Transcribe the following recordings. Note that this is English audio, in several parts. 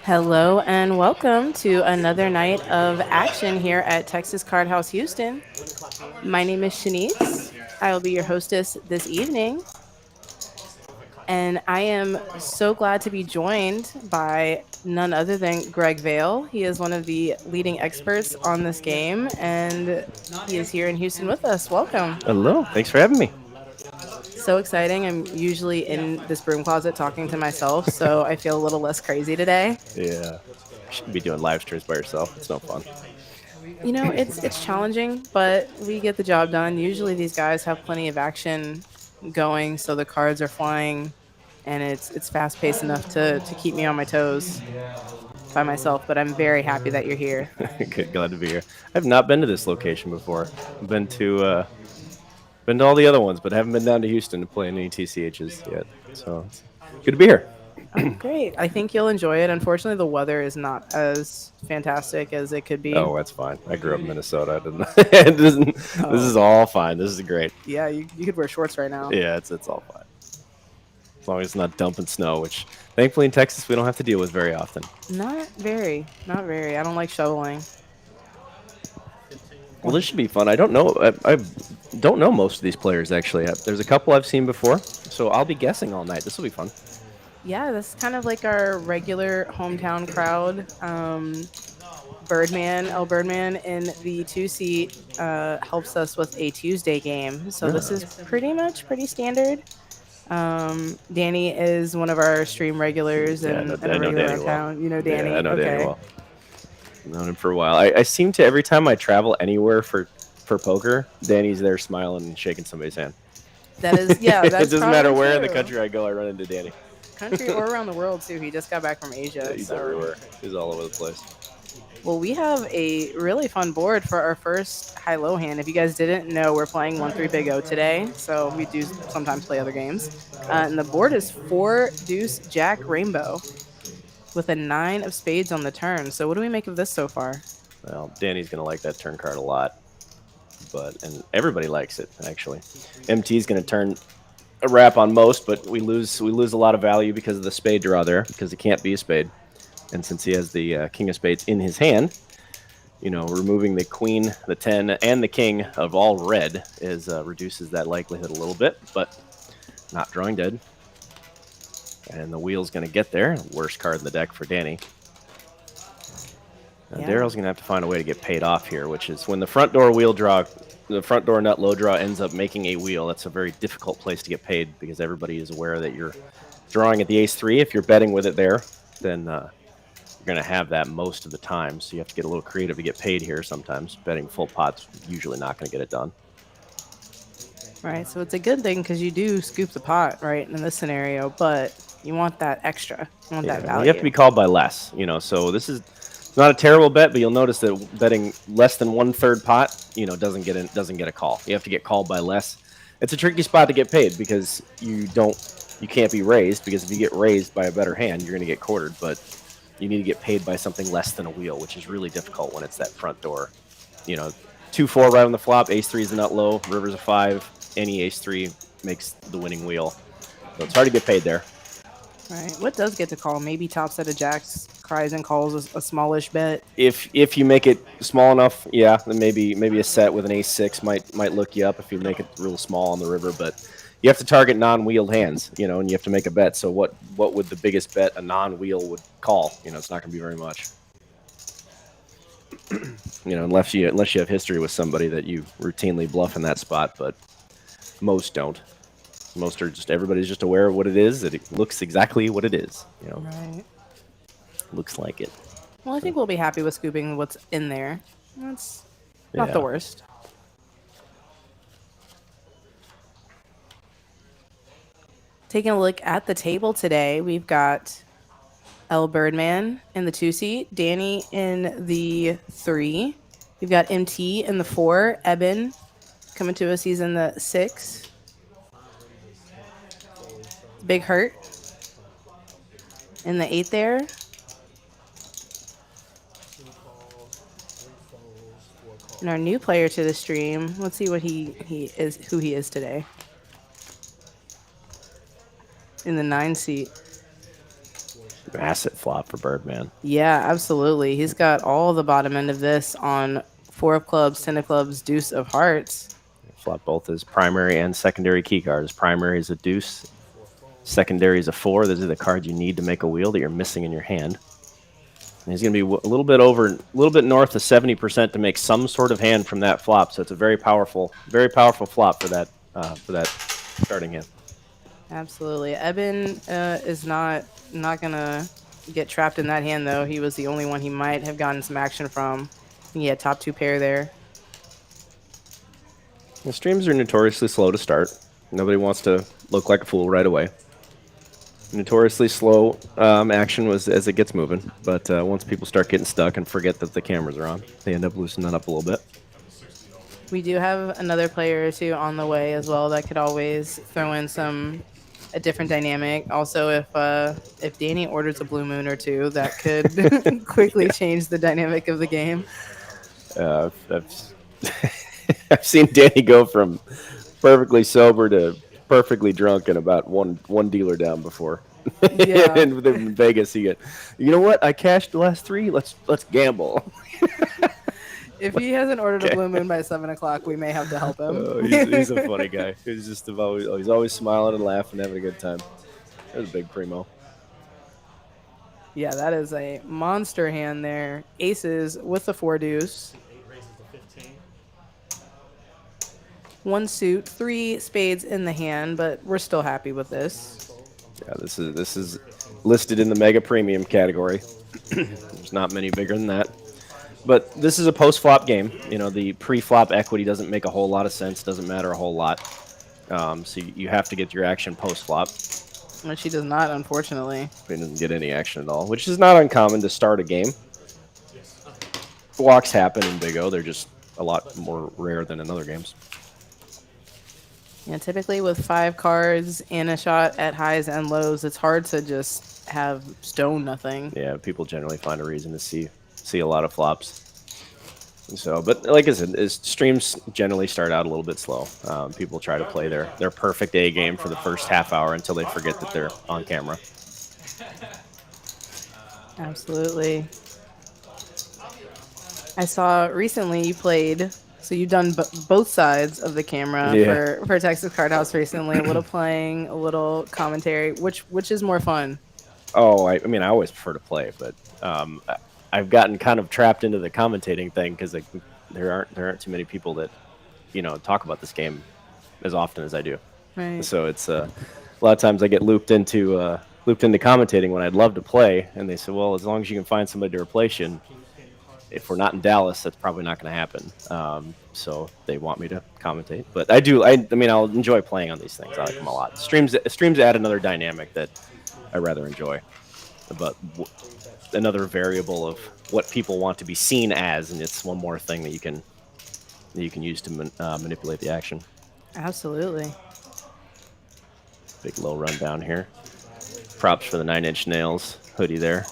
Hello and welcome to another night of action here at Texas Card House Houston. My name is Shanice. I will be your hostess this evening, and I am so glad to be joined by none other than Greg Vale. He is one of the leading experts on this game, and he is here in Houston with us. Welcome. Hello, thanks for having me. So exciting. I'm usually in this broom closet talking to myself, so I feel a little less crazy today. Yeah, you shouldn't be doing live streams by yourself. It's no fun. It's challenging, but we get the job done. Usually these guys have plenty of action going, so the cards are flying and it's fast paced enough to keep me on my toes by myself, but I'm very happy that you're here. Good, glad to be here. I've not been to this location before. I've been to all the other ones, but haven't been down to Houston to play any TCHs yet. So it's good to be here. Oh, great. I think you'll enjoy it. Unfortunately, the weather is not as fantastic as it could be. Oh, that's fine. I grew up in Minnesota. I didn't. This is all fine. This is great. Yeah, you could wear shorts right now. Yeah, it's all fine. As long as it's not dumping snow, which thankfully in Texas we don't have to deal with very often. Not very. Not very. I don't like shoveling. Well, this should be fun. I don't know. I don't know most of these players actually. There's a couple I've seen before, so I'll be guessing all night. This will be fun. Yeah, this is kind of like our regular hometown crowd. Birdman in the two seat helps us with a Tuesday game. So this is pretty standard. Danny is one of our stream regulars Yeah, and I a know regular Danny well. account. You know Danny. Yeah, I know Danny Okay. well. I've known him for a while. I seem to every time I travel anywhere for poker, Danny's there smiling and shaking somebody's hand. That is, yeah, It that's doesn't probably matter where in the true. country I go, I run into Danny. Country or around the world too. He just got back from Asia. He's so. everywhere. He's all over the place. Well, we have a really fun board for our first high-low hand. If you guys didn't know, we're playing 1-3 Big O today, so we do sometimes play other games. And the board is 4 Deuce Jack Rainbow with a 9 of spades on the turn. So what do we make of this so far? Well, Danny's gonna like that turn card a lot, and everybody likes it actually. MT's gonna turn a wrap on most, but we lose a lot of value because of the spade draw there because it can't be a spade. And since he has the king of spades in his hand, removing the queen, the 10, and the king of all red reduces that likelihood a little bit, but not drawing dead. And the wheel's going to get there. Worst card in the deck for Danny. Yeah. Daryl's going to have to find a way to get paid off here, which is when the front door nut low draw ends up making a wheel. That's a very difficult place to get paid because everybody is aware that you're drawing at the ace-3. If you're betting with it there, then you're going to have that most of the time, so you have to get a little creative to get paid here sometimes. Betting full pot's usually not going to get it done. Right, so it's a good thing because you do scoop the pot, right, in this scenario, but you want that extra. You want that value. You have to be called by less, so this is not a terrible bet, but you'll notice that betting less than 1/3 pot, doesn't get a call. You have to get called by less. It's a tricky spot to get paid because you can't be raised, because if you get raised by a better hand, you're going to get quartered, but you need to get paid by something less than a wheel, which is really difficult when it's that front door. 2-4 right on the flop, ace-3 is the nut low, river's a 5, any ace-3 makes the winning wheel. So it's hard to get paid there. Right, what does get to call? Maybe top set of jacks cries and calls a smallish bet. If you make it small enough, yeah, then maybe a set with an ace-6 might look you up if you make it real small on the river, but you have to target non-wheeled hands, and you have to make a bet. So what would the biggest bet a non-wheel would call? It's not going to be very much. Unless you have history with somebody that you routinely bluff in that spot, but most don't. Most are everybody's just aware of what it is. That it looks exactly what it is. Right. Looks like it. Well, I think we'll be happy with scooping what's in there. That's not the worst. Taking a look at the table today, we've got L Birdman in the 2 seat, Danny in the 3. We've got MT in the 4, Eben coming to us, he's in the 6. Big Hurt in the 8 there. And our new player to the stream, let's see what who he is today. In the 9 seat. Massive flop for Birdman. Yeah, absolutely. He's got all the bottom end of this on 4 of clubs, 10 of clubs, deuce of hearts. Flop both his primary and secondary key cards. Primary is a deuce. Secondary is a 4. Those are the cards you need to make a wheel that you're missing in your hand. And he's going to be a little bit north of 70% to make some sort of hand from that flop. So it's a very powerful flop for that starting hand. Absolutely. Eben is not gonna get trapped in that hand though. He was the only one he might have gotten some action from. He had top 2 pair there. The streams are notoriously slow to start. Nobody wants to look like a fool right away. Notoriously slow action as it gets moving, but once people start getting stuck and forget that the cameras are on, they end up loosening up a little bit. We do have another player or two on the way as well that could always throw in a different dynamic. Also, if Danny orders a blue moon or two, that could quickly change the dynamic of the game. I've seen Danny go from perfectly sober to perfectly drunk in about one dealer down before. Yeah. in Vegas, you know what? I cashed the last 3. Let's gamble. If he hasn't ordered a blue moon by 7 o'clock, we may have to help him. He's a funny guy. He's always smiling and laughing, having a good time. There's a big primo. Yeah, that is a monster hand there. Aces with the 4 deuce. 1 suit, 3 spades in the hand, but we're still happy with this. Yeah, this is listed in the mega premium category. There's not many bigger than that. But this is a post-flop game. You know, the pre-flop equity doesn't make a whole lot of sense, doesn't matter a whole lot. So you have to get your action post-flop. Which she does not, unfortunately. He doesn't get any action at all, which is not uncommon to start a game. Walks happen in Big O. They're just a lot more rare than in other games. Yeah, typically with 5 cards and a shot at highs and lows, it's hard to just have stone nothing. Yeah, people generally find a reason to see a lot of flops. So, but like I said, streams generally start out a little bit slow. People try to play their perfect A game for the first half hour until they forget that they're on camera. Absolutely. I saw recently you played, so you've done both sides of the camera for Texas Card House recently. A little playing, a little commentary. Which is more fun? Oh, I mean, I always prefer to play, but I've gotten kind of trapped into the commentating thing because there aren't too many people that talk about this game as often as I do. Right. So it's a lot of times I get looped into commentating when I'd love to play, and they say, well, as long as you can find somebody to replace you. If we're not in Dallas, that's probably not going to happen. So they want me to commentate, but I do. I mean, I'll enjoy playing on these things. I like them a lot. Streams add another dynamic that I rather enjoy, but another variable of what people want to be seen as, and it's one more thing that you can use to manipulate the action. Absolutely. Big low run down here. Props for the 9-inch nails hoodie there.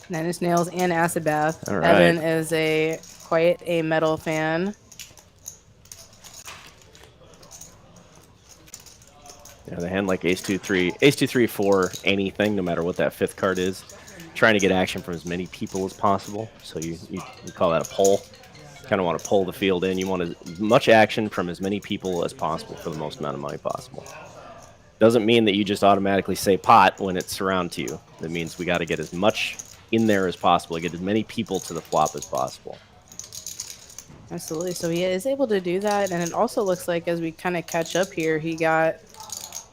9-inch nails and acid bath. All right. Evan is quite a metal fan. Yeah, the hand like ace 2 3 4 anything, no matter what that 5th card is. Trying to get action from as many people as possible. So you call that a pull. Kind of want to pull the field in. You want as much action from as many people as possible for the most amount of money possible. Doesn't mean that you just automatically say pot when it's around to you. That means we got to get as much in there as possible, get as many people to the flop as possible. Absolutely. So he is able to do that, and it also looks like as we kind of catch up here, he got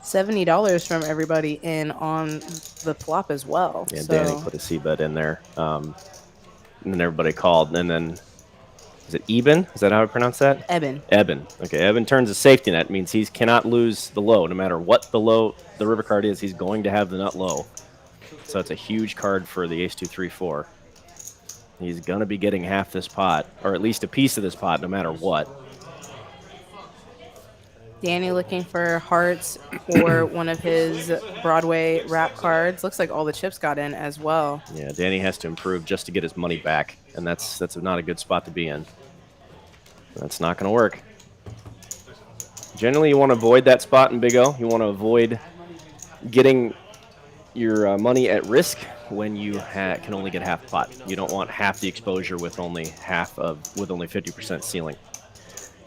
$70 from everybody in on the flop as well. Yeah, so Danny put a C-bet in there, and then everybody called, and then is it Eben? Is that how I pronounce that? Eben. Okay, Eben turns a safety net. Means he cannot lose the low, no matter what the river card is. He's going to have the nut low. So it's a huge card for the ace 2 3 4. He's going to be getting half this pot, or at least a piece of this pot, no matter what. Danny looking for hearts or one of his Broadway rap cards. Looks like all the chips got in as well. Yeah, Danny has to improve just to get his money back, and that's not a good spot to be in. That's not going to work. Generally, you want to avoid that spot in Big O. You want to avoid getting your money at risk when you can only get half the pot. You don't want half the exposure with only 50% ceiling.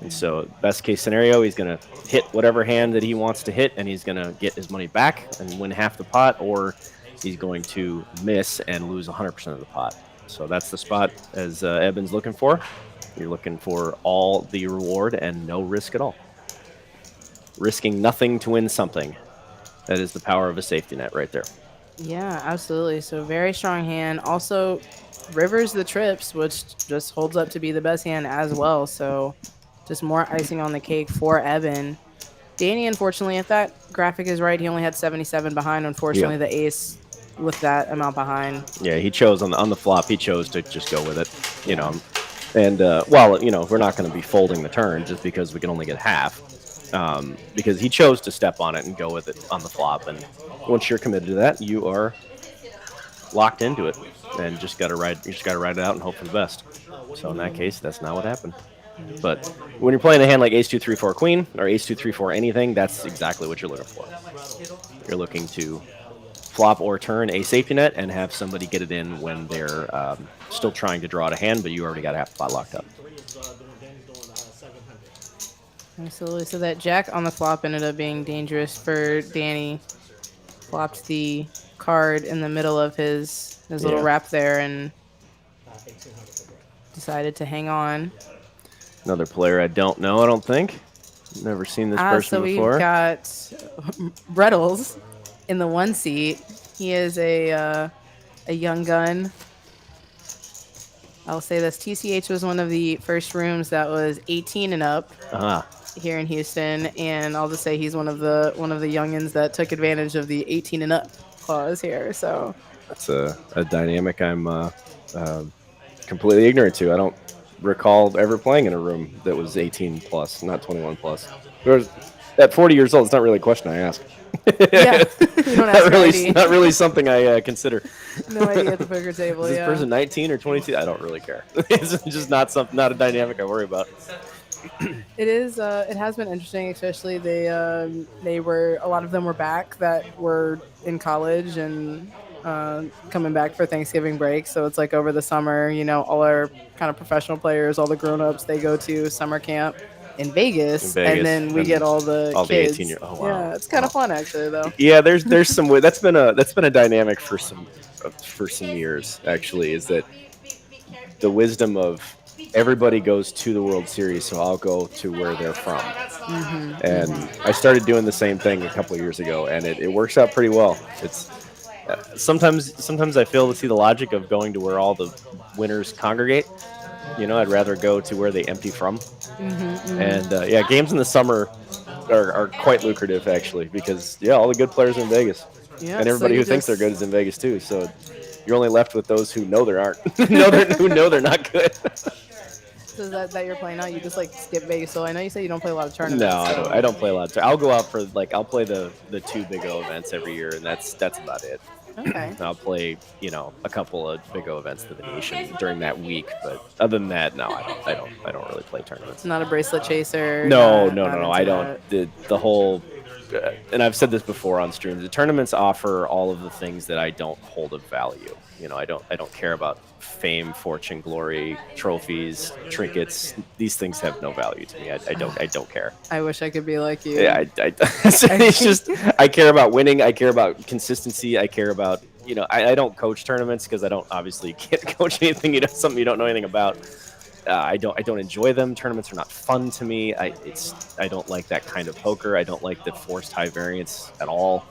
And so, best case scenario, he's going to hit whatever hand that he wants to hit, and he's going to get his money back and win half the pot, or he's going to miss and lose 100% of the pot. So that's the spot as Eben's looking for. You're looking for all the reward and no risk at all. Risking nothing to win something. That is the power of a safety net right there. Yeah, absolutely. So very strong hand. Also, rivers the trips, which just holds up to be the best hand as well. So just more icing on the cake for Eben. Danny, unfortunately, if that graphic is right, he only had 77 behind. Unfortunately, the ace with that amount behind. Yeah, he chose on the flop. He chose to just go with it, you know. And well, you know, we're not going to be folding the turn just because we can only get half. Because he chose to step on it and go with it on the flop. And once you're committed to that, you are locked into it, and just got to ride. You just got to ride it out and hope for the best. So in that case, that's not what happened. But when you're playing a hand like Ace 2 3 4 Queen or Ace 2 3 4 anything, that's exactly what you're looking for. You're looking to flop or turn a safety net and have somebody get it in when they're still trying to draw out a hand, but you already got half the pot locked up. Absolutely. So that jack on the flop ended up being dangerous for Danny. Flopped the card in the middle of his little wrap there and decided to hang on. Another player I don't know, I don't think. Never seen this person before. So we've got Brettles in the one seat. He is a young gun. I'll say this: TCH was one of the first rooms that was 18 and up here in Houston, and I'll just say he's one of the youngins that took advantage of the 18 and up clause here. So that's a dynamic I'm completely ignorant to. I don't recall ever playing in a room that was 18 plus, not 21 plus. At 40 years old, it's not really a question I ask. Yeah, you don't ask not really something I consider. No idea at the poker table. Is this person 19 or 22? I don't really care. It's just not a dynamic I worry about. It is. It has been interesting, especially they were a lot of them were back that were in college and coming back for Thanksgiving break. So it's like over the summer, you know, all our kind of professional players, all the grown-ups, they go to summer camp in Vegas, and then we get all the kids. 18-year. Oh wow! Yeah, it's kind of fun actually, though. Yeah, there's some way that's been a dynamic for some years actually. Is that the wisdom of everybody goes to the World Series, so I'll go to where they're from. And I started doing the same thing a couple of years ago, and it works out pretty well. It's sometimes I fail to see the logic of going to where all the winners congregate. You know, I'd rather go to where they empty from. And yeah, games in the summer are quite lucrative actually, because all the good players are in Vegas, and everybody who thinks they're good is in Vegas too. So you're only left with those who know they aren't, who know they're not good. So that you're playing out, you just like skip Vegas. So I know you say you don't play a lot of tournaments. No, I don't play a lot. I'll go out for I'll play the 2 Big O events every year, and that's about it. Okay. I'll play, a couple of Big O events to the nation during that week, but other than that, no, I don't really play tournaments. Not a bracelet chaser. No. I don't. The whole, and I've said this before on streams. The tournaments offer all of the things that I don't hold of value. I don't care about fame, fortune, glory, trophies, trinkets. These things have no value to me. I don't care. I wish I could be like you. Yeah, it's just I care about winning. I care about consistency. I care about I don't coach tournaments because I don't obviously can't coach anything. Something you don't know anything about. I don't enjoy them. Tournaments are not fun to me. I don't like that kind of poker. I don't like the forced high variance at all.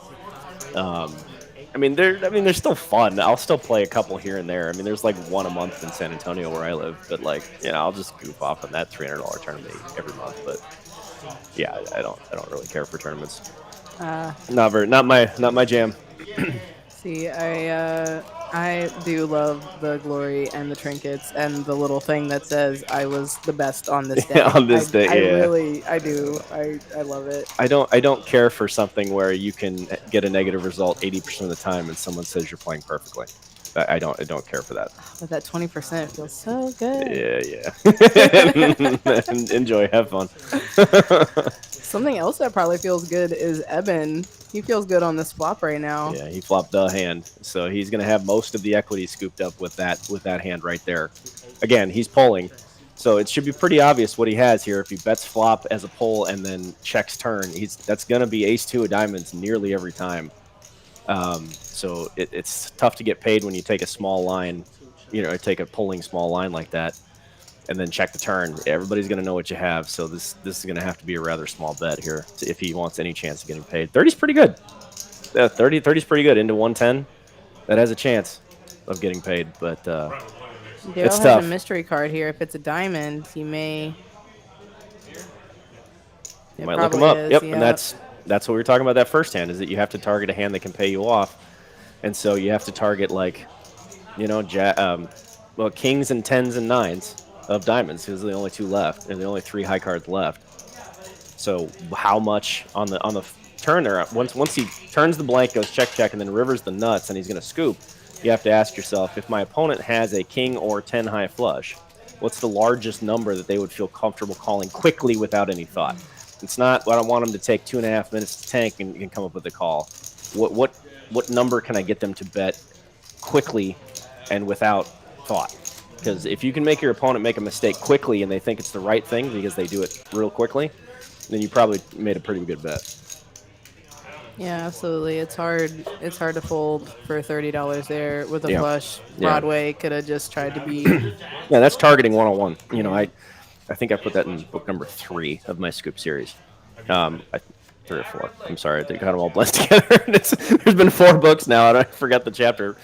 They're still fun. I'll still play a couple here and there. There's like one a month in San Antonio where I live, but I'll just goof off on that $300 tournament every month. But yeah, I don't really care for tournaments. Not my jam. See, I do love the glory and the trinkets and the little thing that says I was the best on this day. On this day, I do. I love it. I don't care for something where you can get a negative result 80% of the time and someone says you're playing perfectly. I don't care for that. But that 20% feels so good. Yeah. Enjoy, have fun. Something else that probably feels good is Eben He feels good on this flop right now. Yeah, he flopped the hand, so he's going to have most of the equity scooped up with that hand right there. Again, he's polling, so it should be pretty obvious what he has here. If he bets flop as a poll and then checks turn, that's going to be ace two of diamonds nearly every time. So it's tough to get paid when you take a small line, take a polling small line like that, and then check the turn. Everybody's going to know what you have, so this is going to have to be a rather small bet here if he wants any chance of getting paid. 30's pretty good. 30's pretty good. Into 110, that has a chance of getting paid, but Daryl it's has tough. a mystery card here. If it's a diamond, he may. You It might look him probably up. is. Yep, Yeah. and that's what we were talking about that first hand, is that you have to target a hand that can pay you off, and so you have to target like, kings and tens and nines of diamonds, because they're the only two left, and the only three high cards left. So how much on the turn there? Once he turns the blank, goes check, and then rivers the nuts, and he's going to scoop. You have to ask yourself, if my opponent has a king or 10 high flush, what's the largest number that they would feel comfortable calling quickly without any thought? It's not, I don't want them to take 2.5 minutes to tank and come up with a call. What number can I get them to bet quickly and without thought? Because if you can make your opponent make a mistake quickly and they think it's the right thing because they do it real quickly, then you probably made a pretty good bet. Yeah, absolutely. It's hard. It's hard to fold for $30 there with a Yeah. flush. Yeah. Broadway could have just tried to be. Yeah, that's targeting 101. I think I put that in book number 3 of my scoop series. 3 or 4. I'm sorry, they got them all blended together. There's been 4 books now, and I forgot the chapters.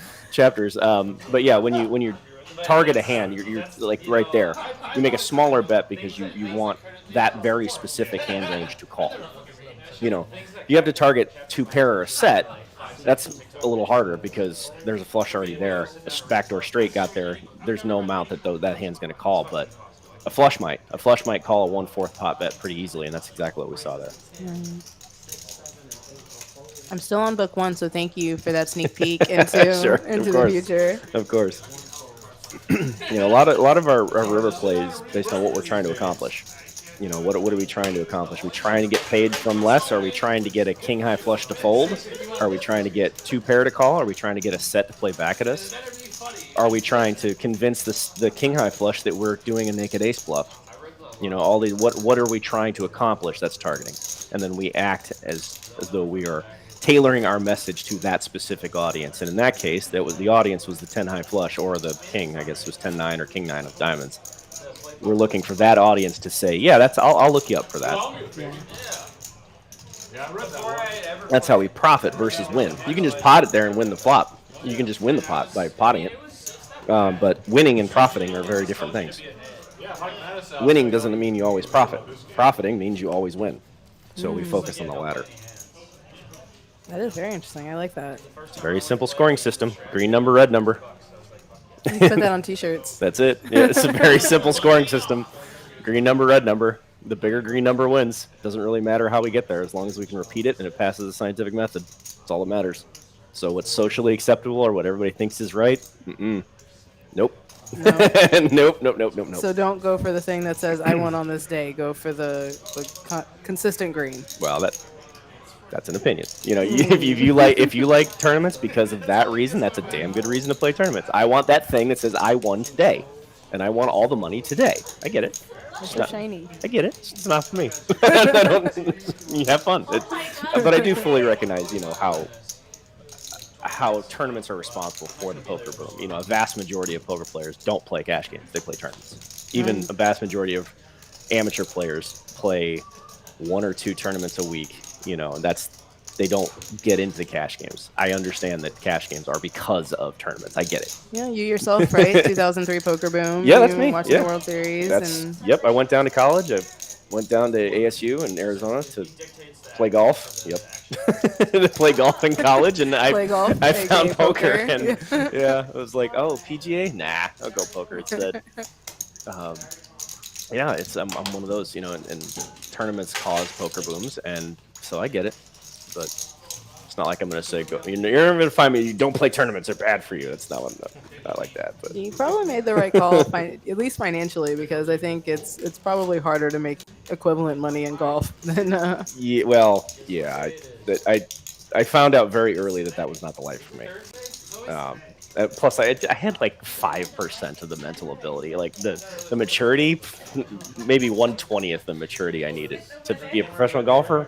But yeah, when you target a hand, you're like right there. You make a smaller bet because you want that very specific hand range to call. You have to target 2 pair or a set. That's a little harder because there's a flush already there. A backdoor straight got there. There's no amount that hand's going to call, but a flush might call a 1/4 pot bet pretty easily, and that's exactly what we saw there. I'm still on book 1, so thank you for that sneak peek into Sure, into the future. Of course. A lot of our river plays based on what we're trying to accomplish. What are we trying to accomplish? Are we trying to get paid from less? Are we trying to get a king high flush to fold? Are we trying to get 2 pair to call? Are we trying to get a set to play back at us? Are we trying to convince the king high flush that we're doing a naked ace bluff? All these. What are we trying to accomplish? That's targeting, and then we act as though we are tailoring our message to that specific audience. And in that case, the audience was the 10 high flush, or the king, I guess, was 10-9 or king-9 of diamonds. We're looking for that audience to say, yeah, I'll look you up for that. That's how we profit versus win. You can just pot it there and win the flop. You can just win the pot by potting it. But winning and profiting are very different things. Winning doesn't mean you always profit. Profiting means you always win. So we focus on the latter. That is very interesting. I like that. It's a very simple scoring system. Green number, red number. You put that on t-shirts. That's it. Yeah, it's a very simple scoring system. Green number, red number. The bigger green number wins. Doesn't really matter how we get there, as long as we can repeat it and it passes the scientific method. That's all that matters. So what's socially acceptable or what everybody thinks is right? Nope. Nope. So don't go for the thing that says I won on this day. Go for the consistent green. Well, that's an opinion. If you like tournaments because of that reason, that's a damn good reason to play tournaments. I want that thing that says I won today, and I want all the money today. I get it. It's so shiny. I get it. It's not for me. You have fun. But I do fully recognize, how tournaments are responsible for the poker boom. A vast majority of poker players don't play cash games; they play tournaments. Even a vast majority of amateur players play 1 or 2 tournaments a week. They don't get into the cash games. I understand that cash games are because of tournaments. I get it. Yeah, you yourself, right? 2003 poker boom. Yeah, that's me. Watching the World Series. Yep, I went down to college. I went down to ASU in Arizona to play golf. Yep. To play golf in college, and I found poker. And yeah, it was like, oh, PGA? Nah, I'll go poker instead. Yeah, I'm one of those, and tournaments cause poker booms, and so I get it. But it's not like I'm going to say, you're never going to find me, you don't play tournaments, they're bad for you. It's not like that. But you probably made the right call, at least financially, because I think it's probably harder to make equivalent money in golf than. Yeah, well, yeah, I found out very early that that was not the life for me. Plus, I had like 5% of the mental ability, like the maturity, maybe 1/20th the maturity I needed to be a professional golfer.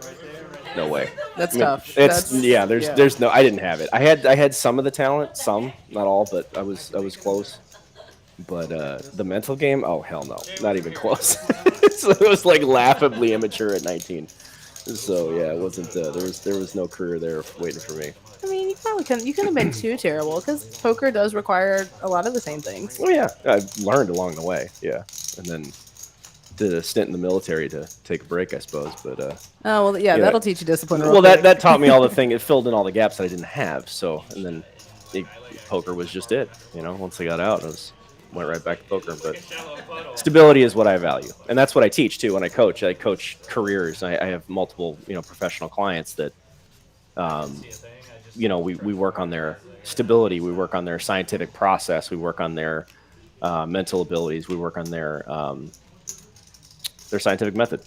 No way. That's I mean, tough. it's That's yeah. yeah. There's no. I didn't have it. I had some of the talent, some, not all, but I was close. But the mental game, oh hell no, not even close. So it was like laughably immature at 19. So yeah, it wasn't. There was no career there waiting for me. I mean, you probably couldn't. You couldn't have been too terrible because poker does require a lot of the same things. Oh yeah, I learned along the way. Yeah, and then did a stint in the military to take a break, I suppose. But Oh well, yeah, you know, that'll teach you discipline. Real well quick. that taught me all the thing. It filled in all the gaps that I didn't have. So and then it, poker was just it. Once I got out, went right back to poker. But stability is what I value, and that's what I teach too. When I coach, careers. I have multiple professional clients that we work on their stability, we work on their scientific process, we work on their mental abilities, we work on their scientific method,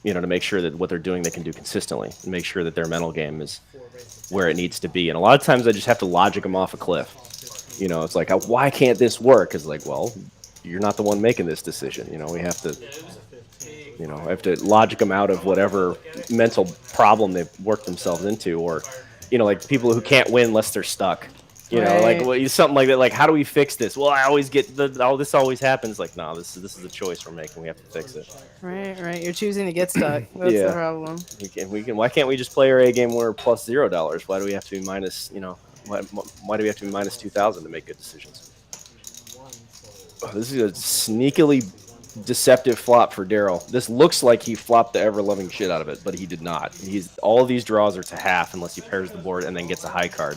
to make sure that what they're doing they can do consistently, and make sure that their mental game is where it needs to be. And a lot of times I just have to logic them off a cliff. It's like, why can't this work? It's like, well, you're not the one making this decision. We have to, I have to logic them out of whatever mental problem they've worked themselves into, or, like people who can't win unless they're stuck. Right. Like something like that. Like, how do we fix this? Well, I always get this always happens. Like, no, this is a choice we're making. We have to fix it. Right. You're choosing to get stuck. That's Yeah. the problem. We can. Why can't we just play our A game when we're plus $0? Why do we have to be minus? Why do we have to be minus 2,000 to make good decisions? Oh, this is a sneakily deceptive flop for Daryl. This looks like he flopped the ever-loving shit out of it, but he did not. All of these draws are to half unless he pairs the board and then gets a high card,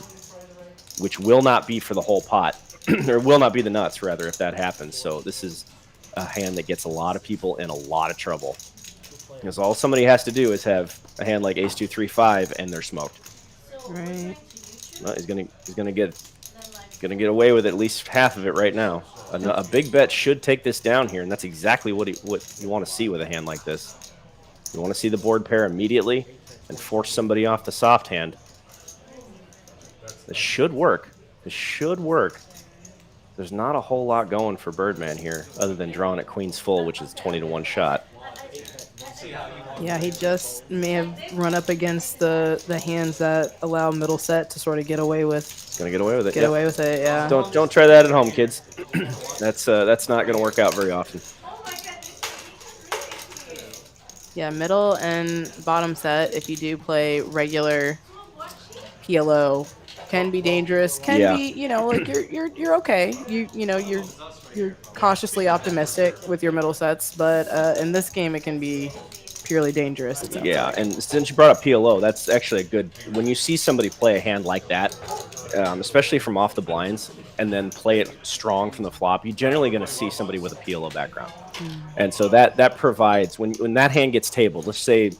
which will not be for the whole pot, or will not be the nuts, rather, if that happens. So this is a hand that gets a lot of people in a lot of trouble, because all somebody has to do is have a hand like ace 2 3 5 and they're smoked. Right. Well, he's gonna get away with at least half of it right now. A big bet should take this down here, and that's exactly what you want to see with a hand like this. You want to see the board pair immediately and force somebody off the soft hand. This should work. There's not a whole lot going for Birdman here, other than drawing at Queen's full, which is 20-1 shot. Yeah, he just may have run up against the hands that allow middle set to sort of get away with. He's gonna get away with it. Get away with it, yeah. Don't try that at home, kids. That's not gonna work out very often. Yeah, middle and bottom set, if you do play regular PLO, can be dangerous. Can be, like you're okay. You're cautiously optimistic with your middle sets, but in this game it can be purely dangerous. Yeah, and since you brought up PLO, that's actually a good. When you see somebody play a hand like that, especially from off the blinds, and then play it strong from the flop, you're generally going to see somebody with a PLO background. And so that provides, when that hand gets tabled, let's say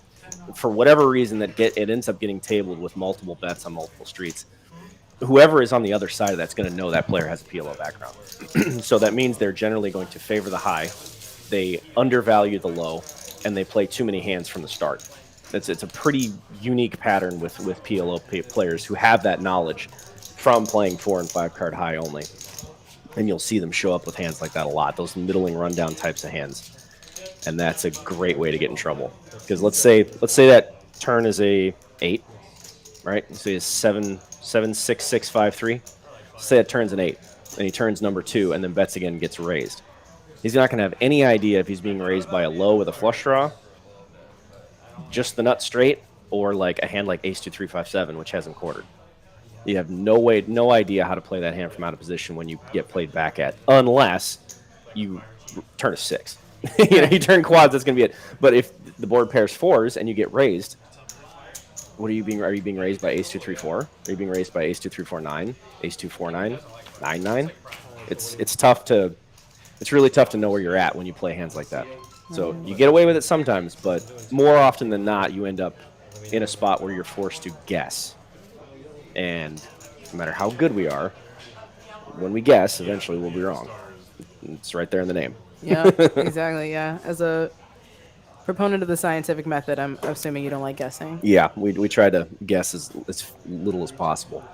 for whatever reason it ends up getting tabled with multiple bets on multiple streets, whoever is on the other side of that's going to know that player has a PLO background. So that means they're generally going to favor the high, they undervalue the low, and they play too many hands from the start. It's a pretty unique pattern with PLO players who have that knowledge from playing 4 and 5 card high only. And you'll see them show up with hands like that a lot, those middling rundown types of hands. And that's a great way to get in trouble. Because let's say that turn is a 8, right? So it's 7 6 6 5 3. Let's say that turns an 8, and he turns number 2, and then bets again and gets raised. He's not going to have any idea if he's being raised by a low with a flush draw, just the nut straight, or like a hand like ace 2 3 5 7, which hasn't quartered. You have no idea how to play that hand from out of position when you get played back at, unless you turn a 6. You turn quads, that's going to be it. But if the board pairs 4s and you get raised, are you being raised by ace 2 3 4? Are you being raised by ace 2 3 4 9, ace 2 4 9, 9 9? It's really tough to know where you're at when you play hands like that. So you get away with it sometimes, but more often than not, you end up in a spot where you're forced to guess. And no matter how good we are, when we guess, eventually we'll be wrong. It's right there in the name. Yeah, exactly. Yeah, as a Proponent of the scientific method, I'm assuming you don't like guessing. Yeah, we try to guess as little as possible.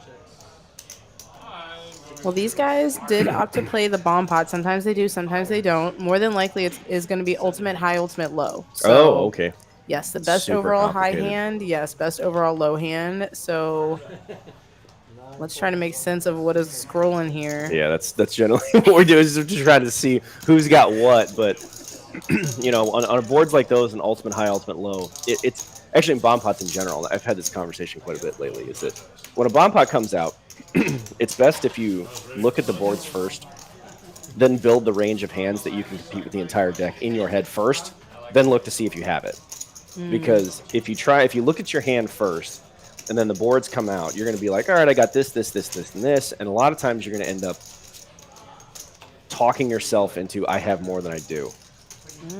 Well, these guys did opt to play the bomb pot. Sometimes they do, sometimes they don't. More than likely, it is going to be ultimate high, ultimate low. Oh, So, okay. yes, the best Super overall high complicated. hand. Yes, best overall low hand. So, let's try to make sense of what is scrolling here. Yeah, that's generally what we do is just try to see who's got what. But you know, on boards like those, and ultimate high, ultimate low, it's actually in bomb pots in general. I've had this conversation quite a bit lately. Is that when a bomb pot comes out, it's best if you look at the boards first, then build the range of hands that you can compete with the entire deck in your head first, then look to see if you have it. Because if you look at your hand first, and then the boards come out, you're going to be like, all right, I got this, this, this, this, and this. And a lot of times you're going to end up talking yourself into, I have more than I do.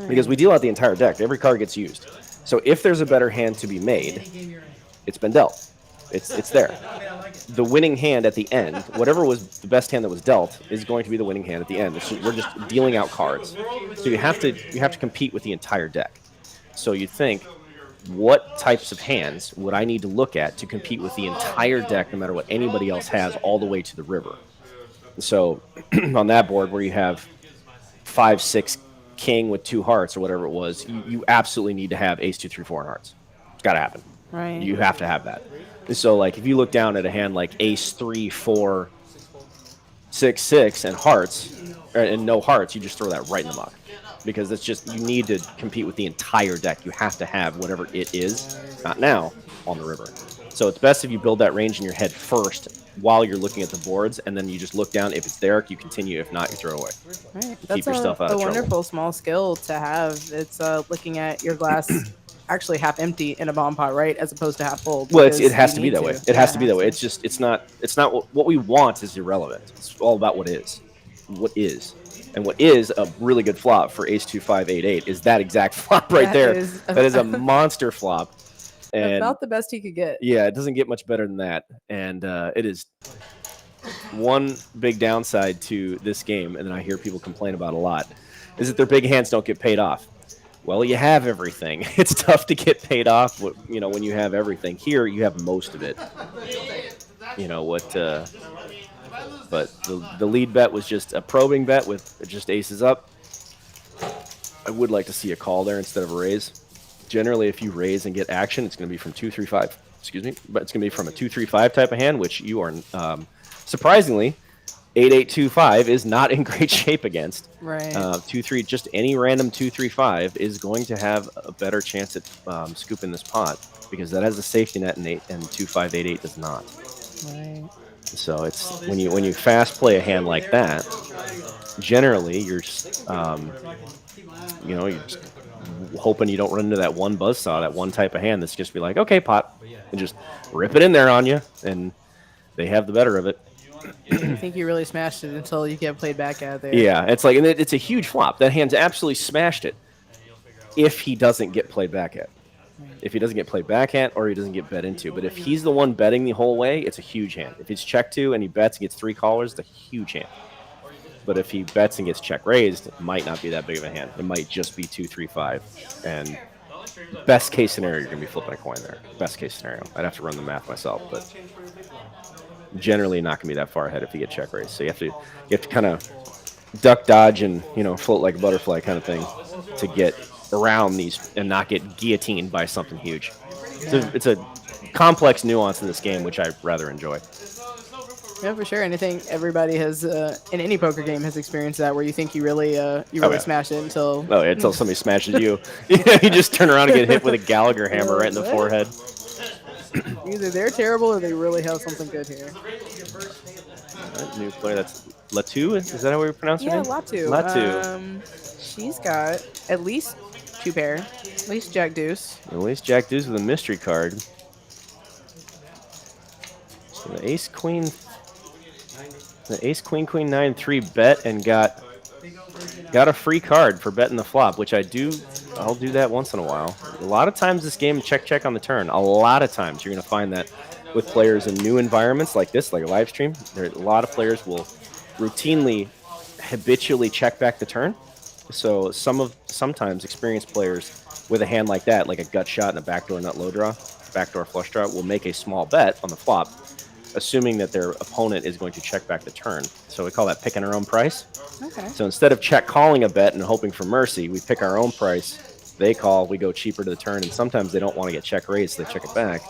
Because we deal out the entire deck. Every card gets used. So if there's a better hand to be made, it's been dealt. It's there. The winning hand at the end, whatever was the best hand that was dealt, is going to be the winning hand at the end. We're just dealing out cards. So you have to compete with the entire deck. So you think, what types of hands would I need to look at to compete with the entire deck, no matter what anybody else has, all the way to the river? So on that board where you have 5-6 king with 2 hearts or whatever it was, you absolutely need to have ace 2 3 4 and hearts. It's got to happen. Right. You have to have that. And so like if you look down at a hand like ace 3 4 6 6 and hearts and no hearts, you just throw that right in the muck. Because it's just, you need to compete with the entire deck. You have to have whatever it is, not now, on the river. So it's best if you build that range in your head first while you're looking at the boards, and then you just look down. If it's there, you continue. If not, you throw away. Right. Keep That's yourself out a of trouble. wonderful small skill to have. It's looking at your glass actually half empty in a bomb pot, right, as opposed to half full. Well, it has to be that way. It has to be that way. It's not what we want is irrelevant. It's all about what is. What is. And what is a really good flop for ace 2 5 8 8 is that exact flop right there. That is a monster flop. And about the best he could get. Yeah, it doesn't get much better than that. And it is one big downside to this game, and then I hear people complain about a lot, is that their big hands don't get paid off. Well, you have everything. It's tough to get paid off, you know, when you have everything. Here, you have most of it. You know what? But the lead bet was just a probing bet with just aces up. I would like to see a call there instead of a raise. Generally, if you raise and get action, it's going to be from 2-3-5. Excuse me, but it's going to be from a 2-3-5 type of hand, which you are surprisingly 8-8-2-5 is not in great shape against. Right. 2-3, just any random 2-3-5 is going to have a better chance at scooping this pot because that has a safety net and 2-5-8-8 does not. Right. So it's when you fast play a hand like that, generally you're just you're just hoping you don't run into that one buzzsaw, that one type of hand that's just be like, okay, pot, and just rip it in there on you, and they have the better of it. I think you really smashed it until you get played back out there. Yeah, it's like, and it's a huge flop. That hand's absolutely smashed it if he doesn't get played back at. If he doesn't get played back at, or he doesn't get bet into. But if he's the one betting the whole way, it's a huge hand. If it's check 2 and he bets and gets 3 callers, it's a huge hand. But if he bets and gets check raised, it might not be that big of a hand. It might just be 2-3-5. And best case scenario, you're going to be flipping a coin there. Best case scenario. I'd have to run the math myself, but generally not going to be that far ahead if you get check raised. So you have to kind of duck, dodge, and float like a butterfly kind of thing to get around these and not get guillotined by something huge. It's a complex nuance in this game, which I rather enjoy. Yeah, for sure. And I think everybody has, in any poker game, has experienced that where you think you really smash it until until somebody smashes you. You just turn around and get hit with a Gallagher hammer right in the forehead. Either they're terrible or they really have something good here. New player, that's Latu. Is that how we pronounce her name? Yeah, Latu. Latu. She's got at least 2 pair, at least Jack Deuce. At least Jack Deuce with a mystery card. So the Ace Queen. The Ace Queen Queen 9-3 bet and got a free card for betting the flop, which I'll do that once in a while. A lot of times this game check on the turn. A lot of times you're going to find that with players in new environments like this, like a live stream. A lot of players will routinely, habitually check back the turn. So sometimes experienced players with a hand like that, like a gut shot and a backdoor nut low draw, backdoor flush draw, will make a small bet on the flop, assuming that their opponent is going to check back the turn. So we call that picking our own price. Okay. So instead of check calling a bet and hoping for mercy, we pick our own price. They call, we go cheaper to the turn, and sometimes they don't want to get check raised, so they check it back.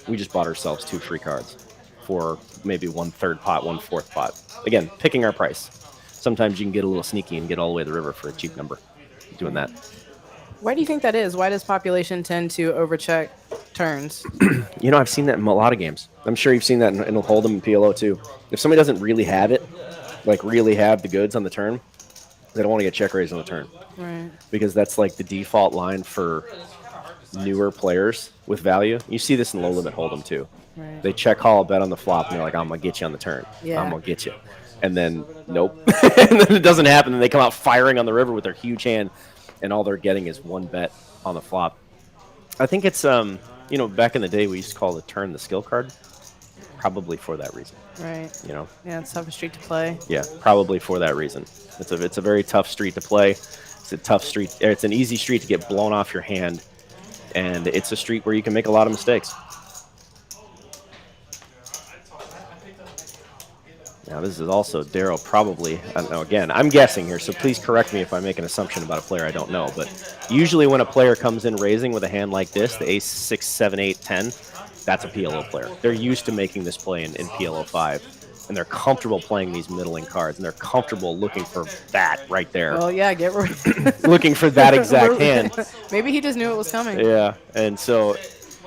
We just bought ourselves 2 free cards for maybe 1/3 pot, 1/4 pot. Again, picking our price. Sometimes you can get a little sneaky and get all the way to the river for a cheap number doing that. Why do you think that is? Why does population tend to overcheck turns? You know, I've seen that in a lot of games. I'm sure you've seen that in Hold'em and PLO too. If somebody doesn't really have it, like really have the goods on the turn, they don't want to get check raised on the turn. Right. Because that's like the default line for newer players with value. You see this in low limit Hold'em too. Right. They check call a bet on the flop and they're like, I'm going to get you on the turn. Yeah. I'm going to get you. And then, nope. And then it doesn't happen. And they come out firing on the river with their huge hand, and all they're getting is 1 bet on the flop. I think it's, you know, back in the day, we used to call the turn the skill card, probably for that reason. Right. You know? Yeah, it's tough street to play. Yeah, probably for that reason. It's a very tough street to play. It's a tough street. It's an easy street to get blown off your hand, and it's a street where you can make a lot of mistakes. Now, this is also Darrow probably, I don't know, again, I'm guessing here, so please correct me if I make an assumption about a player I don't know, but usually when a player comes in raising with a hand like this, the ace 6, 7, 8, 10, that's a PLO player. They're used to making this play in PLO 5, and they're comfortable playing these middling cards, and they're comfortable looking for that right there. Well, yeah, get looking for that exact hand. Maybe he just knew it was coming. Yeah, and so,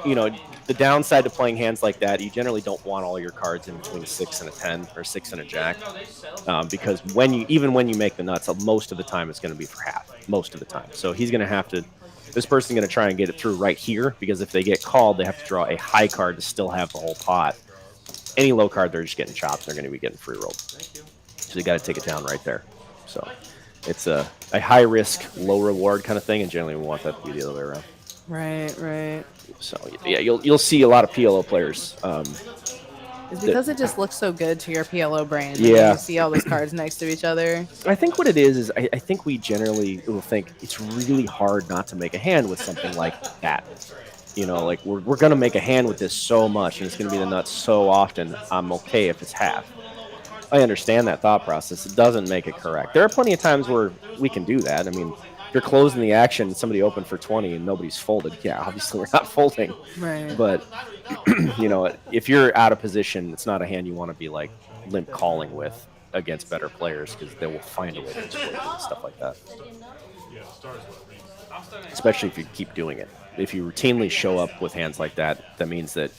you know, the downside to playing hands like that, you generally don't want all your cards in between 6 and a 10 or 6 and a jack, because even when you make the nuts, most of the time it's going to be for half, most of the time. So he's going to have to, this person's going to try and get it through right here, because if they get called, they have to draw a high card to still have the whole pot. Any low card, they're just getting chopped. They're going to be getting free rolled. So you got to take it down right there. So it's a high risk, low reward kind of thing, and generally we want that to be the other way around. Right, right. So yeah, you'll see a lot of PLO players. It's because it just looks so good to your PLO brain. Yeah. You see all those cards next to each other. I think what it is I think we generally will think it's really hard not to make a hand with something like that. You know, like we're going to make a hand with this so much, and it's going to be the nuts so often, I'm okay if it's half. I understand that thought process. It doesn't make it correct. There are plenty of times where we can do that. I mean, if you're closing the action, somebody opened for 20 and nobody's folded. Yeah, obviously we're not folding. Right. But, you know, if you're out of position, it's not a hand you want to be like limp calling with against better players, because they will find a way to exploit it and stuff like that. Especially if you keep doing it. If you routinely show up with hands like that, that means that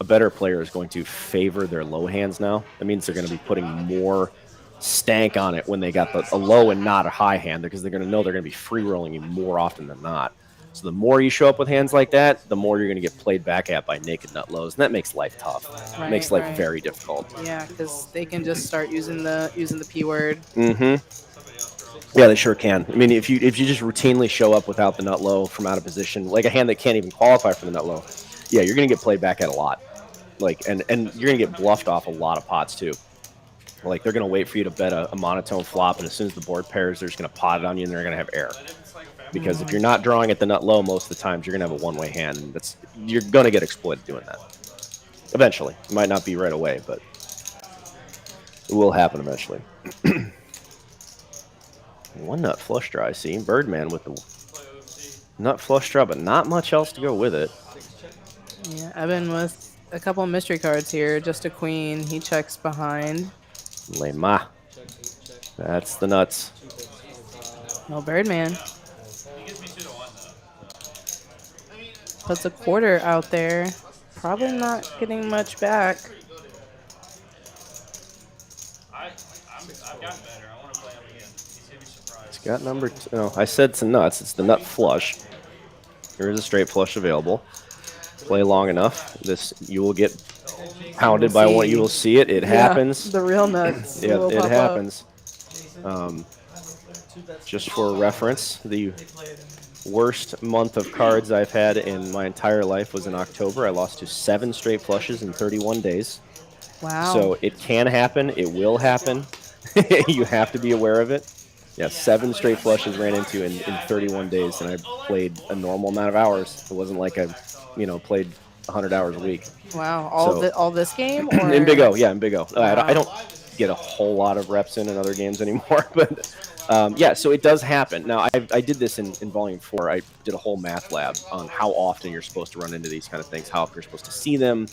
a better player is going to favor their low hands now. That means they're going to be putting more stank on it when they got a low and not a high hand, because they're going to know they're going to be free rolling you more often than not. So the more you show up with hands like that, the more you're going to get played back at by naked nut lows, and that makes life tough. Right, Makes life very difficult. Yeah, because they can just start using the P word. Mm-hmm. Yeah, they sure can. I mean, if you just routinely show up without the nut low from out of position, like a hand that can't even qualify for the nut low, yeah, you're going to get played back at a lot. Like, and you're going to get bluffed off a lot of pots too. Like, they're going to wait for you to bet a monotone flop, and as soon as the board pairs, they're just going to pot it on you, and they're going to have air. Because if you're not drawing at the nut low, most of the times you're going to have a one-way hand, and you're going to get exploited doing that. Eventually. It might not be right away, but it will happen eventually. One nut flush draw, I see. Birdman with the nut flush draw, but not much else to go with it. Yeah, Evan with a couple of mystery cards here. Just a queen. He checks behind. Lema. That's the nuts. No Birdman. Puts a quarter out there. Probably not getting much back. It's got number two. No, I said it's a nuts. It's the nut flush. There is a straight flush available. Play long enough, you will get pounded by one. You will see it. It happens. The real nuts. Yeah, it happens. Just for reference, the worst month of cards I've had in my entire life was in October. I lost to 7 straight flushes in 31 days. Wow. So it can happen. It will happen. You have to be aware of it. Yeah, 7 straight flushes ran into in 31 days, and I played a normal amount of hours. It wasn't like I, played 100 hours a week. Wow. So All this game in Big or O, yeah, in Big O. I wow. don't get a whole lot of reps in other games anymore, but yeah, so it does happen. Now, I did this in Volume 4. I did a whole math lab on how often you're supposed to run into these kind of things, how often you're supposed to see them,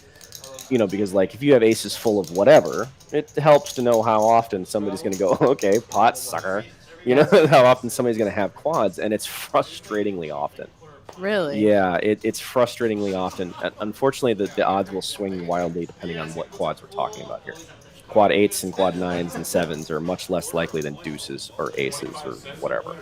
because like if you have aces full of whatever, it helps to know how often somebody's going to go, okay, pot sucker. Yeah. How often somebody's going to have quads, and it's frustratingly often. Really? Yeah, it's frustratingly often. Unfortunately, the odds will swing wildly depending on what quads we're talking about here. Quad 8s and quad 9s and 7s are much less likely than deuces or aces or whatever.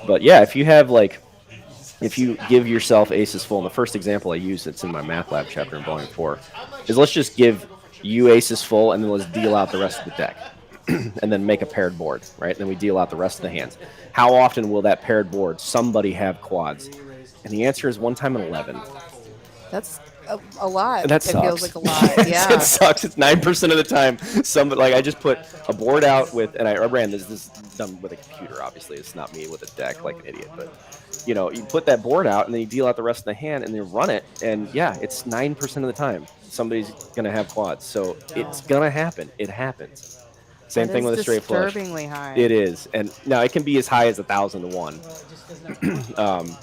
But yeah, if you give yourself aces full, and the first example I use that's in my math lab chapter in Volume 4 is let's just give you aces full, and then let's deal out the rest of the deck. And then make a paired board, right? And then we deal out the rest of the hands. How often will that paired board somebody have quads? And the answer is 1 time in 11. That's a lot. That It feels sucks. like a lot. Yeah. It sucks. It's 9% of the time. I just put a board out with, and I ran this is done with a computer. Obviously, it's not me with a deck like an idiot. But you put that board out, and then you deal out the rest of the hand, and then run it. And yeah, it's 9% of the time somebody's gonna have quads. So it's gonna happen. It happens. Same thing with a straight flush. Disturbingly high. It is, and now it can be as high as 1,000 to 1.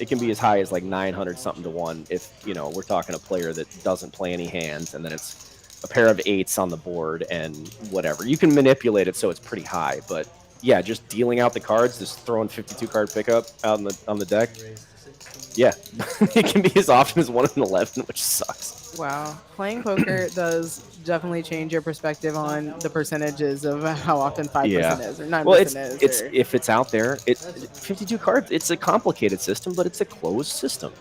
It can be as high as like 900 something to 1 if we're talking a player that doesn't play any hands, and then it's a pair of 8s on the board and whatever. You can manipulate it so it's pretty high, but yeah, just dealing out the cards, just throwing 52 card pickup out on the deck. Yeah, it can be as often as 1 in 11, which sucks. Wow. Playing poker does definitely change your perspective on the percentages of how often 5% is or 9% Well, is. it's Or... if it's out there, 52 cards. It's a complicated system, but it's a closed system.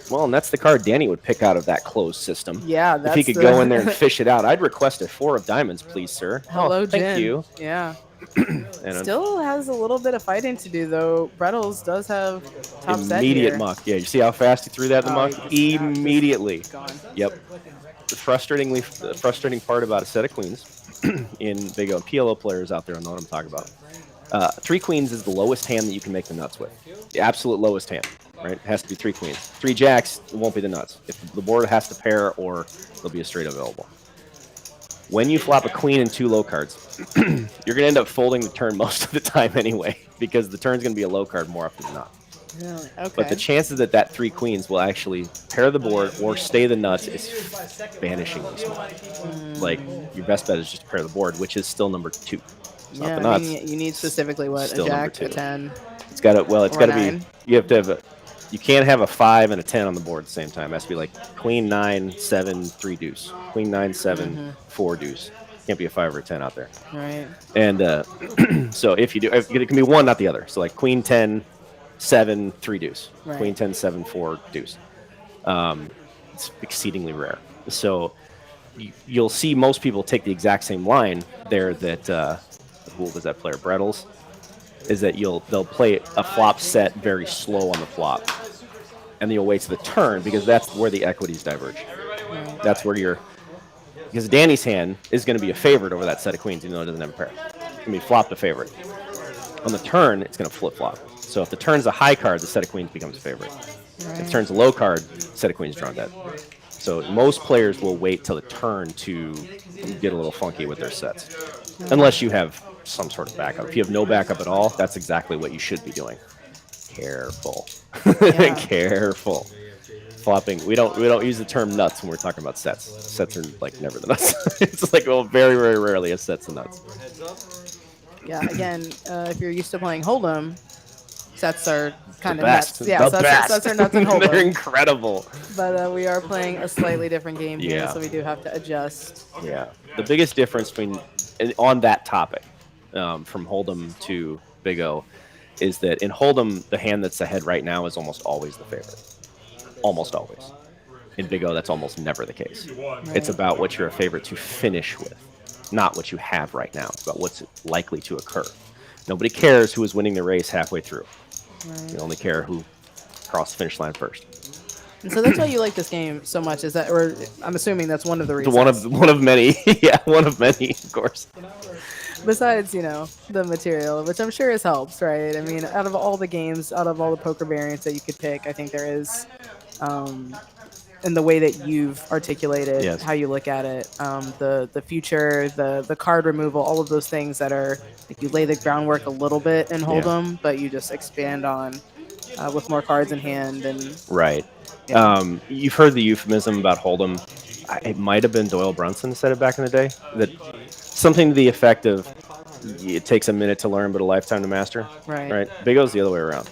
Well, and that's the card Danny would pick out of that closed system. Yeah, if he could go in there and fish it out, I'd request a 4 of diamonds, please, sir. Hello, thank Jen. you. Yeah. And Still has a little bit of fighting to do, though. Brettles does have top set immediate here. muck. Yeah, you see how fast he threw that in the muck? Immediately. Gone. Yep. The frustrating part about a set of queens in Big O, PLO players out there know what I'm talking about. 3 queens is the lowest hand that you can make the nuts with. The absolute lowest hand, right? It has to be 3 queens. 3 jacks, it won't be the nuts. If the board has to pair, or there'll be a straight available. When you flop a queen and 2 low cards, you're going to end up folding the turn most of the time anyway, because the turn's going to be a low card more often than not. Really? Okay. But the chances that 3 queens will actually pair the board or stay the nuts is vanishingly small. Like, your best bet is just to pair the board, which is still number 2. It's not the nuts. I mean, you need specifically what? Still A jack, number 2. a 10. It's got to, well, it's got to be, 9. you have to have you can't have a 5 and a 10 on the board at the same time. It has to be like queen 9, 7, 3 deuce. Queen 9, 7, 4 deuce. Can't be a 5 or a 10 out there. Right. And so if you do, it can be one, not the other. So like queen 10, 7, 3 deuce. Right. Queen 10, 7, 4 deuce. It's exceedingly rare. So you'll see most people take the exact same line there that who was that player? Brettles. Is that they'll play a flop set very slow on the flop, and then you'll wait to the turn because that's where the equities diverge. That's where because Danny's hand is going to be a favorite over that set of queens, even though it doesn't have a pair. It's going to be flopped a favorite. On the turn, it's going to flip flop. So if the turn's a high card, the set of queens becomes a favorite. If the turn's a low card, set of queens drawn dead. So most players will wait till the turn to get a little funky with their sets, unless you have some sort of backup. If you have no backup at all, that's exactly what you should be doing. Careful. Yeah. Careful. Flopping. We don't use the term nuts when we're talking about sets. Sets are like never the nuts. It's like, well, very, very rarely a set's the nuts. Yeah, again, if you're used to playing Hold'em, sets are kind of best. nuts. Yeah, sets are nuts and Hold'em. They're incredible. But we are playing a slightly different game here, Yeah. so we do have to adjust. Yeah. The biggest difference on that topic, from Hold'em to Big O, is that in Hold'em, the hand that's ahead right now is almost always the favorite. Almost always. In Big O, that's almost never the case. Right. It's about what you're a favorite to finish with, not what you have right now. It's about what's likely to occur. Nobody cares who is winning the race halfway through. Right. You only care who crossed the finish line first. And so that's why you like this game so much. Is that, or I'm assuming that's one of the reasons. One of many. Yeah, one of many, of course. Besides, the material, which I'm sure has helped, right? I mean, out of all the games, out of all the poker variants that you could pick, I think there is, in the way that you've articulated Yes. how you look at it, the future, the card removal, all of those things that are like you lay the groundwork a little bit and hold Yeah. them, but you just expand on with more cards in hand and Right. yeah, You've heard the euphemism about Hold'em. It might have been Doyle Brunson said it back in the day. That something to the effect of, it takes a minute to learn, but a lifetime to master. right, Right. Big O's the other way around.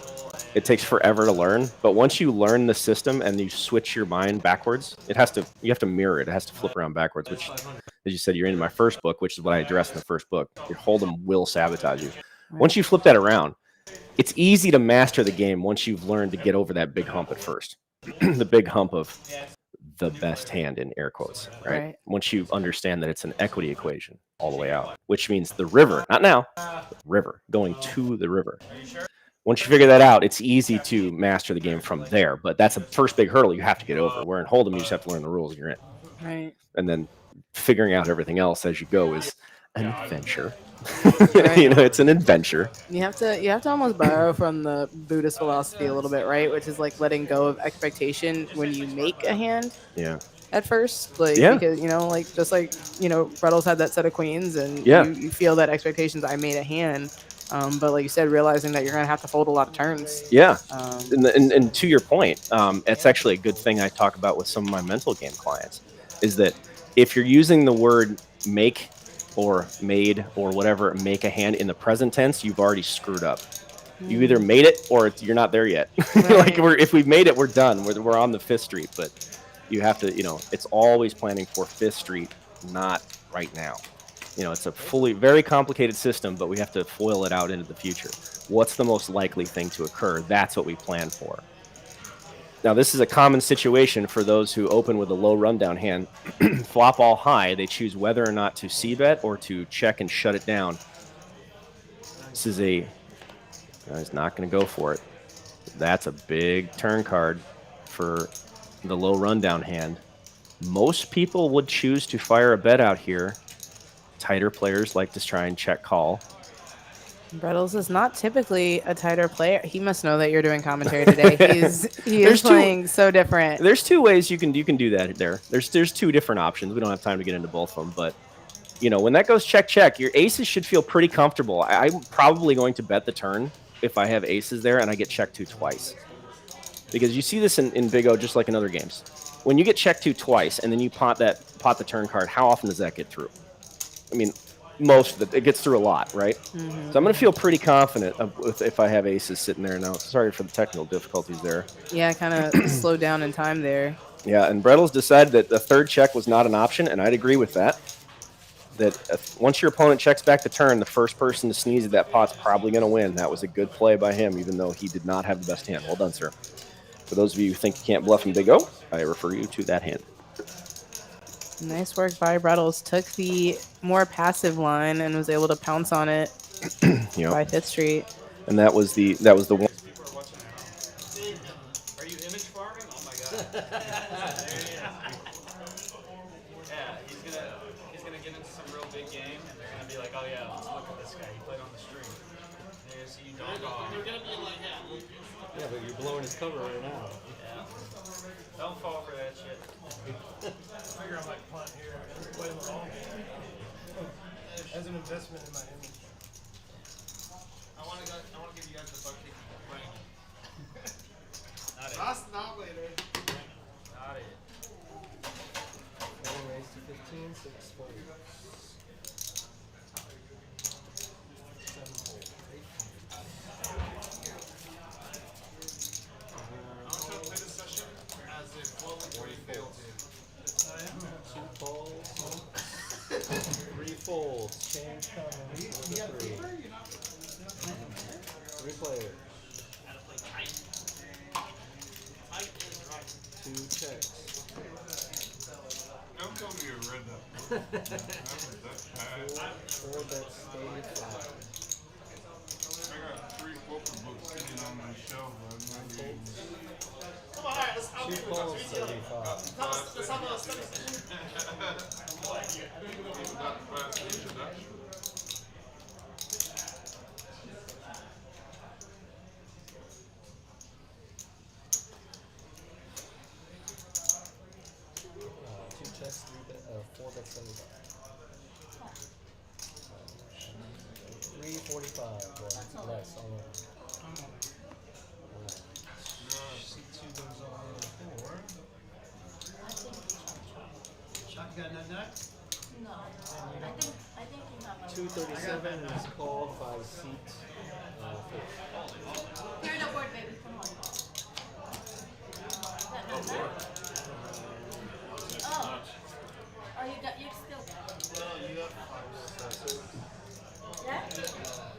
It takes forever to learn, but once you learn the system and you switch your mind backwards, you have to mirror it. It has to flip around backwards, which, as you said, you're in my first book, which is what I addressed in the first book. Your Hold'em will sabotage you. right. Once you flip that around, it's easy to master the game once you've learned to get over that big hump at first. The big hump of the best hand in air quotes, right? Once you understand that it's an equity equation all the way out, which means the river, not now, river, going to the river. Once you figure that out, it's easy to master the game from there. But that's the first big hurdle you have to get over. Where in Hold'em, you just have to learn the rules and you're in. Right. And then figuring out everything else as you go is an adventure. Right. It's an adventure. You have to almost borrow from the Buddhist philosophy a little bit, right? Which is like letting go of expectation when you make a hand. Yeah. At first, like Yeah. because like just like Brettles had that set of queens, and Yeah. you feel that expectations. I made a hand, but like you said, realizing that you're gonna have to fold a lot of turns. Yeah. Um, And to your point, it's actually a good thing I talk about with some of my mental game clients, is that if you're using the word make or made or whatever, make a hand in the present tense, you've already screwed up. You either made it or you're not there yet. Like if we've made it, we're done. We're on the Fifth Street, but you have to, it's always planning for Fifth Street, not right now. It's a very complicated system, but we have to foil it out into the future. What's the most likely thing to occur? That's what we plan for. Now, this is a common situation for those who open with a low rundown hand. Flop all high, they choose whether or not to c-bet or to check and shut it down. This is he's not going to go for it. That's a big turn card for the low rundown hand. Most people would choose to fire a bet out here. Tighter players like to try and check call. Brettles is not typically a tighter player. He must know that you're doing commentary today. He is playing so different. There's two ways you can do that there. There's two different options. We don't have time to get into both of them, but when that goes check, your aces should feel pretty comfortable. I'm probably going to bet the turn if I have aces there and I get checked to twice. Because you see this in Big O just like in other games. When you get checked to twice and then you pot the turn card, how often does that get through? I mean, most of it gets through a lot, right? Mm-hmm. So I'm going to feel pretty confident if I have aces sitting there now. Sorry for the technical difficulties there. Yeah, kind of slowed down in time there. Yeah, and Brettles decided that the third check was not an option, and I'd agree with that. That once your opponent checks back the turn, the first person to sneeze at that pot's probably going to win. That was a good play by him, even though he did not have the best hand. Well done, sir. For those of you who think you can't bluff in Big O, I refer you to that hand. Nice work by Brettles. Took the more passive line and was able to pounce on it by Fifth Street. And that was the one. Are you image farming? Oh my god. Yeah, he's gonna get into some real big game, and they're gonna be like, oh yeah, let's look at this guy. He played on the stream. They're gonna see you dog off. They're gonna be like, yeah, but you're blowing his cover right now. Yeah. Don't fall for that shit. I figure I might punt here and play the ball as an investment in my image. I want to give you guys the buck kick running. Not it. That's not later. Not it. 4 raised to 15, 6 folds. 7 folds. 8 folds. Play this session as if what would you fail to? 2 folds. 3 folds. Change coming. 3. 3 players. 2 checks. Don't tell me you're red up. 4 bets, 85. I got 3 poker books sitting on my shelf. Come on, 2 calls, 35. Two checks, 4 bet 75. 345, well, less, all in. C2 goes on 4. Chuck, you got nut nut? No. I think you have a 237 is called by seat 4. Clear the board, baby. Come on. Oh. Oh, you still got it. Well, you have 5. Yeah? Thank God.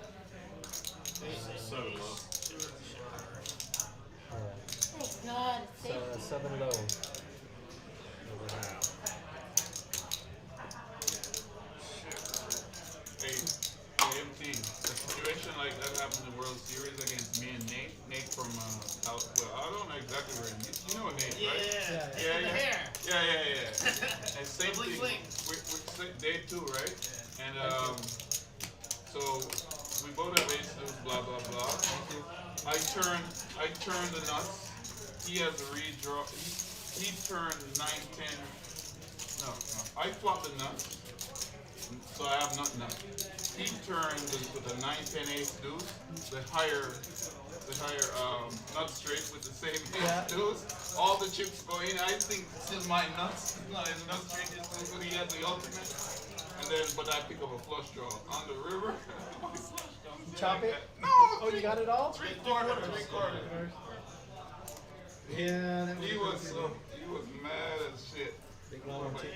It's safe. 7 low. Hey, MT, a situation like that happened in the World Series against me and Nate. Nate from House. Well, I don't know exactly where. You know Nate, right? Yeah. And same thing. We day 2, right? And so we both have aces, blah blah blah. I turn the nuts. He has a redraw. He turned 9, 10. No. I flop the nuts. So I have nut. He turned with the 9, 10 ace deuce, the higher nut straight with the same ace deuce. All the chips go in. I think it's in my nuts. It's not his nut straight. It's when he has the ultimate. And then, but I pick up a flush draw on the river. Chop it? No. Oh, you got it all? 3/4. Yeah, that He was mad as shit. Big one, too.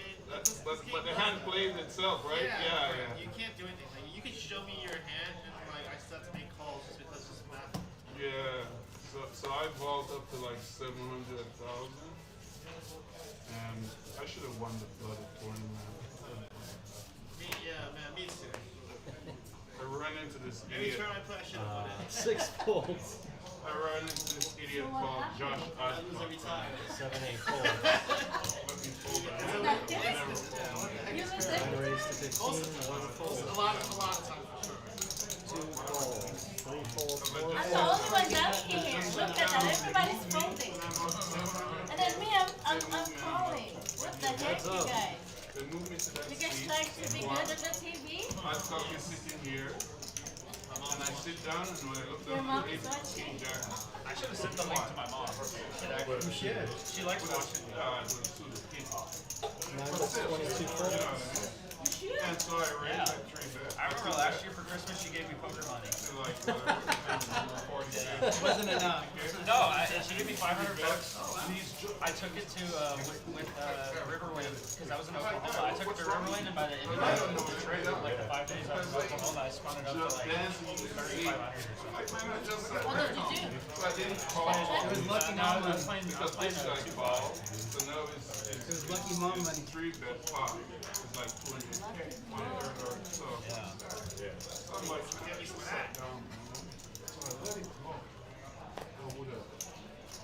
But the hand plays itself, right? Yeah. You can't do anything. Like, you can show me your hand and like I start to make calls just because it's math. Yeah. So I vault up to like 700,000, and I should have won the bloody tournament. Me too. I run into this Every idiot. turn I play, I should have won it. 6 folds. I run into this idiot called Josh I lose every time. 7, 8 folds. Let me fold it. Not good. You lose it. 9 raised to 15, 1 fold. A lot of time for sure. 2 folds. 3 folds, 4 I'm the folds. only one dunking here. Look at that. Everybody's folding. And then me, I'm calling. What the heck, you guys? They move me to that You guys seat. trying to be good at the TV? I start sitting here, and I sit down, and when I look Your down, mom the is ace watching. king jack. I should have sent the link to my mom. You should. She likes watching. It was to the kid. 9 plus 22 folds. And so I raised that 3 bet. I remember last year for Christmas she gave me poker money. To like 40 cents. Wasn't enough. No, she gave me $500. I took it to with Riverwind because I was in Oklahoma. I took it to Riverwind and by the end of it, like the 5 days I was in Oklahoma, I spun it up to like 3,500 or something. Like, man, I just said, What did you do? so I didn't call It was lucky No, mom I was money. playing. because this guy called. So now it's It was lucky mom money. 3 bet pot. It's like 200K. So I'm like, sat down, man. So I let him go. I would have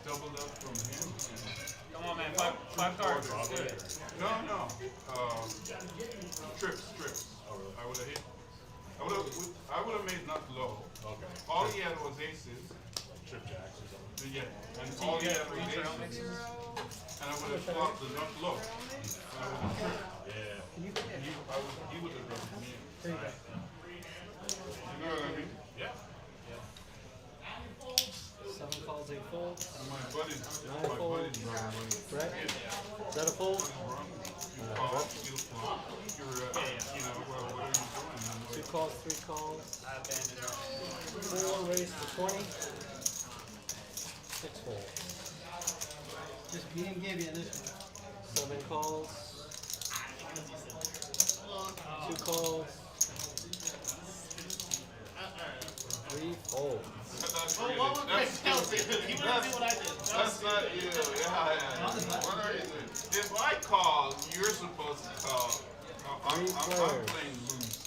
doubled up from him. Come on, man, five cards. It's good. No. Trips. I would have hit. I would have made not low. Okay. All he had was aces. Trip jacks or something. Yeah. And all he had was aces. And I would have flopped the not low. And I would have tripped. Yeah. He would have done me. You know what I mean? Yeah. 7 calls, 8 folds. My buddy's Nine fold. Right? Is that a fold? you flop. You're, well, what are you doing? Man? 2 calls, 3 calls. 4 raised to 20. 6 folds. Just me and Gibby in this one. 7 calls. 2 calls. 3 folds. That's Well, really, what would that's Chris stupid. do? He wouldn't do what I did. That's not you. Yeah. What are you doing? If I call, you're supposed to call. I'm playing loose.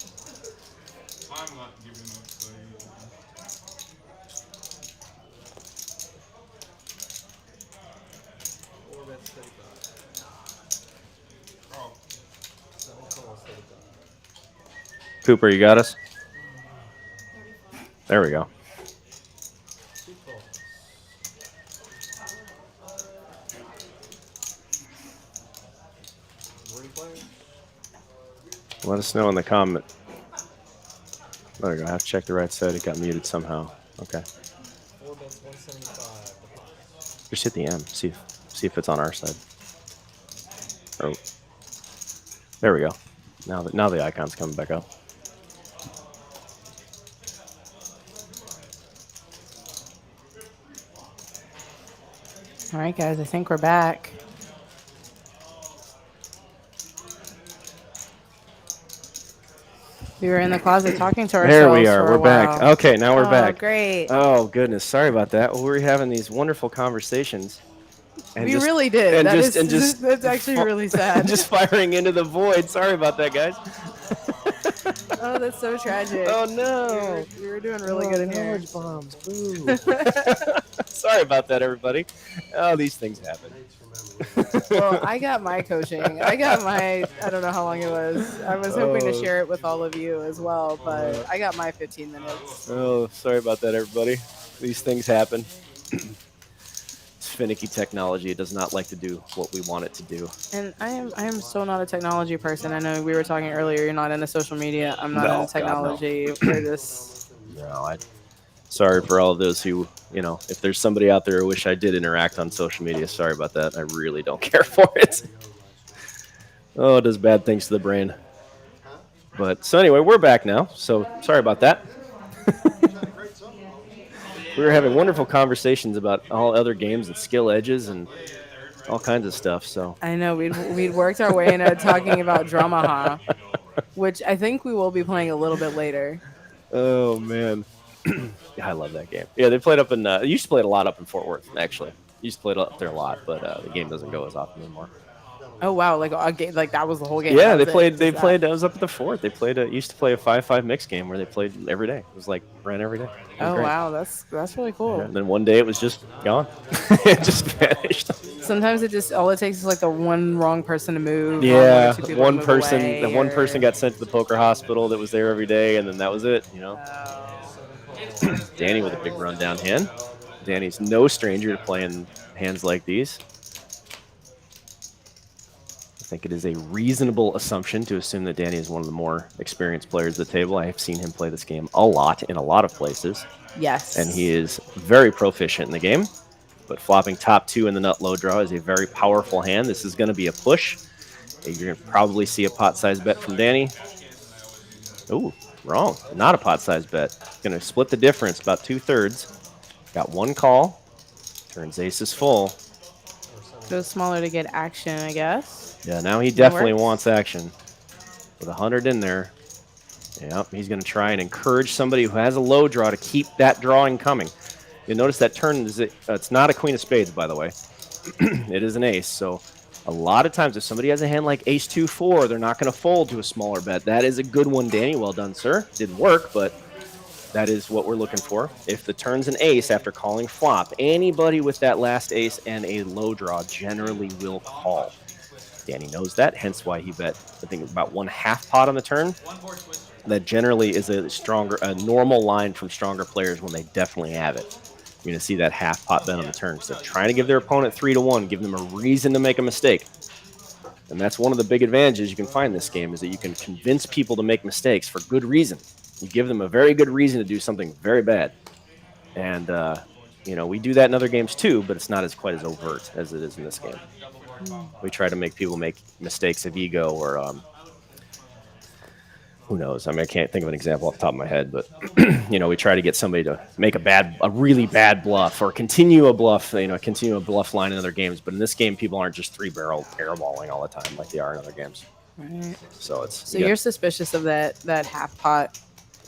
I'm not giving up. So Cooper, you got us? There we go. Let us know in the comment. There we go. I have to check the right side. It got muted somehow. Okay. 4 bets, 175. Just hit the M. See if it's on our side. Oh, there we go. Now the icon's coming back up. All right, guys, I think we're back. We were in the closet talking to ourselves. There we are. For We're a back. while. Okay, now we're back. Great. Oh, goodness. Sorry about that. Well, we were having these wonderful conversations. And We really did. And That's actually really sad. Just firing into the void. Sorry about that, guys. Oh, that's so tragic. Oh, no. We were doing really good in here. Bombs. Boo. Sorry about that, everybody. Oh, these things happen. Well, I got my coaching. I don't know how long it was. I was hoping to share it with all of you as well, but I got my 15 minutes. Oh, sorry about that, everybody. These things happen. It's finicky technology. It does not like to do what we want it to do. And I am so not a technology person. I know we were talking earlier, you're not into social media. I'm not No, into technology. God, no. We're just... No, sorry for all of those who, if there's somebody out there who wish I did interact on social media, sorry about that. I really don't care for it. Oh, it does bad things to the brain. But so anyway, we're back now. So sorry about that. We were having wonderful conversations about all other games and skill edges and all kinds of stuff. So I know we'd worked our way into talking about Dramaha, which I think we will be playing a little bit later. Oh man. I love that game. Yeah, they played up in. They used to play it a lot up in Fort Worth. Actually, used to play it up there a lot, but the game doesn't go as often anymore. Oh wow! Like a game, like that was the whole game. Yeah, they That's played. it. They Just played. that. I was up at the Fort. They played. Used to play a 5-5 mix game where they played every day. It was like ran every day. It was Oh great. wow, that's really cool. Yeah, and then one day it was just gone. It just vanished. Sometimes all it takes is like the one wrong person to move. Yeah, or two people one move person. away, The one or- person got sent to the poker hospital that was there every day, and then that was it. Danny with a big rundown hand. Danny's no stranger to playing hands like these. I think it is a reasonable assumption to assume that Danny is one of the more experienced players at the table. I have seen him play this game a lot in a lot of places. Yes. And he is very proficient in the game. But flopping top 2 in the nut low draw is a very powerful hand. This is going to be a push. You're going to probably see a pot size bet from Danny. Ooh, wrong. Not a pot size bet. Going to split the difference, about 2/3. Got one call. Turns aces full. Go smaller to get action, I guess. Yeah, now he definitely works. wants action. With 100 in there. Yep, he's going to try and encourage somebody who has a low draw to keep that drawing coming. You'll notice that turn is it's not a queen of spades, by the way. It is an ace. So a lot of times if somebody has a hand like ace 2-4, they're not going to fold to a smaller bet. That is a good one, Danny. Well done, sir. Didn't work, but that is what we're looking for. If the turn's an ace after calling flop, anybody with that last ace and a low draw generally will call. Danny knows that, hence why he bet, I think, about 1/2 pot on the turn. That generally is a normal line from stronger players when they definitely have it. You're going to see that 1/2 pot bet on the turn. So trying to give their opponent 3-1, give them a reason to make a mistake. And that's one of the big advantages you can find in this game is that you can convince people to make mistakes for good reason. You give them a very good reason to do something very bad. And, we do that in other games too, but it's not quite as overt as it is in this game. We try to make people make mistakes of ego or who knows? I mean, I can't think of an example off the top of my head, but we try to get somebody to make a really bad bluff or continue a bluff line in other games. But in this game, people aren't just 3-barrel airballing all the time like they are in other games. Right. So you're suspicious of that 1/2 pot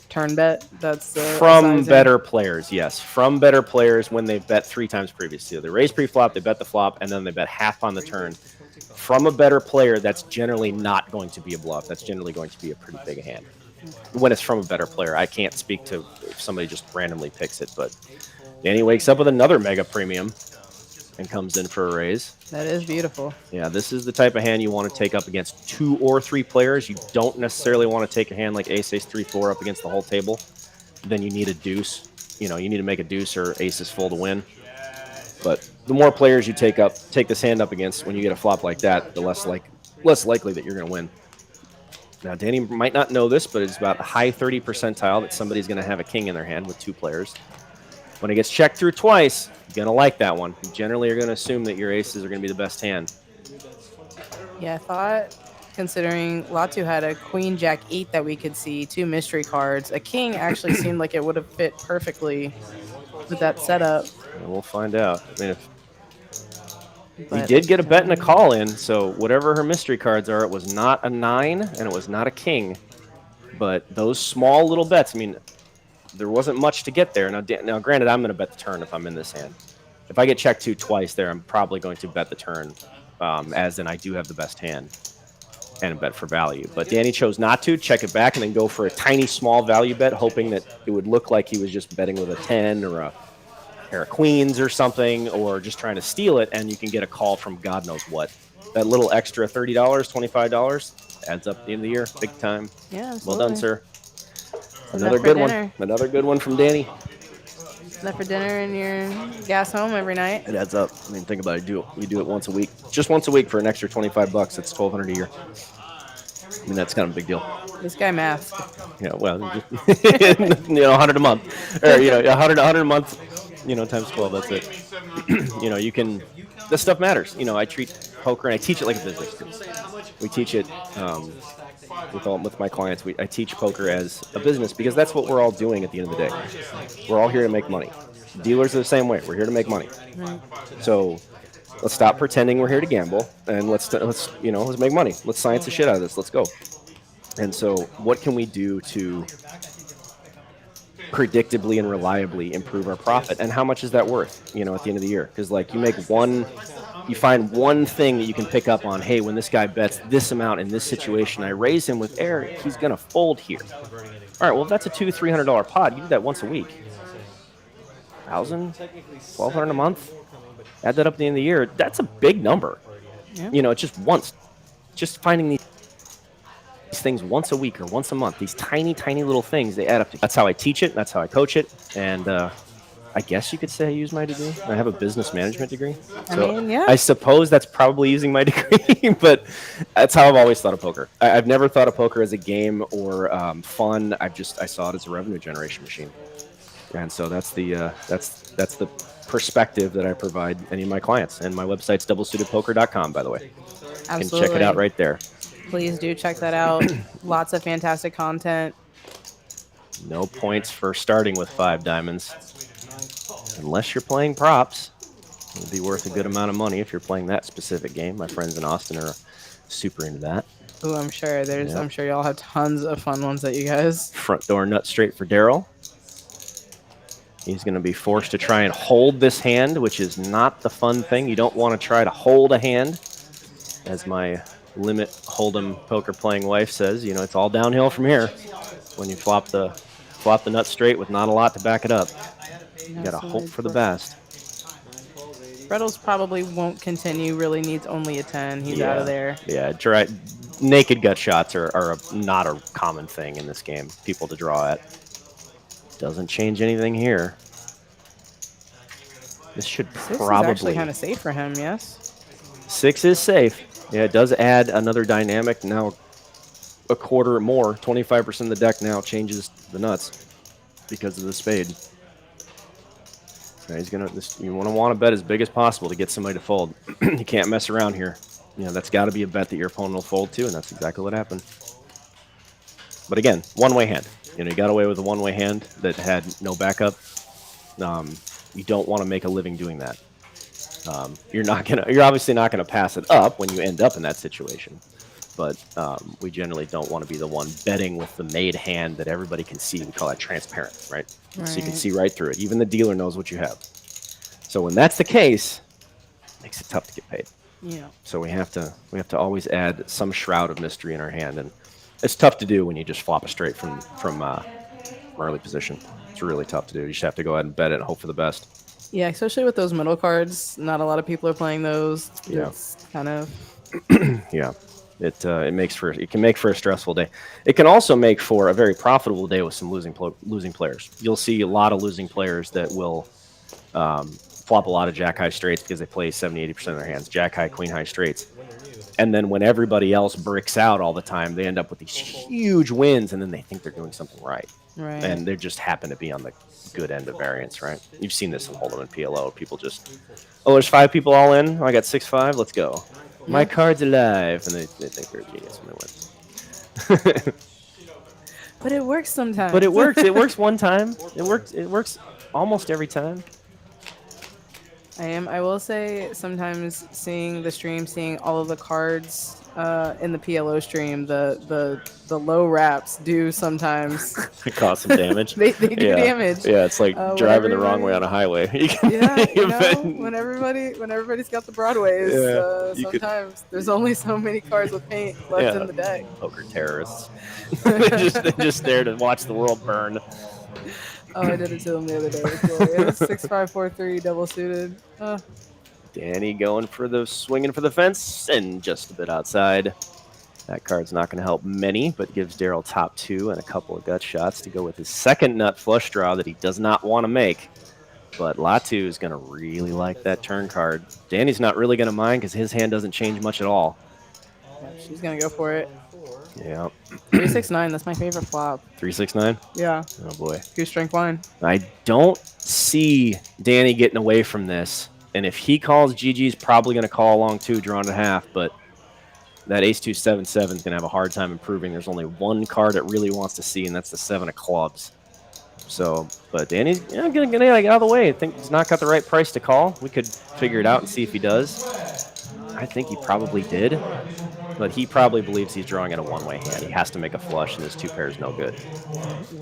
turn bet? That's from sizing? better players, yes. From better players when they bet 3 times previously. They raise pre-flop, they bet the flop, and then they bet 1/2 on the turn. From a better player, that's generally not going to be a bluff. That's generally going to be a pretty big hand. When it's from a better player, I can't speak to if somebody just randomly picks it, but Danny wakes up with another mega premium, and comes in for a raise. That is beautiful. Yeah, this is the type of hand you want to take up against 2 or 3 players. You don't necessarily want to take a hand like ace, ace, 3, 4 up against the whole table. Then you need a deuce. You know, you need to make a deuce or ace is full to win. But the more players you take this hand up against, when you get a flop like that, the less likely that you're going to win. Now, Danny might not know this, but it's about a high 30 percentile that somebody's going to have a king in their hand with 2 players. When it gets checked through twice, you're going to like that one. You generally are going to assume that your aces are going to be the best hand. Yeah, I thought, considering Latu had a queen, jack, 8 that we could see, 2 mystery cards, a king actually seemed like it would have fit perfectly with that setup. And we'll find out. I mean, we did get a bet and a call in, so whatever her mystery cards are, it was not a 9 and it was not a king. But those small little bets, I mean, there wasn't much to get there. Now granted, I'm going to bet the turn if I'm in this hand. If I get checked 2 twice there, I'm probably going to bet the turn, as in I do have the best hand and a bet for value. But Danny chose not to, check it back, and then go for a tiny small value bet, hoping that it would look like he was just betting with a 10 or a pair of queens or something, or just trying to steal it, and you can get a call from God knows what. That little extra $30, $25 adds up at the end of the year, big time. Yeah, well done, sir. Another good one. Another good one from Danny. Enough for dinner and your gas home every night. It adds up. I mean, think about it. You do it once a week. Just once a week for an extra $25. That's $1,200 a year. I mean, that's kind of a big deal. This guy masked. Yeah, well, 100 a month, or 100 a month, times 12. That's it. You can. This stuff matters. I treat poker and I teach it like a business. We teach it with my clients. I teach poker as a business because that's what we're all doing at the end of the day. We're all here to make money. Dealers are the same way. We're here to make money. Right. So let's stop pretending we're here to gamble and let's make money. Let's science the shit out of this. Let's go. And so what can we do to predictably and reliably improve our profit? And how much is that worth, at the end of the year? Because you find one thing that you can pick up on. Hey, when this guy bets this amount in this situation, I raise him with air, he's going to fold here. All right, well, if that's a $200-$300 pot, you do that once a week. $1,000, $1,200 a month. Add that up at the end of the year. That's a big number. Yeah. Just once. Just finding these things once a week or once a month. These tiny, tiny little things, they add up. That's how I teach it. That's how I coach it. And I guess you could say I use my degree. I have a business management degree. So I suppose that's probably using my degree, but that's how I've always thought of poker. I've never thought of poker as a game or fun. I saw it as a revenue generation machine. And so that's the perspective that I provide any of my clients. And my website's doublesuitedpoker.com, by the way. Absolutely. You can check it out right there. Please do check that out. Lots of fantastic content. No points for starting with 5 diamonds. Unless you're playing props, it'll be worth a good amount of money if you're playing that specific game. My friends in Austin are super into that. Oh, I'm sure I'm sure y'all have tons of fun ones that you guys. Front door nut straight for Daryl. He's going to be forced to try and hold this hand, which is not the fun thing. You don't want to try to hold a hand. As my limit hold'em poker playing wife says, it's all downhill from here. When you flop the nut straight with not a lot to back it up. You got to hope for the best. Brettles probably won't continue. Really needs only a 10. He's out of there. Yeah, naked gut shots are not a common thing in this game. People to draw at. Doesn't change anything here. This should probably... 6 is actually kind of safe for him, yes? 6 is safe. Yeah, it does add another dynamic. Now a quarter more, 25% of the deck now changes the nuts because of the spade. He's you want to bet as big as possible to get somebody to fold. You can't mess around here. That's got to be a bet that your opponent will fold to, and that's exactly what happened. But again, one-way hand. You got away with a one-way hand that had no backup. You don't want to make a living doing that. You're obviously not gonna pass it up when you end up in that situation. But we generally don't want to be the one betting with the made hand that everybody can see. We call that transparent, right? So you can see right through it. Even the dealer knows what you have. So when that's the case, it makes it tough to get paid. Yeah. So we have to always add some shroud of mystery in our hand, and it's tough to do when you just flop a straight from early position. It's really tough to do. You just have to go ahead and bet it and hope for the best. Yeah, especially with those middle cards. Not a lot of people are playing those. Yeah. It's kind of Yeah. It can make for a stressful day. It can also make for a very profitable day with some losing players. You'll see a lot of losing players that will flop a lot of jack high straights because they play 70-80% of their hands, jack high, queen high straights. And then when everybody else bricks out all the time, they end up with these huge wins, and then they think they're doing something right. right. And they just happen to be on the good end of variance, right? You've seen this in Hold'em and PLO. People just, oh, there's 5 people all in. Oh, I got 6-5. Let's go. My card's alive, and they think they're a genius and they win. But it works sometimes. But it works. It works one time. It works almost every time. I will say sometimes seeing the stream, seeing all of the cards in the PLO stream, the low wraps do sometimes It cause some damage. they do damage. Yeah, it's like driving the wrong way on a highway. Yeah, when everybody's got the broadways, sometimes there's only so many cards with paint left in the deck. Poker terrorists. they're just there to watch the world burn. Oh, I did it to them the other day. It was 6-5-4-3 double suited. Danny swinging for the fence and just a bit outside. That card's not going to help many, but gives Daryl top 2 and a couple of gut shots to go with his second nut flush draw that he does not want to make. But Latu is going to really like that turn card. Danny's not really going to mind because his hand doesn't change much at all. Yeah, she's going to go for it. Yeah. 3-6-9, that's my favorite flop. 3-6-9? Yeah. Oh, boy. 2 strength line. I don't see Danny getting away from this. And if he calls, GG's probably going to call along too, drawn to half. But that ace-2-7-7 is going to have a hard time improving. There's only one card it really wants to see, and that's the 7 of clubs. So, but Danny's going to get out of the way. I think he's not got the right price to call. We could figure it out and see if he does. I think he probably did. But he probably believes he's drawing at a one-way hand. He has to make a flush, and his 2 pairs no good.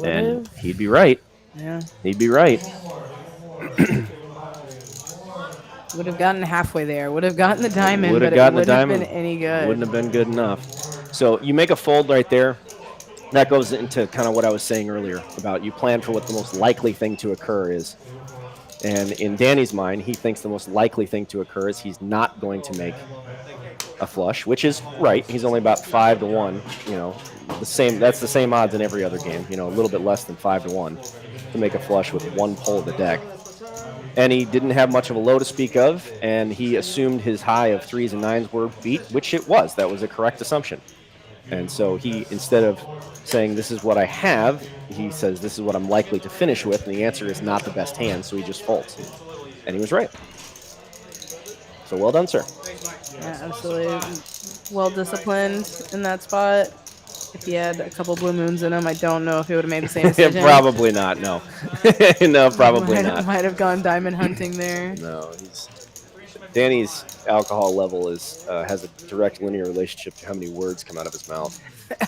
And he'd be right. Yeah. He'd be right. Would have gotten halfway there. Would have gotten the diamond, Would have but gotten it the wouldn't diamond. have been any good. Wouldn't have been good enough. So you make a fold right there. That goes into kind of what I was saying earlier about you plan for what the most likely thing to occur is. And in Danny's mind, he thinks the most likely thing to occur is he's not going to make a flush, which is right. He's only about 5-1. You know, that's the same odds in every other game. You know, a little bit less than 5-1 to make a flush with one pull of the deck. And he didn't have much of a low to speak of, and he assumed his high of 3s and 9s were beat, which it was. That was a correct assumption. And so he, instead of saying this is what I have, he says this is what I'm likely to finish with, and the answer is not the best hand, so he just folds. And he was right. So well done, sir. Yeah, absolutely. Well disciplined in that spot. If he had a couple blue moons in him, I don't know if he would have made the same decision. Probably not, no. No, probably not. Might have gone diamond hunting there. No, Danny's alcohol level has a direct linear relationship to how many words come out of his mouth.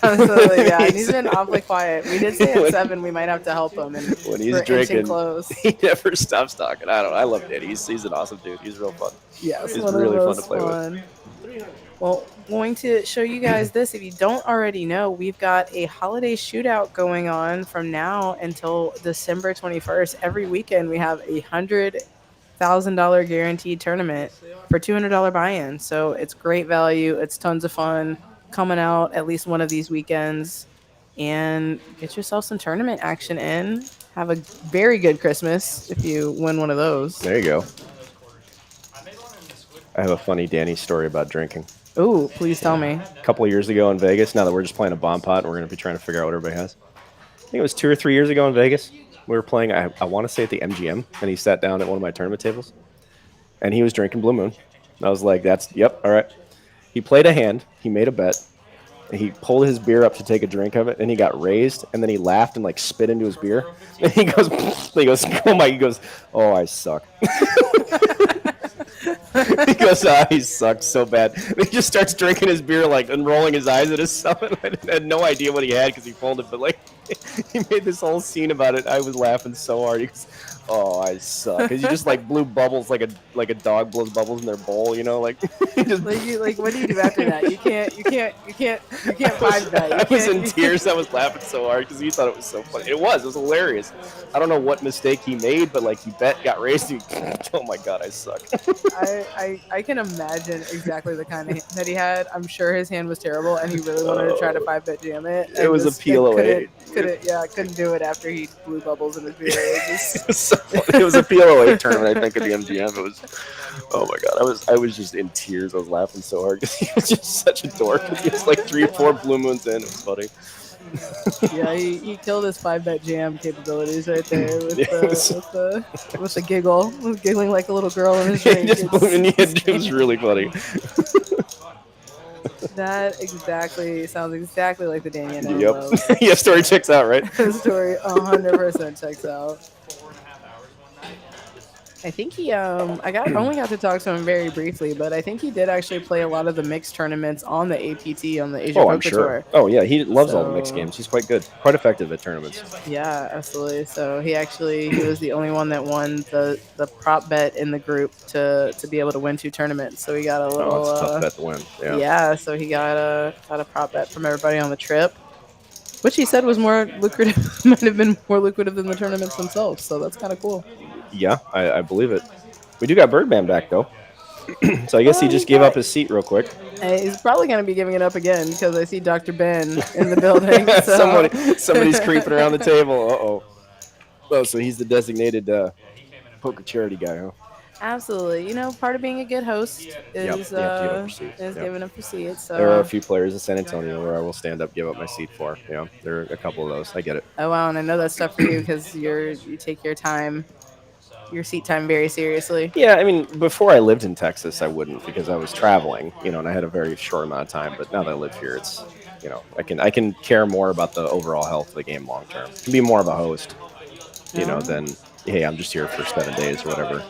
Absolutely, yeah. And he's been awfully quiet. We did say at 7 we might have to help him. And when he's drinking, close. He never stops talking. I love Danny. He's an awesome dude. He's real fun. Yeah, he's really fun to play with. Well, going to show you guys this. If you don't already know, we've got a holiday shootout going on from now until December 21st. Every weekend we have a $100,000 guaranteed tournament for $200 buy-in. So it's great value. It's tons of fun. Coming out at least one of these weekends and get yourself some tournament action in. Have a very good Christmas if you win one of those. There you go. I have a funny Danny story about drinking. Ooh, please tell me. A couple of years ago in Vegas, now that we're just playing a bomb pot and we're going to be trying to figure out what everybody has. I think it was 2 or 3 years ago in Vegas. We were playing, I want to say at the MGM, and he sat down at one of my tournament tables, and he was drinking Blue Moon. And I was like, yep, all right. He played a hand. He made a bet. And he pulled his beer up to take a drink of it, and he got raised, and then he laughed and, like, spit into his beer. And he goes, oh, I suck. He goes, he sucks so bad. And he just starts drinking his beer, like, and rolling his eyes at himself. I had no idea what he had because he folded, but, like, he made this whole scene about it. I was laughing so hard. He goes, "Oh, I suck," because he just like blew bubbles like a dog blows bubbles in their bowl. You know, like he just. Like what do you do after that? You can't five bet. You I was can't. in tears. I was laughing so hard because he thought it was so funny. It was hilarious. I don't know what mistake he made, but like he got raised. Oh my god, I suck. I can imagine exactly the kind of hand that he had. I'm sure his hand was terrible, and he really wanted to try to five bet jam it. It was a PLO 8. Couldn't do it after he blew bubbles in his beer. It was a PLO 8 tournament, I think, at the MGM. It was, oh my god, I was just in tears. I was laughing so hard because he was just such a dork. He was like 3 or 4 blue moons in. It was funny. Yeah, he killed his five bet jam capabilities right there with the giggle, giggling like a little girl in his drink. It was really funny. That sounds exactly like the Daniel Yep. loves. Yeah, story checks out, right? The story 100% checks out. I think he only got to talk to him very briefly, but I think he did actually play a lot of the mixed tournaments on the APT on the Asia Oh, Poker I'm sure. Tour. Oh yeah, he loves all the mixed games. He's quite good, quite effective at tournaments. Yeah, absolutely. So he was the only one that won the prop bet in the group to be able to win 2 tournaments. So he got a little. Oh, it's a tough bet to win. Yeah. Yeah. So he got a prop bet from everybody on the trip, which he said was more lucrative. Might have been more lucrative than the tournaments themselves. So that's kind of cool. Yeah, I believe it. We do got Birdman back though, so I guess he just gave up his seat real quick. He's probably going to be giving it up again because I see Dr. Ben in the building. So. Somebody's creeping around the table. Oh, so he's the designated poker charity guy, huh? Absolutely. You know, part of being a good host is giving up your seat. So there are a few players in San Antonio where I will stand up, give up my seat for. Yeah, there are a couple of those. I get it. Oh wow, and I know that's tough for you because you take your seat time very seriously. Yeah, I mean, before I lived in Texas, I wouldn't because I was traveling, and I had a very short amount of time. But now that I live here, it's, I can care more about the overall health of the game long term. Can be more of a host, than hey, I'm just here for 7 days or whatever.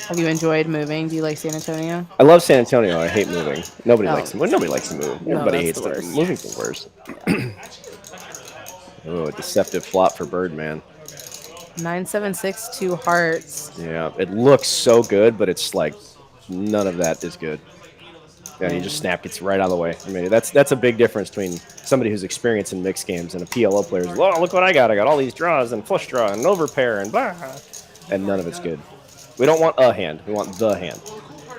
Have you enjoyed moving? Do you like San Antonio? I love San Antonio. I hate moving. Nobody likes to move. Nobody likes to move. No, Everybody that's hates the it. worst. Moving's the worst. Oh, a deceptive flop for Birdman. 9-7-6 2 hearts. Yeah, it looks so good, but it's like none of that is good. Yeah, you just snap gets right out of the way. I mean, that's a big difference between somebody who's experienced in mixed games and a PLO player who's, oh, look what I got. I got all these draws and flush draw and overpair and blah, and none of it's good. We don't want a hand. We want the hand.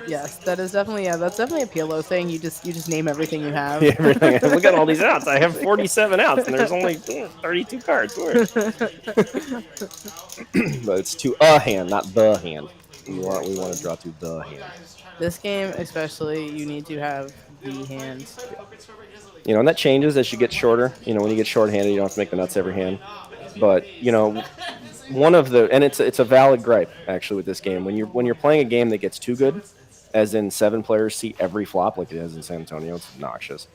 Yes, that's definitely a PLO thing. You just name everything you have. Yeah, everything. Look at all these outs. I have 47 outs, and there's only 32 cards. But it's to a hand, not the hand. We want to draw to the hand. This game, especially, you need to have the hand. And that changes as you get shorter. When you get short-handed, you don't have to make the nuts every hand. But one of the, and it's a valid gripe actually with this game. When you're playing a game that gets too good, as in 7 players see every flop like it is in San Antonio, it's obnoxious.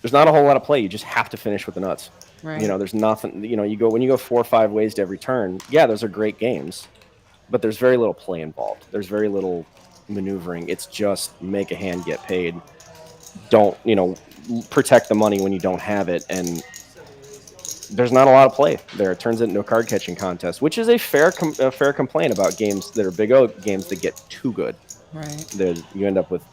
There's not a whole lot of play. You just have to finish with the nuts. Right. There's nothing. When you go 4 or 5 ways to every turn. Yeah, those are great games, but there's very little play involved. There's very little maneuvering. It's just make a hand, get paid. Don't protect the money when you don't have it, and there's not a lot of play there. It turns into a card catching contest, which is a fair complaint about games that are big O games that get too good. Right. You end up with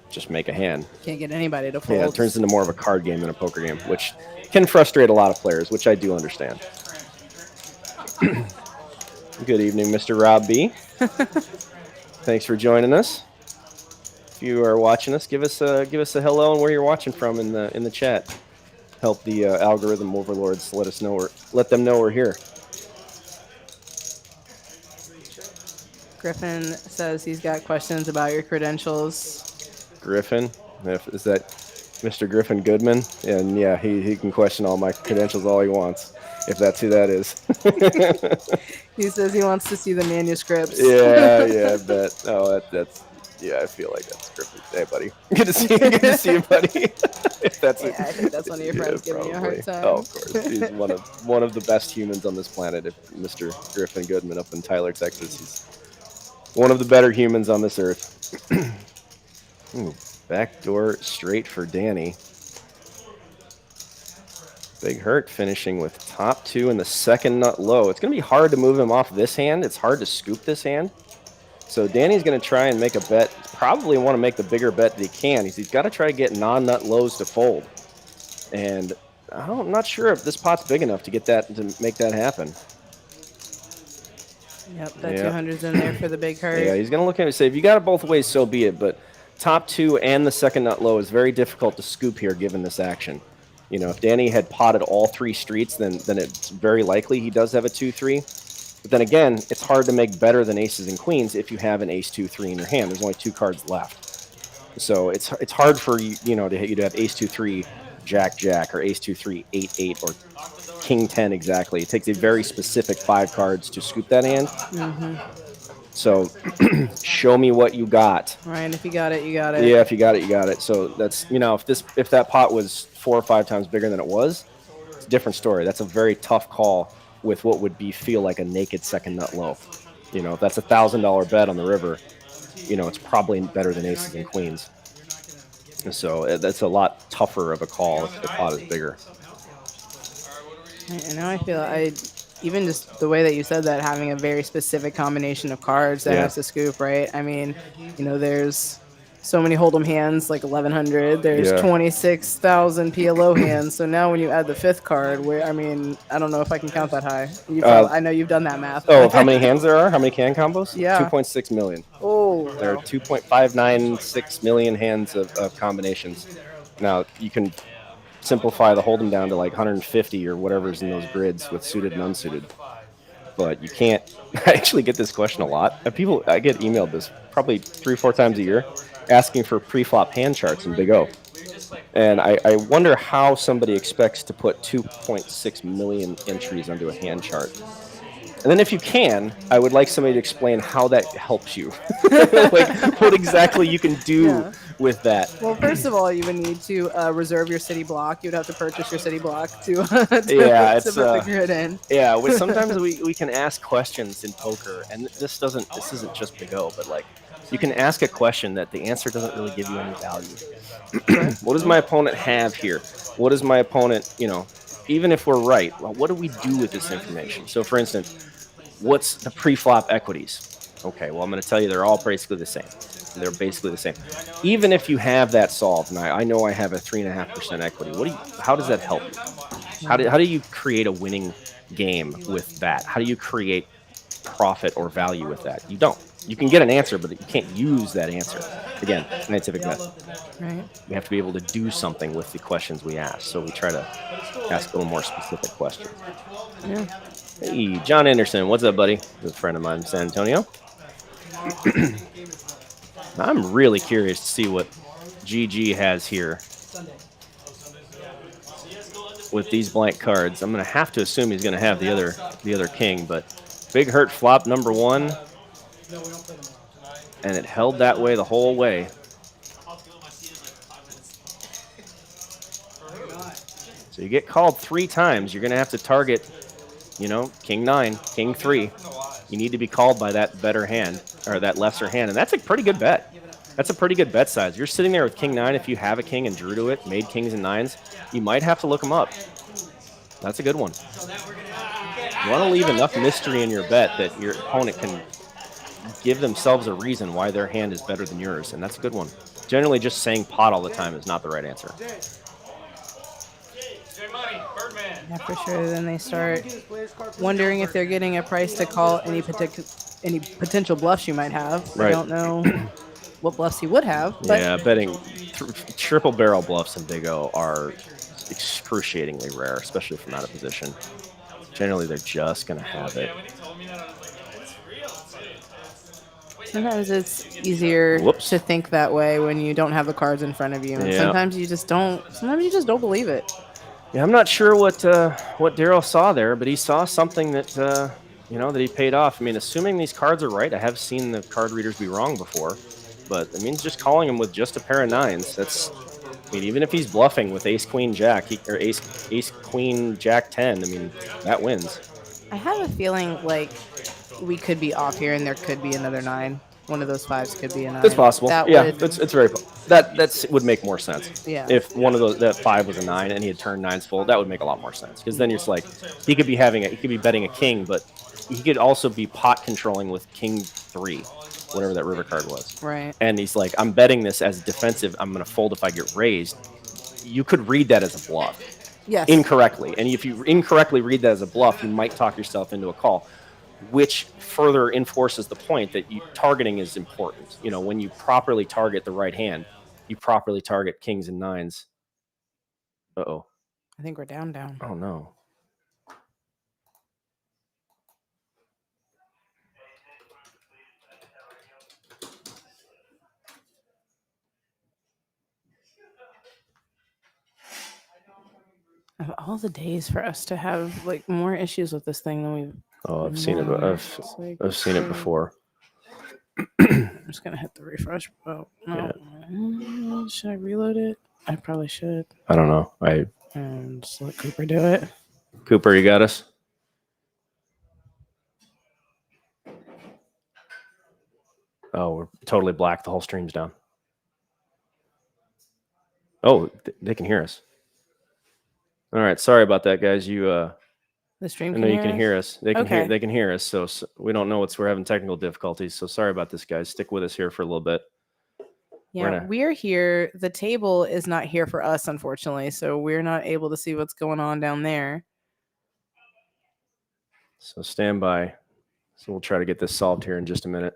just make a hand. Can't get anybody to fold. Yeah, it turns into more of a card game than a poker game, which can frustrate a lot of players, which I do understand. Good evening, Mr. Rob B. Thanks for joining us. If you are watching us, give us a hello and where you're watching from in the chat. Help the algorithm overlords let them know we're here. Griffin says he's got questions about your credentials. Griffin, is that Mr. Griffin Goodman? And yeah, he can question all my credentials all he wants, if that's who that is. He says he wants to see the manuscripts. Yeah, I bet. Oh, that's. Yeah, I feel like that's Griffin. Hey, buddy. Good to see you, buddy. If that's I think that's one of your friends giving you a hard time. Oh, of course. He's one of the best humans on this planet. If Mr. Griffin Goodman up in Tyler, Texas, he's one of the better humans on this earth. Ooh, backdoor straight for Danny. Big Hurt finishing with top 2 and the second nut low. It's going to be hard to move him off this hand. It's hard to scoop this hand. So Danny's going to try and make a bet. Probably want to make the bigger bet that he can. He's got to try to get non-nut lows to fold. And I'm not sure if this pot's big enough to get that to make that happen. Yep, that 200's in there for the Big Hurt. Yeah, he's going to look at it and say, if you got it both ways, so be it. But top 2 and the second nut low is very difficult to scoop here given this action. You know, if Danny had potted all 3 streets, then it's very likely he does have a 2-3. But then again, it's hard to make better than aces and queens if you have an ace 2-3 in your hand. There's only 2 cards left. So it's hard for you know to have ace 2-3 jack jack or ace 2-3 8-8 or king 10 exactly. It takes a very specific 5 cards to scoop that hand. So show me what you got. Right, if you got it, you got it. Yeah, if you got it, you got it. So that's, you know, if that pot was 4 or 5 times bigger than it was, it's a different story. That's a very tough call with what would feel like a naked second nut low. You know, if that's $1,000 bet on the river, you know, it's probably better than aces and queens. And so that's a lot tougher of a call if the pot is bigger. And now I feel even just the way that you said that, having a very specific combination of cards that has to scoop, right? I mean, you know, there's so many hold'em hands, like 1,100. There's 26,000 PLO hands. So now when you add the 5th card, where I mean, I don't know if I can count that high. I know you've done that math. Oh, of how many hands there are? How many can combos? Yeah. 2.6 million. Oh. There are 2.596 million hands of combinations. Now, you can simplify the hold'em down to like 150 or whatever's in those grids with suited and unsuited. But you can't. I actually get this question a lot. I get emailed this probably 3 or 4 times a year, asking for pre-flop hand charts in Big O. And I wonder how somebody expects to put 2.6 million entries onto a hand chart. And then if you can, I would like somebody to explain how that helps you. Like what exactly you can do with that. Well, first of all, you would need to reserve your city block. You would have to purchase your city block to put the grid in. Yeah, sometimes we can ask questions in poker, and this isn't just Big O, but like you can ask a question that the answer doesn't really give you any value. What does my opponent have here? What does my opponent, you know, even if we're right, well, what do we do with this information? So for instance, what's the pre-flop equities? Okay, well, I'm going to tell you they're all basically the same. They're basically the same. Even if you have that solved, and I know I have a 3.5% equity, how does that help you? How do you create a winning game with that? How do you create profit or value with that? You don't. You can get an answer, but you can't use that answer. Again, scientific method. Right. We have to be able to do something with the questions we ask. So we try to ask a little more specific questions. Yeah. Hey, John Anderson, what's up, buddy? He's a friend of mine in San Antonio. I'm really curious to see what GG has here with these blank cards. I'm going to have to assume he's going to have the other king, but Big Hurt flop number 1. And it held that way the whole way. So you get called 3 times. You're going to have to target, you know, king 9, king 3. You need to be called by that better hand, or that lesser hand. And that's a pretty good bet. That's a pretty good bet size. You're sitting there with king 9. If you have a king and drew to it, made kings and 9s, you might have to look them up. That's a good one. You want to leave enough mystery in your bet that your opponent can give themselves a reason why their hand is better than yours, and that's a good one. Generally, just saying pot all the time is not the right answer. Yeah, for sure. Then they start wondering if they're getting a price to call any potential bluffs you might have. Right. I don't know what bluffs he would have. But Yeah, betting triple barrel bluffs in Big O are excruciatingly rare, especially from out of position. Generally, they're just going to have it. sometimes it's easier to think that way when you don't have the cards in front of you. And sometimes you just don't. Sometimes you just don't believe it. Yeah, I'm not sure what Daryl saw there, but he saw something that you know, that he paid off. I mean, assuming these cards are right, I have seen the card readers be wrong before, but it means just calling him with just a pair of 9s. That's, I mean, even if he's bluffing with ace queen jack or ace queen jack 10, I mean, that wins. I have a feeling like we could be off here and there could be another 9. one of those fives could be a nine. It's possible. That Yeah, would, it's very that would make more sense. yeah. If one of those that 5 was a 9 and he had turned 9s full, that would make a lot more sense because then you're just like he could be betting a king, but he could also be pot controlling with king 3, whatever that river card was. Right. And he's like, I'm betting this as defensive. I'm going to fold if I get raised. You could read that as a bluff. Yes. Incorrectly. And if you incorrectly read that as a bluff, you might talk yourself into a call, which further enforces the point that targeting is important. You know, when you properly target the right hand, you properly target kings and 9s. Uh-oh. I think we're down. Oh, no. Of all the days for us to have like more issues with this thing than we've. Oh, I've seen it. I've seen it before. I'm just gonna hit the refresh. Oh no! Yeah. Should I reload it? I probably should. I don't know. And just let Cooper do it. Cooper, you got us? Oh, we're totally black. The whole stream's down. Oh, they can hear us. All right. Sorry about that, guys. The stream. I know you can hear us. They can Okay. hear. They can hear us. So we don't know we're having technical difficulties. So sorry about this, guys. Stick with us here for a little bit. Yeah, we're here. The table is not here for us, unfortunately. So we're not able to see what's going on down there. So stand by. So we'll try to get this solved here in just a minute.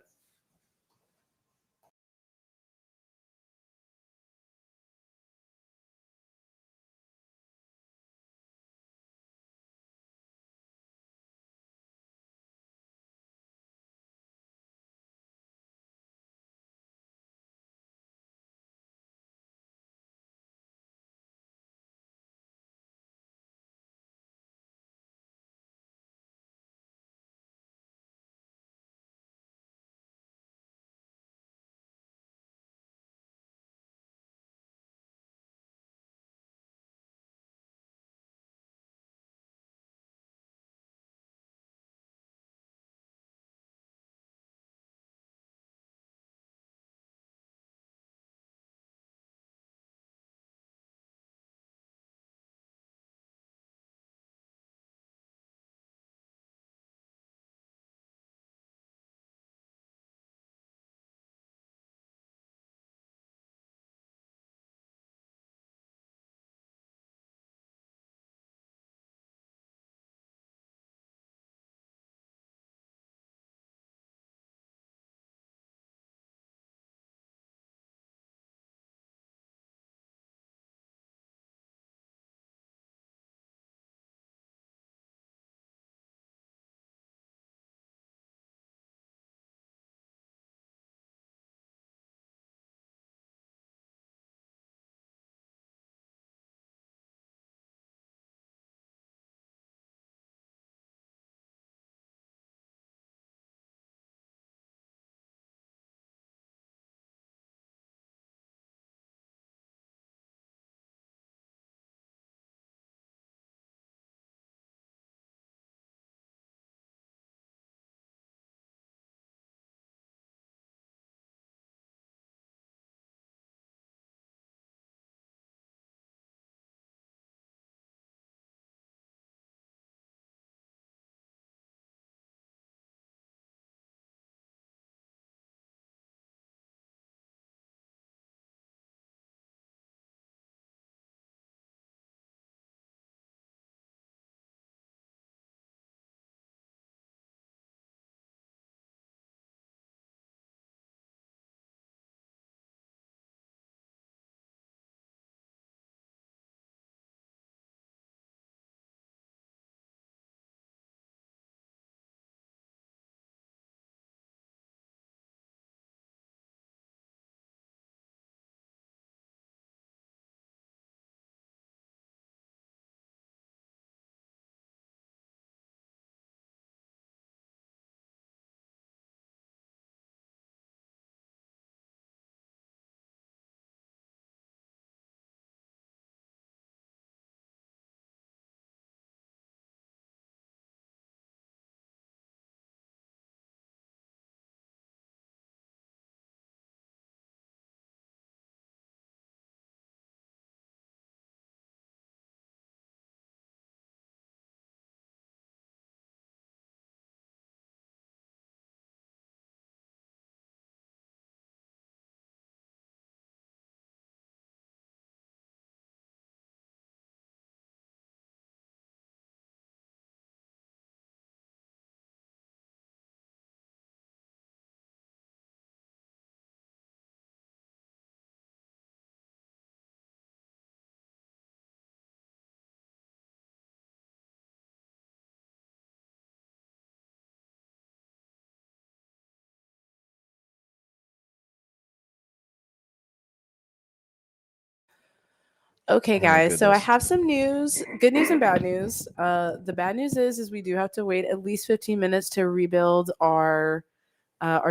Okay, Oh, guys. So I goodness. have some news, good news and bad news. The bad news is we do have to wait at least 15 minutes to rebuild our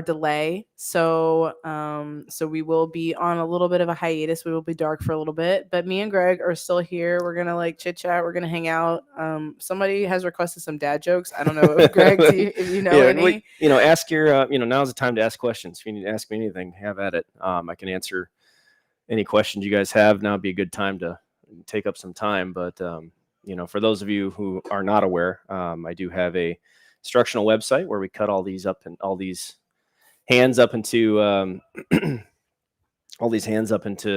delay. So we will be on a little bit of a hiatus. We will be dark for a little bit, but me and Greg are still here. We're gonna like chit chat. We're gonna hang out. Somebody has requested some dad jokes. I don't know, Greg, if you know any. Ask your. Now's the time to ask questions. If you need to ask me anything, have at it. I can answer any questions you guys have. Now would be a good time to take up some time. But for those of you who are not aware, I do have a instructional website where we cut all these up and all these hands up into all these hands up into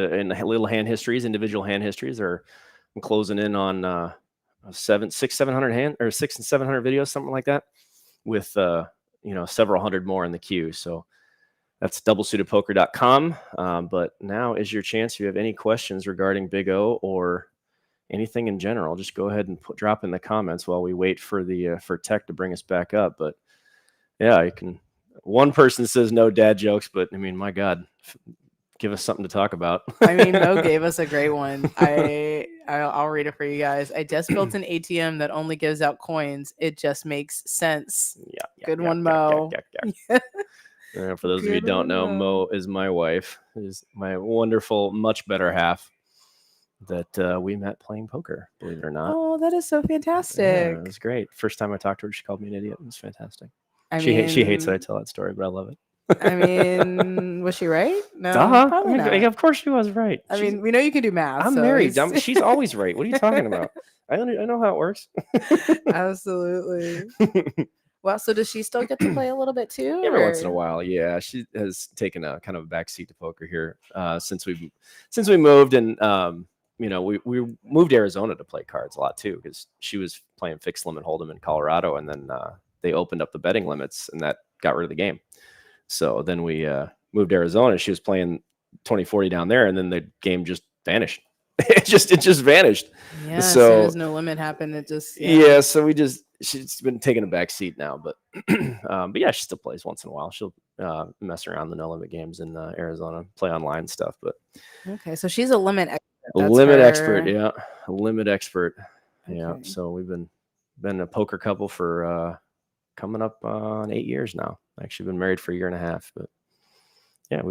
little hand histories, individual hand histories. I'm closing in on 700 and 700 videos, something like that, with several hundred more in the queue. So that's doublesuitedpoker.com. But now is your chance. If you have any questions regarding Big O or anything in general, just go ahead and drop in the comments while we wait for the for tech to bring us back up. But yeah, you can. One person says no dad jokes, but I mean, my God, give us something to talk about. I mean, Mo gave us a great one. I'll read it for you guys. I just built an ATM that only gives out coins. It just makes sense. Yeah. Good one, Mo. For those of you who don't know, Mo is my wife. Is my wonderful, much better half that we met playing poker, believe it or not. Oh, that is so fantastic. Yeah, it was great. First time I talked to her, she called me an idiot. It was fantastic. She hates that I tell that story, but I love it. I mean, was she right? No, probably not. Of course she was right. I mean, we know you can do math. I'm married. She's always right. What are you talking about? I know how it works. Absolutely. Well, so does she still get to play a little bit too? Every once in a while, yeah. She has taken a kind of a backseat to poker here since we moved, and we moved to Arizona to play cards a lot too, because she was playing fixed limit hold'em in Colorado, and then they opened up the betting limits, and that got rid of the game. So then we moved to Arizona. She was playing 2040 down there, and then the game just vanished. It just vanished. Yeah. So as soon as no limit happened, it just So she's been taking a back seat now, but yeah, she still plays once in a while. She'll mess around the no limit games in Arizona, play online stuff. But okay, so she's a limit expert. A limit expert. Okay. Yeah. So we've been a poker couple for coming up on 8 years now. Actually been married for a year and a half, but yeah,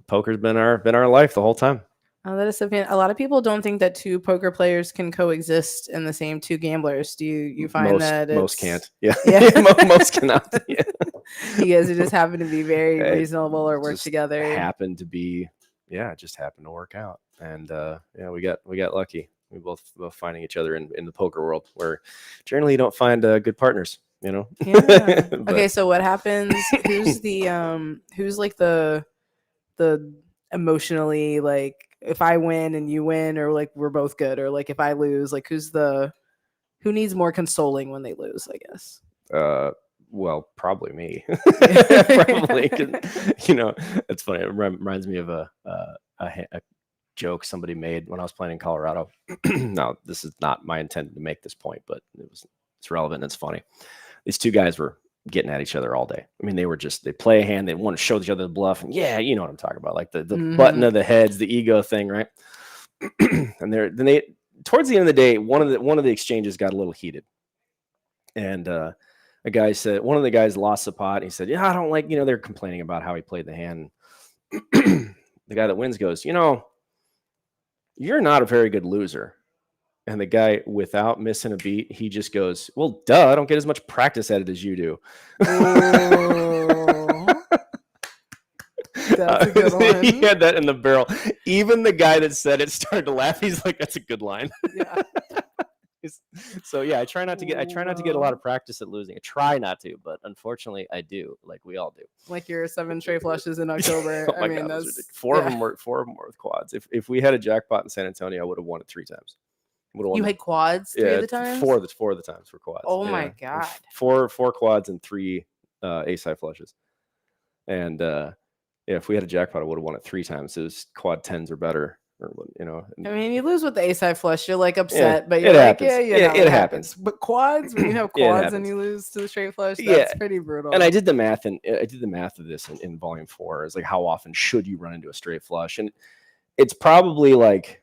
poker's been our life the whole time. Oh, that is so fantastic. A lot of people don't think that two poker players can coexist in the same two gamblers. Do you find that most can't? Yeah. Most cannot. Yeah. You guys just happen to be very reasonable or work together. Just happened to work out, and we got lucky. We both finding each other in the poker world, where generally you don't find good partners. Yeah. Okay, so what happens? Who's like the emotionally, like, if I win and you win, or like we're both good, or like if I lose, like who needs more consoling when they lose, I guess? Well, probably me. Probably, it's funny. It reminds me of a joke somebody made when I was playing in Colorado. Now, this is not my intent to make this point, but it's relevant and it's funny. These two guys were getting at each other all day. I mean, they play a hand, they want to show each other the bluff, and yeah, you know what I'm talking about, like the button of the heads, the ego thing, right? And then towards the end of the day, one of the exchanges got a little heated, and a guy said, one of the guys lost the pot, and he said, yeah, I don't like, they're complaining about how he played the hand. The guy that wins goes, you're not a very good loser. And the guy, without missing a beat, he just goes, well, duh, I don't get as much practice at it as you do. That's a good one. He had that in the barrel. Even the guy that said it started to laugh. He's like, that's a good line. Yeah. So yeah, I try not to get a lot of practice at losing. I try not to, but unfortunately I do, like we all do. Like your 7 straight flushes in October. Oh my God, that's ridiculous. Four of them were with quads. If we had a jackpot in San Antonio, I would have won it 3 times. You had quads 3 of the times? 4 of the times were quads. Oh my God. 4 quads and 3 ace-high flushes. And if we had a jackpot, I would have won it 3 times. It was quad 10s or better. I mean, you lose with the ace-high flush, you're like upset, but you're like, it happens. But quads, when you have quads and you lose to the straight flush, that's pretty brutal. And I did the math, of this in volume 4. It's like, how often should you run into a straight flush? And it's probably like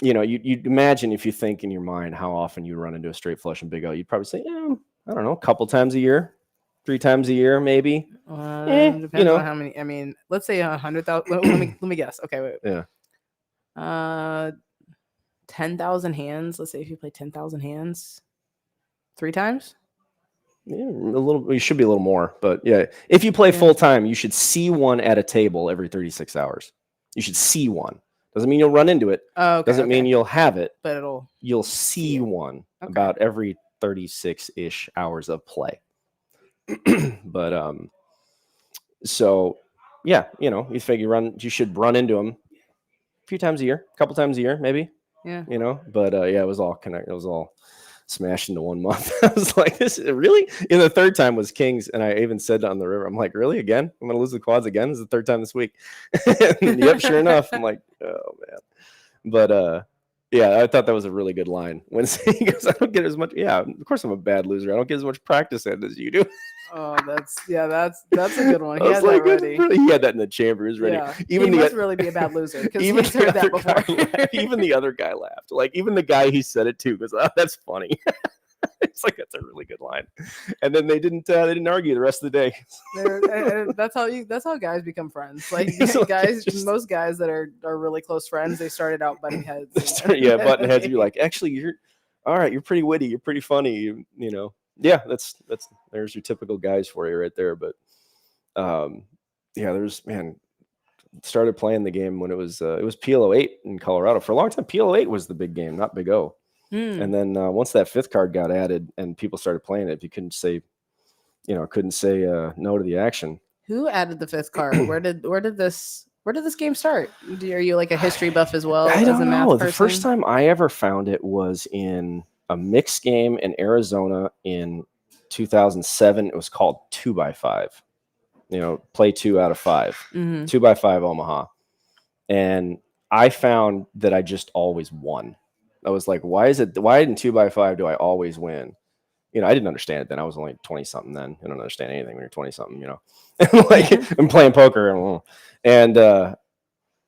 you know, you'd imagine if you think in your mind how often you run into a straight flush and big O, you'd probably say, I don't know, a couple times a year, 3 times a year, maybe. Depends you know. on how many. I mean, let's say 100,000. Let me guess. Okay, wait. Yeah. 10,000 hands. Let's say if you play 10,000 hands, 3 times. Yeah, a little. You should be a little more, but yeah, if you play full time, you should see one at a table every 36 hours. You should see one. Doesn't mean you'll run into it. Oh, okay, Doesn't mean you'll have it, but you'll see one about every 36-ish hours of play. But so yeah, you know, you figure you should run into them a few times a year, a couple times a year, maybe. Yeah. You know, but yeah, it was all connected. It was all smashed into 1 month. I was like, this is really. And the third time was Kings, and I even said on the river, I'm like, really again? I'm gonna lose the quads again. This is the third time this week. Yep, sure enough. I'm like, oh man. But yeah, I thought that was a really good line when he goes, I don't get as much. Yeah, of course I'm a bad loser. I don't get as much practice in as you do. Oh, that's a good one. He I was had like, that ready. He had that in the chamber. He was ready. Yeah. Even he must really be a bad loser because he's heard that before. Even the other guy laughed. Like even the guy he said it to goes, oh, that's funny. It's like that's a really good line. And then they didn't argue the rest of the day. That's how guys become friends. Like like, guys, most guys that are really close friends, they started out butting heads. Yeah, butting heads. You're like, actually, you're all right. You're pretty witty. You're pretty funny. You know. Yeah, that's there's your typical guys for you right there. But yeah, started playing the game when it was PLO 8 in Colorado. For a long time, PLO 8 was the big game, not Big O. And then once that 5th card got added and people started playing it, you couldn't say no to the action. Who added the 5th card? Where did this game start? Are you like a history buff as well? I don't as a know. math The first time I ever found it was in a mixed game in Arizona in 2007. It was called 2x5. You know, play 2 out of 5. 2x5 Omaha. And I found that I just always won. I was like, why in 2x5 do I always win? You know, I didn't understand it then. I was only 20 something then. I don't understand anything when you're 20 something, you know. Like I'm playing poker and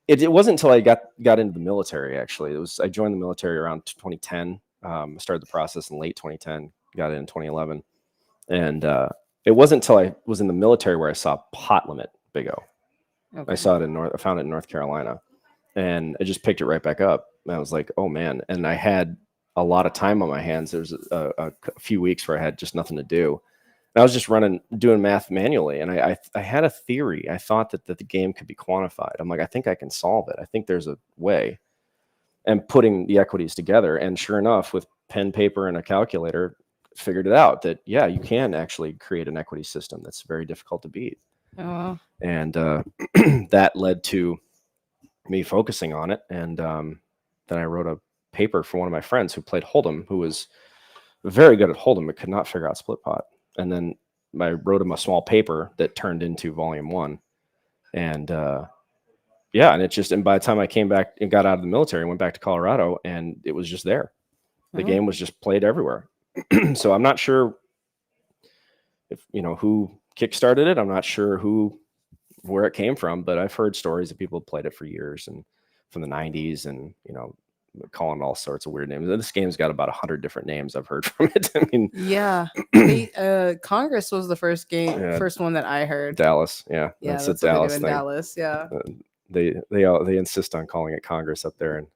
it wasn't until I got into the military actually. I joined the military around 2010. Started the process in late 2010, got in 2011. And it wasn't until I was in the military where I saw Pot Limit Big O. Okay. I found it in North Carolina. And I just picked it right back up. And I was like, oh man. And I had a lot of time on my hands. There was a few weeks where I had just nothing to do. And I was just doing math manually. And I had a theory. I thought that the game could be quantified. I'm like, I think I can solve it. I think there's a way. And putting the equities together. And sure enough, with pen, paper, and a calculator, figured it out that, yeah, you can actually create an equity system that's very difficult to beat. Oh, wow. And that led to me focusing on it. And then I wrote a paper for one of my friends who played Hold'em, who was very good at Hold'em, but could not figure out split pot. And then I wrote him a small paper that turned into volume 1. And yeah, and by the time I came back and got out of the military and went back to Colorado, and it was just there. The game was just played everywhere. So I'm not sure if, who kickstarted it. I'm not sure where it came from, but I've heard stories of people who played it for years and from the 90s and, calling all sorts of weird names. This game's got about 100 different names I've heard from it. I mean, yeah, Congress was the first one that I heard. Dallas, yeah, that's a Dallas thing. Dallas, yeah. They insist on calling it Congress up there, and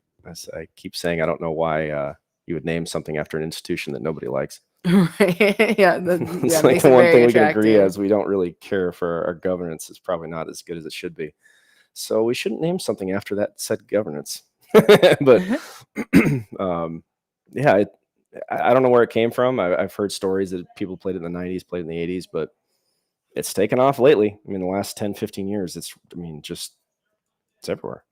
I keep saying I don't know why you would name something after an institution that nobody likes. Right? Yeah, it's like the one thing we can agree as we don't really care for our governance is probably not as good as it should be. So we shouldn't name something after that said governance. But yeah, I don't know where it came from. I've heard stories that people played it in the 90s, played it in the 80s, but it's taken off lately. I mean, the last 10, 15 years, it's everywhere.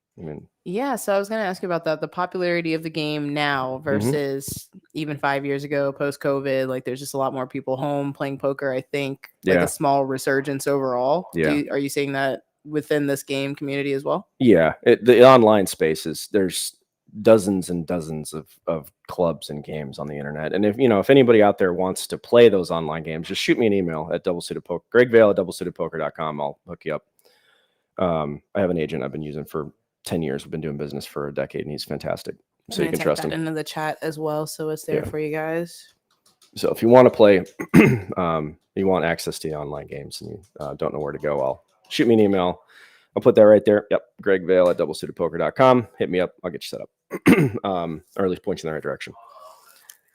Yeah, so I was going to ask you about that, the popularity of the game now versus even 5 years ago, post-COVID. Like, there's just a lot more people home playing poker, I think. Like a small resurgence overall. Yeah. Are you seeing that within this game community as well? Yeah, the online spaces, there's dozens and dozens of clubs and games on the internet. And if anybody out there wants to play those online games, just shoot me an email at doublesuitedpoker, Greg Vale at doublesuitedpoker.com. I'll hook you up. I have an agent I've been using for 10 years. We've been doing business for a decade, and he's fantastic. so you can trust that them. into the chat as well, so it's there Yeah. for you guys. So if you want to play, you want access to the online games, and you don't know where to go, I'll shoot me an email. I'll put that right there. Yep, Greg Vale at doublesuitedpoker.com. Hit me up. I'll get you set up, or at least point you in the right direction.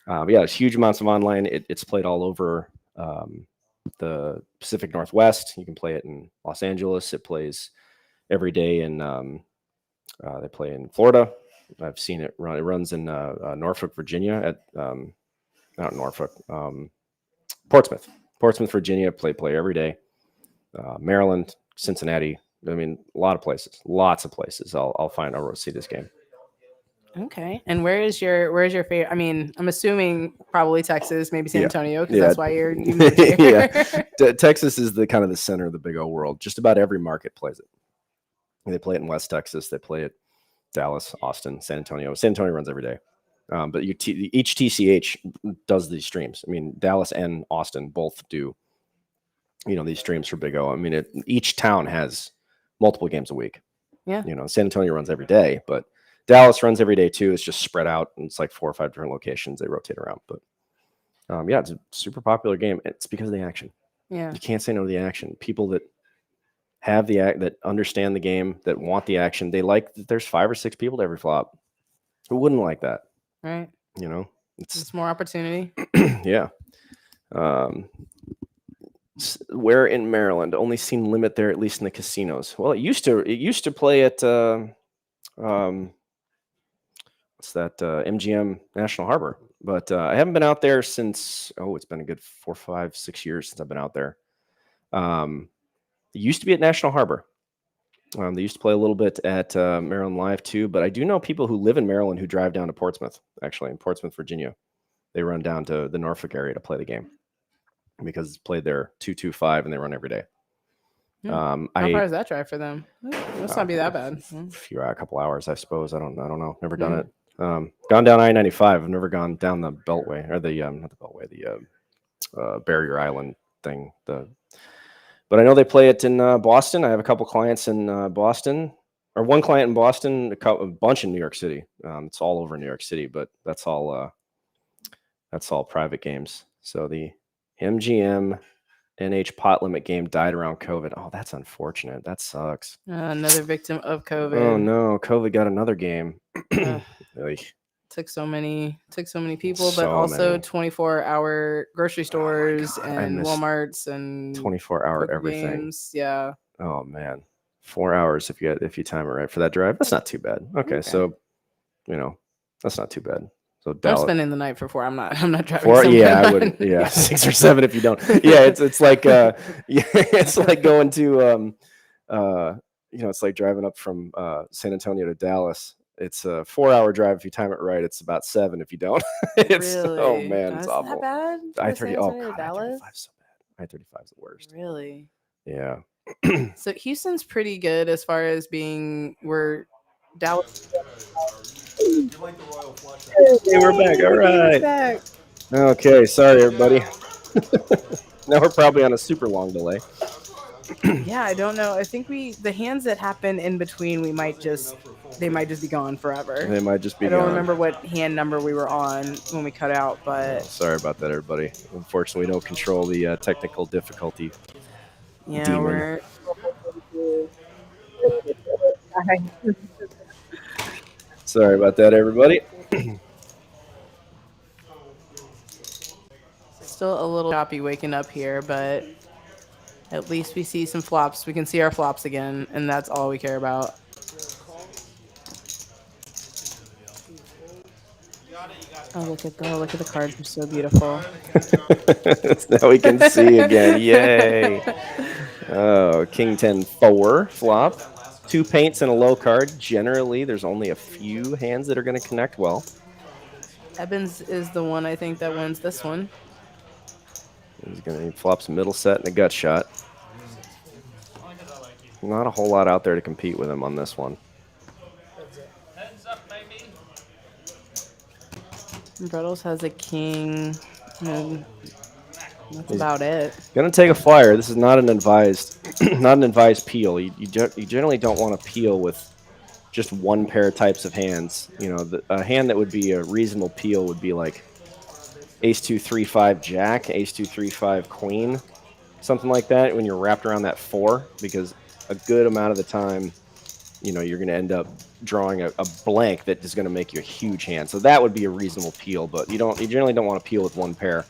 But yeah, there's huge amounts of online. It's played all over the Pacific Northwest. You can play it in Los Angeles. It plays every day, and they play in Florida. I've seen it run. It runs in Norfolk, Virginia at not Norfolk, Portsmouth, Virginia. Play every day. Maryland, Cincinnati. I mean, lots of places. I'll see this game. Okay. And where's your favorite? I mean, I'm assuming probably Texas, maybe San Antonio, because that's why you moved here. Yeah. Texas is the kind of the center of the big old world. Just about every market plays it. They play it in West Texas. They play it Dallas, Austin, San Antonio. San Antonio runs every day. But each TCH does these streams. I mean, Dallas and Austin both do, these streams for Big O. I mean, each town has multiple games a week. Yeah. San Antonio runs every day, but Dallas runs every day too. It's just spread out. And it's like 4 or 5 different locations. They rotate around. But yeah, it's a super popular game. It's because of the action. Yeah. You can't say no to the action. People that have that understand the game, that want the action, they like that there's 5 or 6 people to every flop. Who wouldn't like that? Right. It's more opportunity. Yeah. Where in Maryland? Only seen limit there, at least in the casinos. Well, it used to play at what's that? MGM National Harbor. But I haven't been out there since it's been a good 4, 5, 6 years since I've been out there. It used to be at National Harbor. They used to play a little bit at Maryland Live too, but I do know people who live in Maryland who drive down to Portsmouth, actually in Portsmouth, Virginia. They run down to the Norfolk area to play the game because it's played there 225 and they run every day. How far is that drive for them? Must not be that bad. A couple hours, I suppose. I don't know. Never done it. Gone down I-95. I've never gone down the Beltway or the not the Beltway, the Barrier Island thing. But I know they play it in Boston. I have a couple clients in Boston, or one client in Boston, a bunch in New York City. It's all over New York City, but that's all private games. So the MGM NH pot limit game died around COVID. Oh, that's unfortunate. That sucks. Another victim of COVID. Oh no, COVID got another game. Took so many people, but also 24-hour grocery stores and Walmarts and 24-hour everything. Games. Yeah. Oh man, 4 hours if you time it right for that drive. That's not too bad. Okay. So that's not too bad. So I'm spending the night for 4. I'm not driving. 4, yeah, I would. Yeah, 6 or 7 if you don't. Yeah, it's like it's like going to it's like driving up from San Antonio to Dallas. It's a 4-hour drive if you time it right. It's about 7 if you don't. It's really? Oh man, it's awful. That bad? I-30. Oh god, I-35 is so bad. I-35 is the worst. Really? Yeah. So Houston's pretty good as far as being where Dallas. You like the royal flush. Hey, we're back. All right. Okay, sorry everybody. Now we're probably on a super long delay. Yeah, I don't know. I think the hands that happen in between, they might just be gone forever. They might just be gone. I don't remember what hand number we were on when we cut out, but sorry about that, everybody. Unfortunately, we don't control the technical difficulty. Yeah, demon. Sorry about that, everybody. Still a little choppy waking up here, but at least we see some flops. We can see our flops again, and that's all we care about. Oh, look at the cards. They're so beautiful. Now we can see again. Yay. Oh, King 10-4 flop. 2 paints and a low card. Generally, there's only a few hands that are going to connect well. Evans is the one, I think, that wins this one. He's going to flops middle set and a gut shot. Not a whole lot out there to compete with him on this one. Heads up, baby. Brettles has a king. And that's about it. Gonna take a flyer. This is not an advised, not an advised peel. You generally don't want to peel with just one pair types of hands. You know, a hand that would be a reasonable peel would be like ace 2 3 5 jack, ace 2 3 5 queen, something like that. When you're wrapped around that 4, because a good amount of the time, you know, you're going to end up drawing a blank that is going to make you a huge hand. So that would be a reasonable peel, but you generally don't want to peel with one pair,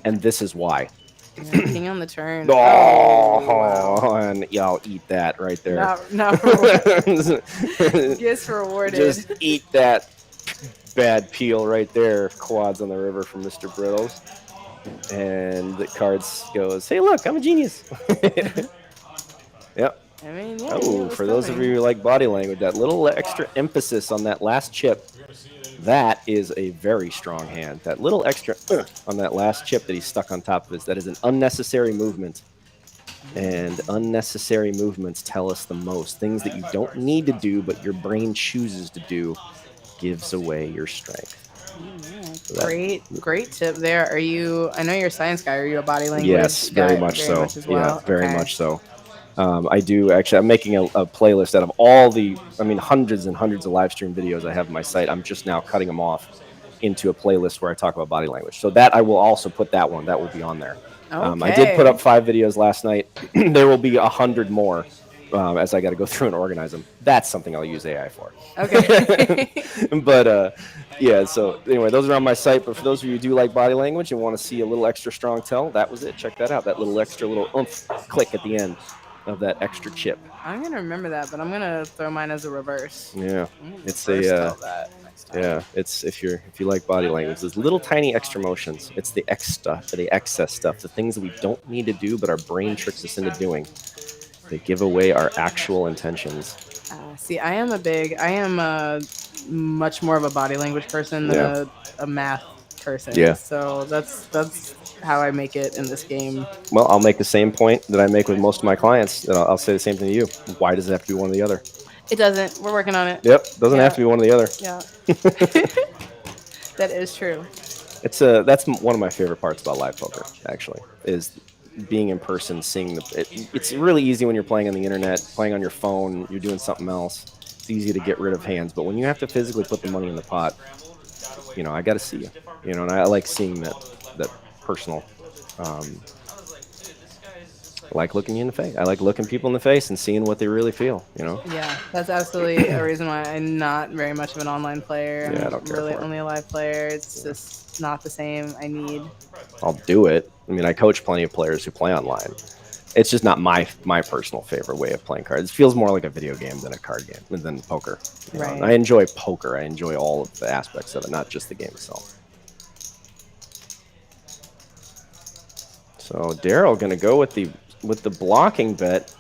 and this is why. Yeah, king on the turn. Oh, wow. and yeah, I'll eat that right there. Not rewarded. Gets rewarded. Just eat that bad peel right there. Quads on the river from Mr. Brittles. And the cards goes, hey, look, I'm a genius. Yep. I mean, yeah. Oh, for those of you who like body language, that little extra emphasis on that last chip, that is a very strong hand. That little extra on that last chip that he stuck on top of his, that is an unnecessary movement. And unnecessary movements tell us the most. Things that you don't need to do, but your brain chooses to do, gives away your strength. So great tip there. Are you, I know you're a science guy, are you a body language Yes, guy? very much so. As well? Yeah, very much so. I do actually. I'm making a playlist out of all the, hundreds and hundreds of live stream videos I have on my site. I'm just now cutting them off into a playlist where I talk about body language. So that I will also put that one. That will be on there. Okay. I did put up 5 videos last night. There will be 100 more as I got to go through and organize them. That's something I'll use AI for. Okay. But yeah. So anyway, those are on my site. But for those of you who do like body language and want to see a little extra strong tell, that was it. Check that out. That little extra oomph click at the end of that extra chip. I'm gonna remember that, but I'm gonna throw mine as a reverse. Yeah, it's it's if you like body language, there's little tiny extra motions. It's the excess stuff, the things that we don't need to do, but our brain tricks us into doing. They give away our actual intentions. See, I am much more of a body language person than a math person. Yeah. So that's how I make it in this game. Well, I'll make the same point that I make with most of my clients. I'll say the same thing to you. Why does it have to be one or the other? It doesn't. We're working on it. Yep, doesn't have to be one or the other. Yeah. That is true. That's one of my favorite parts about live poker, actually, is being in person, seeing it's really easy when you're playing on the internet, playing on your phone, you're doing something else. It's easy to get rid of hands, but when you have to physically put the money in the pot, you know, I got to see you, you know, and I like seeing that personal. I like looking you in the face. I like looking people in the face and seeing what they really feel, you know? Yeah, that's absolutely a reason why I'm not very much of an online player. Yeah, I I'm don't care really for it. only a live player. It's just not the same. I'll do it. I mean, I coach plenty of players who play online. It's just not my personal favorite way of playing cards. It feels more like a video game than a card game, than poker. You know? Right. And I enjoy poker. I enjoy all of the aspects of it, not just the game itself. So Daryl going to go with the blocking bet.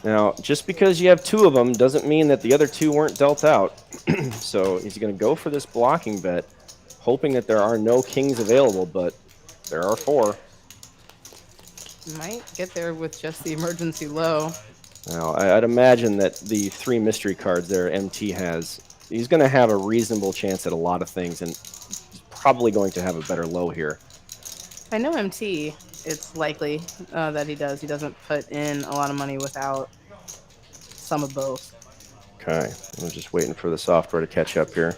Now, just because you have 2 of them doesn't mean that the other 2 weren't dealt out. So he's going to go for this blocking bet, hoping that there are no kings available, but there are 4. Might get there with just the emergency low. Now, I'd imagine that the 3 mystery cards there MT has, he's going to have a reasonable chance at a lot of things, and he's probably going to have a better low here. I know MT. It's likely that he does. He doesn't put in a lot of money without some of both. Okay, I'm just waiting for the software to catch up here.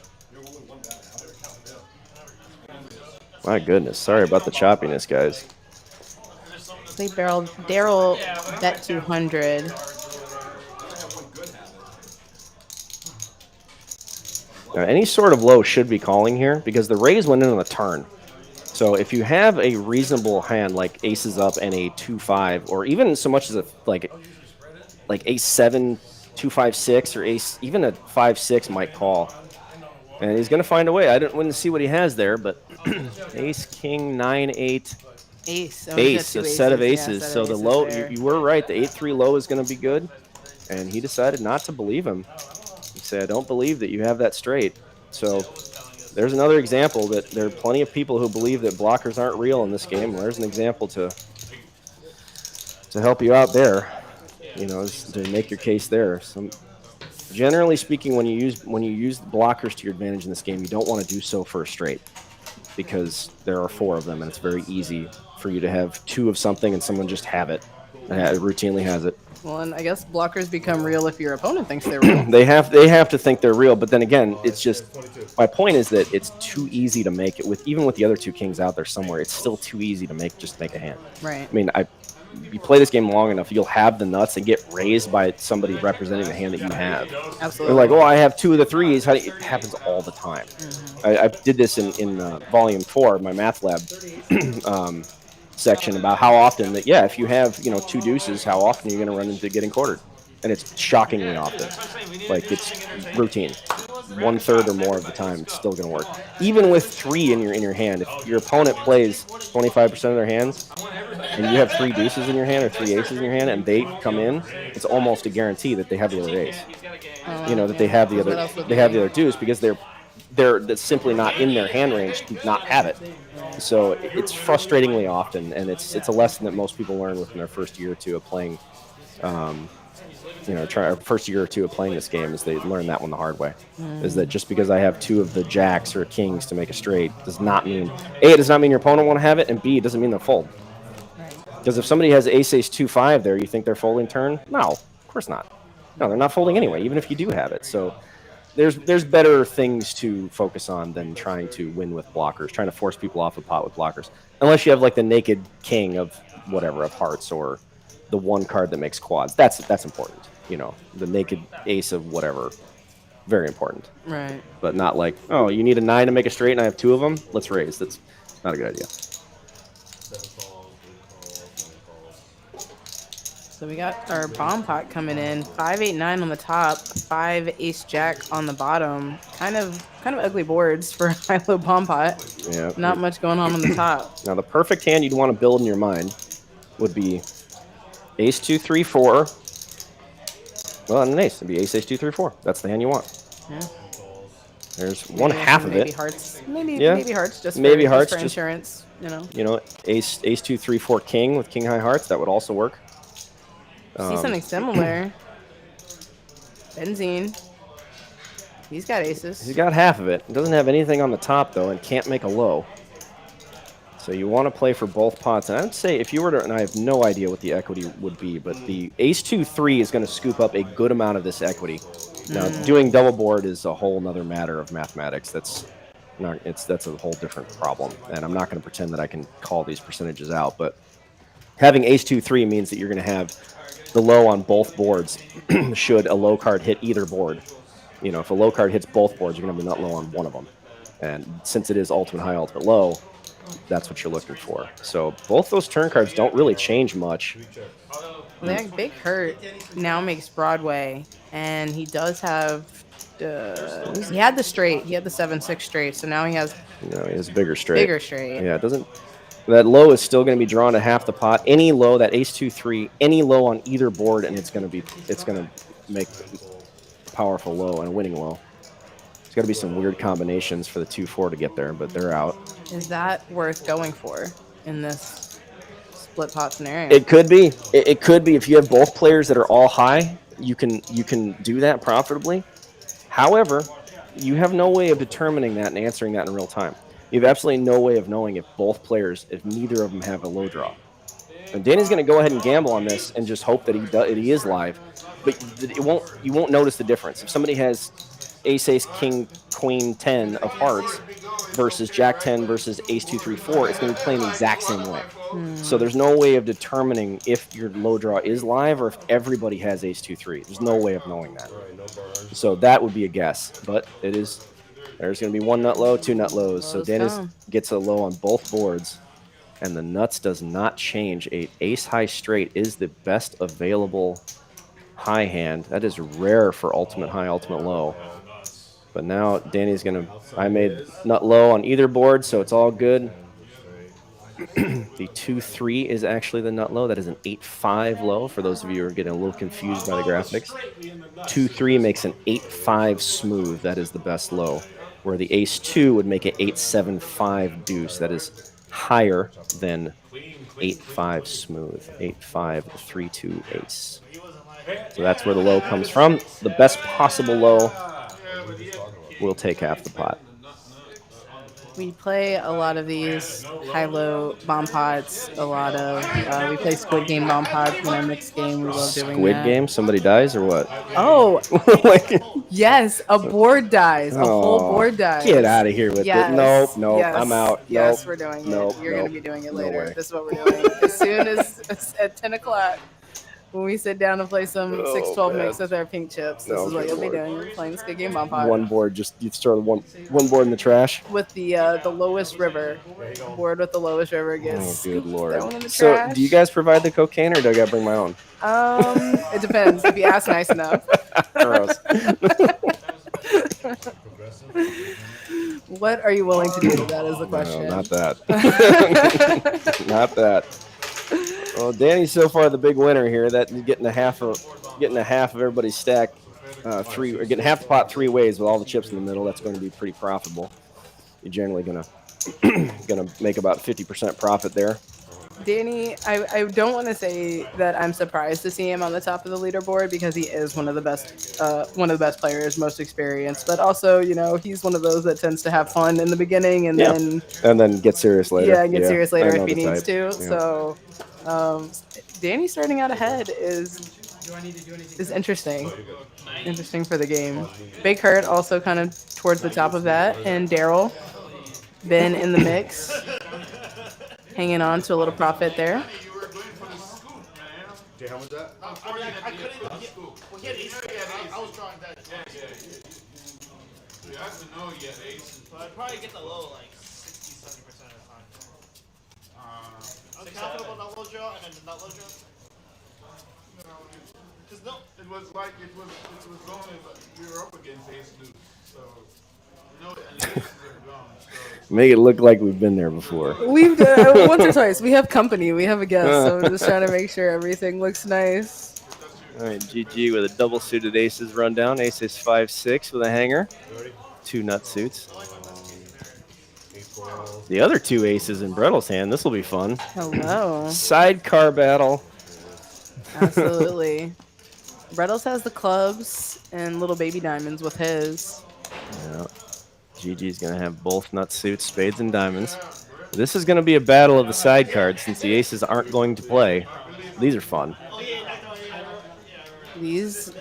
My goodness, sorry about the choppiness, guys. I think Daryl bet 200. Now, any sort of low should be calling here because the raise went in on the turn. So if you have a reasonable hand like aces up and a 2-5, or even so much as a like ace 7, 2-5-6, or ace, even a 5-6 might call. And he's going to find a way. I wouldn't see what he has there, but ace, king, 9-8. Ace. A set of aces. Yeah, so the low, you were right. The 8-3 low is going to be good. And he decided not to believe him. He said, I don't believe that you have that straight. So there's another example that there are plenty of people who believe that blockers aren't real in this game. There's an example to help you out there, you know, to make your case there. Generally speaking, when you use blockers to your advantage in this game, you don't want to do so for a straight because there are 4 of them, and it's very easy for you to have 2 of something and someone just have it, routinely has it. Well, and I guess blockers become real if your opponent thinks they're real. They have to think they're real, but then again, it's just my point is that it's too easy to make it with even with the other two kings out there somewhere. It's still too easy to make a hand. Right. I mean, you play this game long enough, you'll have the nuts and get raised by somebody representing the hand that you have. Absolutely. They're like, oh, I have 2 of the 3s. It happens all the time. I did this in volume 4, my math lab section about how often that if you have 2 deuces, how often are you going to run into getting quartered? And it's shockingly often. Like it's routine. 1/3 or more of the time, it's still going to work. Even with 3 in your hand, if your opponent plays 25% of their hands, and you have 3 deuces in your hand or 3 aces in your hand, and they come in, it's almost a guarantee that they have the other ace. That they have the other deuce because that's simply not in their hand range to not have it. So it's frustratingly often, and it's a lesson that most people learn within their first year or two of playing. First year or two of playing this game is they learn that one the hard way. Is that just because I have 2 of the jacks or kings to make a straight does not mean A, it does not mean your opponent won't have it, and B, it doesn't mean they'll fold. Because if somebody has ace 2-5 there, you think they're folding turn? No, of course not. No, they're not folding anyway, even if you do have it. So there's better things to focus on than trying to win with blockers, trying to force people off the pot with blockers. Unless you have like the naked king of whatever, of hearts, or the one card that makes quads. That's important. The naked ace of whatever. Very important. Right. But not like, oh, you need a 9 to make a straight and I have 2 of them? Let's raise. That's not a good idea. So we got our bomb pot coming in. 5, 8, 9 on the top. 5 ace jack on the bottom. Kind of ugly boards for Hi-Lo bomb pot. Yeah. Not much going on the top. Now the perfect hand you'd want to build in your mind would be ace 2, 3, 4. Well, and an ace. It'd be ace 2, 3, 4. That's the hand you want. Yeah. There's one half of it. Maybe hearts. Maybe hearts. Just maybe for, hearts. Just for insurance. Ace 2, 3, 4 king with king high hearts. That would also work. See something similar. Benzene. He's got aces. He's got half of it. He doesn't have anything on the top though, and can't make a low. So you want to play for both pots. And I would say if you were to, and I have no idea what the equity would be, but the ace 2, 3 is going to scoop up a good amount of this equity. Now, doing double board is a whole nother matter of mathematics. That's a whole different problem. And I'm not going to pretend that I can call these percentages out, but having ace 2, 3 means that you're going to have the low on both boards should a low card hit either board. If a low card hits both boards, you're going to have a nut low on one of them. And since it is ultimate high, ultimate low, that's what you're looking for. So both those turn cards don't really change much. Big Hurt now makes Broadway, and he does have. He had the straight. He had the 7-6 straight. So now he has. He has bigger straight. Bigger straight. Yeah, it doesn't. That low is still going to be drawn to half the pot. Any low, that ace 2, 3, any low on either board, and it's going to make a powerful low and a winning low. There's got to be some weird combinations for the 2-4 to get there, but they're out. Is that worth going for in this split pot scenario? It could be. It could be if you have both players that are all high. You can do that profitably. However, you have no way of determining that and answering that in real time. You have absolutely no way of knowing if neither of them have a low draw. And Danny's going to go ahead and gamble on this and just hope that he is live, but you won't notice the difference. If somebody has ace, king, queen, 10 of hearts versus jack 10 versus ace 2, 3, 4, it's going to be playing the exact same way. So there's no way of determining if your low draw is live or if everybody has ace 2, 3. There's no way of knowing that. So that would be a guess, but it is. There's going to be 1 nut low, 2 nut lows. So Dennis gets a low on both boards, and the nuts does not change. Ace high straight is the best available high hand. That is rare for ultimate high, ultimate low. But now Danny's going to. I made nut low on either board, so it's all good. The 2-3 is actually the nut low. That is an 8-5 low for those of you who are getting a little confused by the graphics. 2-3 makes an 8-5 smooth. That is the best low. Where the ace 2 would make an 8-7-5 deuce. That is higher than 8-5 smooth. 8-5 3-2 ace. So that's where the low comes from. The best possible low will take half the pot. We play a lot of these high-low bomb pots. A lot of we play Squid Game bomb pots in our mixed game. We love doing Squid that. game? Somebody dies or what? Oh, Like, yes, a board dies. A whole oh, board dies. get out of here with Yes. it. Nope, nope, Yes. I'm out. Yes, Nope, we're doing it. nope, You're going nope, to be doing it no later. way. This is what we're doing. As soon as at 10 o'clock, when we sit down and play some Oh, 6-12 man. mix with our pink chips, this No, is what good you'll be lord. doing. You'll be playing Squid Game bomb pot. One board, just you throw one board in the trash. With the lowest river. Board with the lowest river Oh, gets good lord. thrown in the So, trash. do you guys provide the cocaine or do I gotta bring my own? It depends. If you ask nice enough. Gross. What are you willing to do? That is the question. No, not that. Not that. Well, Danny's so far the big winner here. That getting a half of everybody's stack, getting half the pot 3 ways with all the chips in the middle. That's going to be pretty profitable. You're generally gonna make about 50% profit there. Danny, I don't want to say that I'm surprised to see him on the top of the leaderboard because he is one of the best players, most experienced. But also, he's one of those that tends to have fun in the beginning and then get serious later. Yeah, get serious later I know if he the needs type. to. Yeah. So, Danny starting out ahead is interesting. Interesting for the game. Big Hurt also kind of towards the top of that, and Daryl been in the mix. Hanging on to a little profit there. You were going for the scoop, man. Okay, how much that? I couldn't. Well, he had ace. I was drawing that. You have to know you had aces. But I'd probably get the low like 60-70% of the time. I was confident about that low draw and then the nut low draw. Because no. It was only we were up against ace deuce, so and the aces are gone. So Make it look like we've been there before. We've done once or twice. We have company. We have a guest, so I'm just trying to make sure everything looks nice. All right, GG with a double suited aces rundown. Ace is 5-6 with a hanger. 2 nut suits. The other 2 aces in Brettle's hand. This will be fun. Hello. Sidecar battle. Absolutely. Brettles has the clubs and little baby diamonds with his. Yeah. GG's going to have both nut suits, spades and diamonds. This is going to be a battle of the side cards since the aces aren't going to play. These are fun. These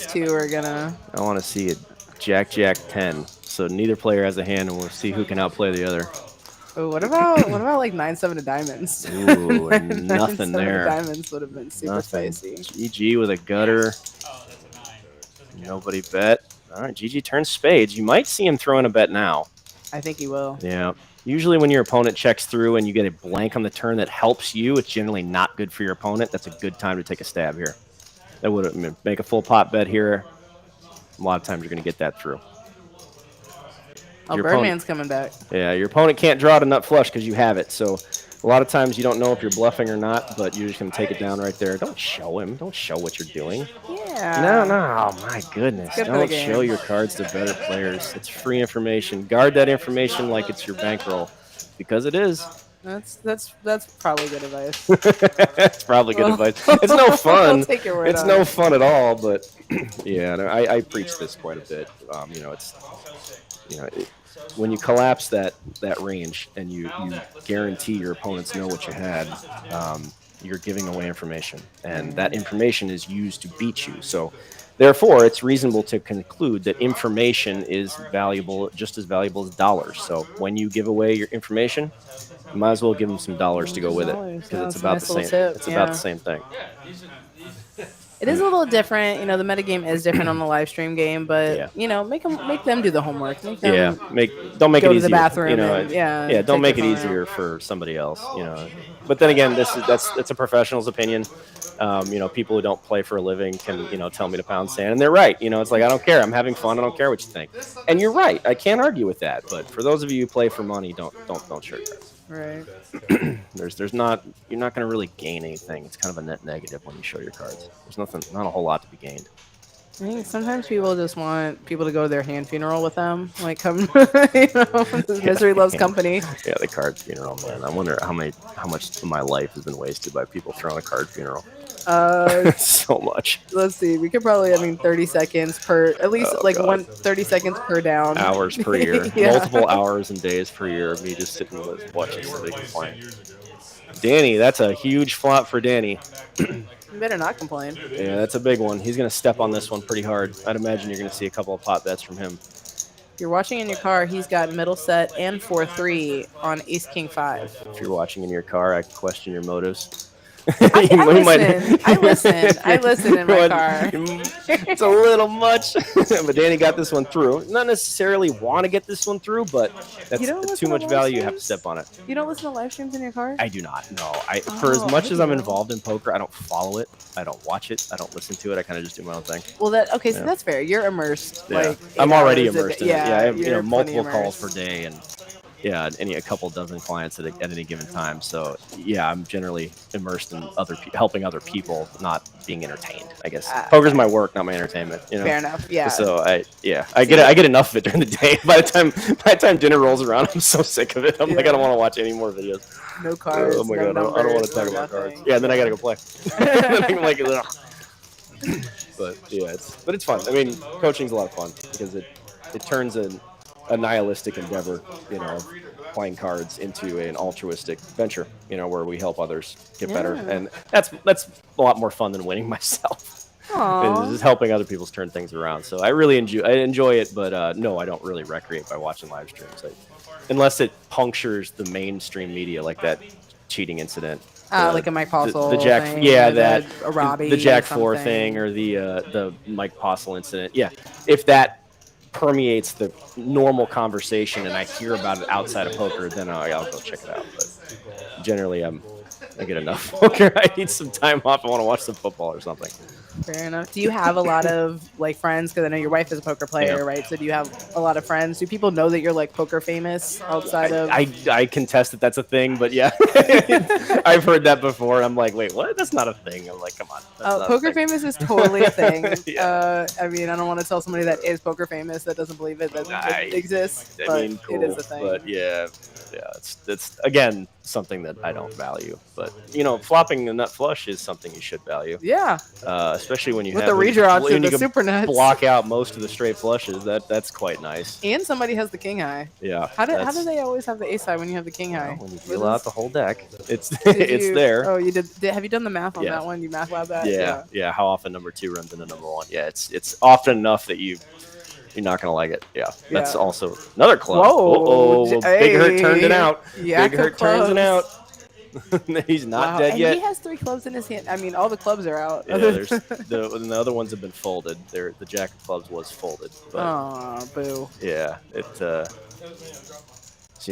two are gonna. I want to see a Jack 10. So neither player has a hand, and we'll see who can outplay the other. Oh, what about like 9-7 of diamonds? Ooh, 9-7 nothing there. Of diamonds would have been super Nothing. spicy. GG with a gutter. Nobody bet. All right, GG turns spades. You might see him throwing a bet now. I think he will. Yeah. Usually when your opponent checks through and you get a blank on the turn that helps you, it's generally not good for your opponent. That's a good time to take a stab here. That would make a full pot bet here. A lot of times you're going to get that through. Oh, Your Birdman's coming back. Yeah, your opponent can't draw to nut flush because you have it. So a lot of times you don't know if you're bluffing or not, but you're just going to take it down right there. Don't show him. Don't show what you're doing. Yeah. No. Oh, my goodness. Good for the Don't game. show your cards to better players. It's free information. Guard that information like it's your bankroll because it is. That's probably good advice. It's probably good advice. It's no fun. I'll take your word It's on no it. fun at all, but yeah, no, I preach this quite a bit. When you collapse that range and you guarantee your opponents know what you had, you're giving away information, and that information is used to beat you. So therefore, it's reasonable to conclude that information is valuable, just as valuable as dollars. So when you give away your information, you might as well give them some dollars to go with it because it's about the same. It's about the same thing. It is a little different, the metagame is different on the live stream game, but make them do the homework. Make them don't make go it to easier. the bathroom. And, Don't make it take their easier for somebody else. But then again, that's a professional's opinion. People who don't play for a living can tell me to pound sand, and they're right. It's like I don't care. I'm having fun. I don't care what you think, and you're right. I can't argue with that. But for those of you who play for money, don't show your cards. Right. You're not going to really gain anything. It's kind of a net negative when you show your cards. There's not a whole lot to be gained. I think sometimes people just want people to go to their hand funeral with them. Like, come, misery loves company. Yeah, the card funeral, man. I wonder how much of my life has been wasted by people throwing a card funeral. So much. Let's see. We could probably, I mean, 30 seconds per, at least Oh, like God. 30 seconds per down. Hours per year. Yeah. Multiple hours and days per year of me just sitting with watching somebody complain. Danny, that's a huge flop for Danny. You better not complain. Yeah, that's a big one. He's going to step on this one pretty hard. I'd imagine you're going to see a couple of pot bets from him. If you're watching in your car, he's got middle set and 4-3 on Ace King 5. If you're watching in your car, I question your motives. I listen in my car. It's a little much. But Danny got this one through. Not necessarily want to get this one through, but that's too much value. You have to step on it. You don't listen to live streams in your car? I do not. No. For as much as I'm involved in poker, I don't follow it. I don't watch it. I don't listen to it. I kind of just do my own thing. Well, so that's fair. You're immersed. Yeah. Like I'm already immersed in it. Yeah, I have multiple immersed. calls per day and a couple dozen clients at any given time. So yeah, I'm generally immersed in helping other people, not being entertained. I guess poker's my work, not my entertainment. Fair enough. Yeah. So I get enough of it during the day. By the time dinner rolls around, I'm so sick of it. I'm like, I don't want to watch any more videos. No cards. Oh my God, numbers, I don't want to talk about cards. Yeah, and then I gotta go play. I'm like, ugh. But yeah, it's fun. I mean, coaching's a lot of fun because it turns a nihilistic endeavor, playing cards into an altruistic venture, where we help others get better, and that's a lot more fun than winning myself. It's just helping other people turn things around. So I really enjoy it, but no, I don't really recreate by watching live streams, unless it punctures the mainstream media, like that cheating incident. Like a Mike Postle the Jack, thing, a Robbie, the Jack 4 thing, or the Mike Postle incident. Yeah, if that permeates the normal conversation and I hear about it outside of poker, then I'll go check it out. But generally, I get enough poker. I need some time off. I want to watch some football or something. Fair enough. Do you have a lot of friends? Because I know your wife is a poker player, right? So do you have a lot of friends? Do people know that you're poker famous outside of? I contest that's a thing, but yeah, I've heard that before. I'm like, wait, what? That's not a thing. I'm like, come on. Poker famous is totally a thing. Yeah. I mean, I don't want to tell somebody that is poker famous that doesn't believe it that exists. But cool, it is a thing. But yeah, it's again something that I don't value. But flopping the nut flush is something you should value. Yeah. Especially when you with have the redraw to you the super nuts. Block out most of the straight flushes. That's quite nice. And somebody has the king high. Yeah. How do they always have the ace high when you have the king high? When you deal out the whole deck, it's there. Oh, you did. Have you done the math on that one? You math lab that? Yeah. How often number 2 runs into number 1? Yeah, it's often enough that you're not gonna like it. Yeah, that's also another club. Whoa! Big Hurt turned it out. Yeah, Big Hurt turns it out. He's not dead yet. He has 3 clubs in his hand. I mean, all the clubs are out. Yeah, there's the other ones have been folded. The Jack of Clubs was folded. Oh, boo. Yeah, so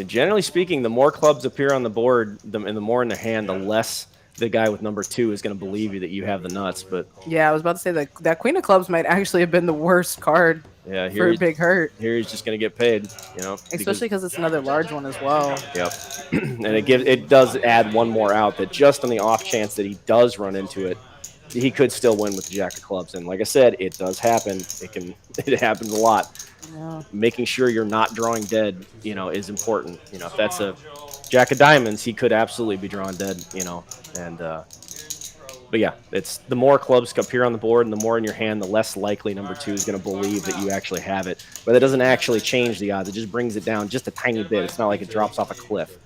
generally speaking, the more clubs appear on the board, and the more in the hand, the less the guy with number 2 is going to believe you that you have the nuts. But yeah, I was about to say that Queen of Clubs might actually have been the worst card. Yeah, for Big Hurt. Here he's just going to get paid, Especially because it's another large one as well. Yep, and it does add one more out that just on the off chance that he does run into it, he could still win with the Jack of Clubs. And like I said, it does happen. It happens a lot. Yeah. Making sure you're not drawing dead, is important. If that's a Jack of Diamonds, he could absolutely be drawing dead. And but yeah, it's the more clubs appear on the board and the more in your hand, the less likely number 2 is going to believe that you actually have it. But that doesn't actually change the odds. It just brings it down just a tiny bit. It's not like it drops off a cliff,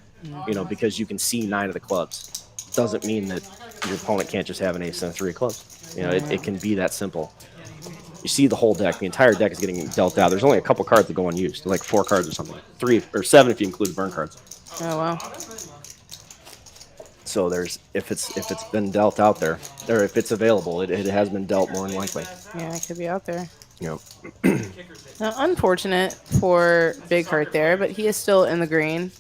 because you can see 9 of the clubs. Doesn't mean that your opponent can't just have an ace and a 3 of clubs. It can be that simple. You see the whole deck. The entire deck is getting dealt out. There's only a couple cards that go unused, like 4 cards or something. 3 or 7 if you include burn cards. Oh, wow. So if it's been dealt out there, or if it's available, it has been dealt more than likely. Yeah, it could be out there. Yep. Now, unfortunate for Big Hurt there, but he is still in the green.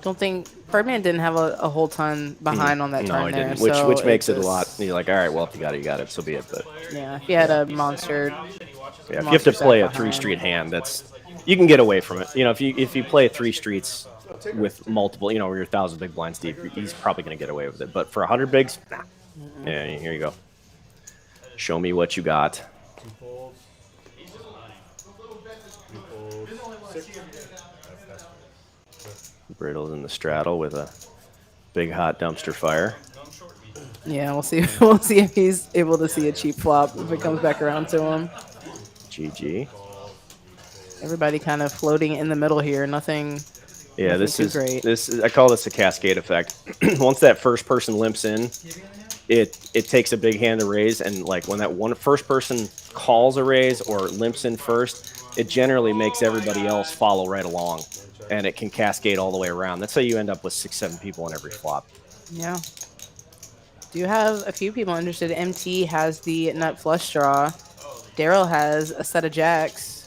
Don't think Birdman didn't have a whole ton behind on that turn he there. didn't. So Which makes it a lot. You're like, all right, well, if you got it, so be it. But yeah, if you had a monster. Yeah, if you have to play a 3 street hand, you can get away from it. If you play 3 streets with multiple, where you're 1,000 big blinds deep, he's probably going to get away with it. But for 100 bigs, nah. Yeah, here you go. Show me what you got. Brittle's in the straddle with a Big hot dumpster fire. Yeah, we'll see. We'll see if he's able to see a cheap flop if it comes back around to him. GG. Everybody kind of floating in the middle here. Nothing. Yeah, nothing too great. I call this a cascade effect. Once that first person limps in, it takes a big hand to raise, and like when that first person calls a raise or limps in first, it generally makes everybody else follow right along, and it can cascade all the way around. That's how you end up with 6-7 people on every flop. Yeah. Do you have a few people interested? MT has the nut flush draw. Daryl has a set of jacks.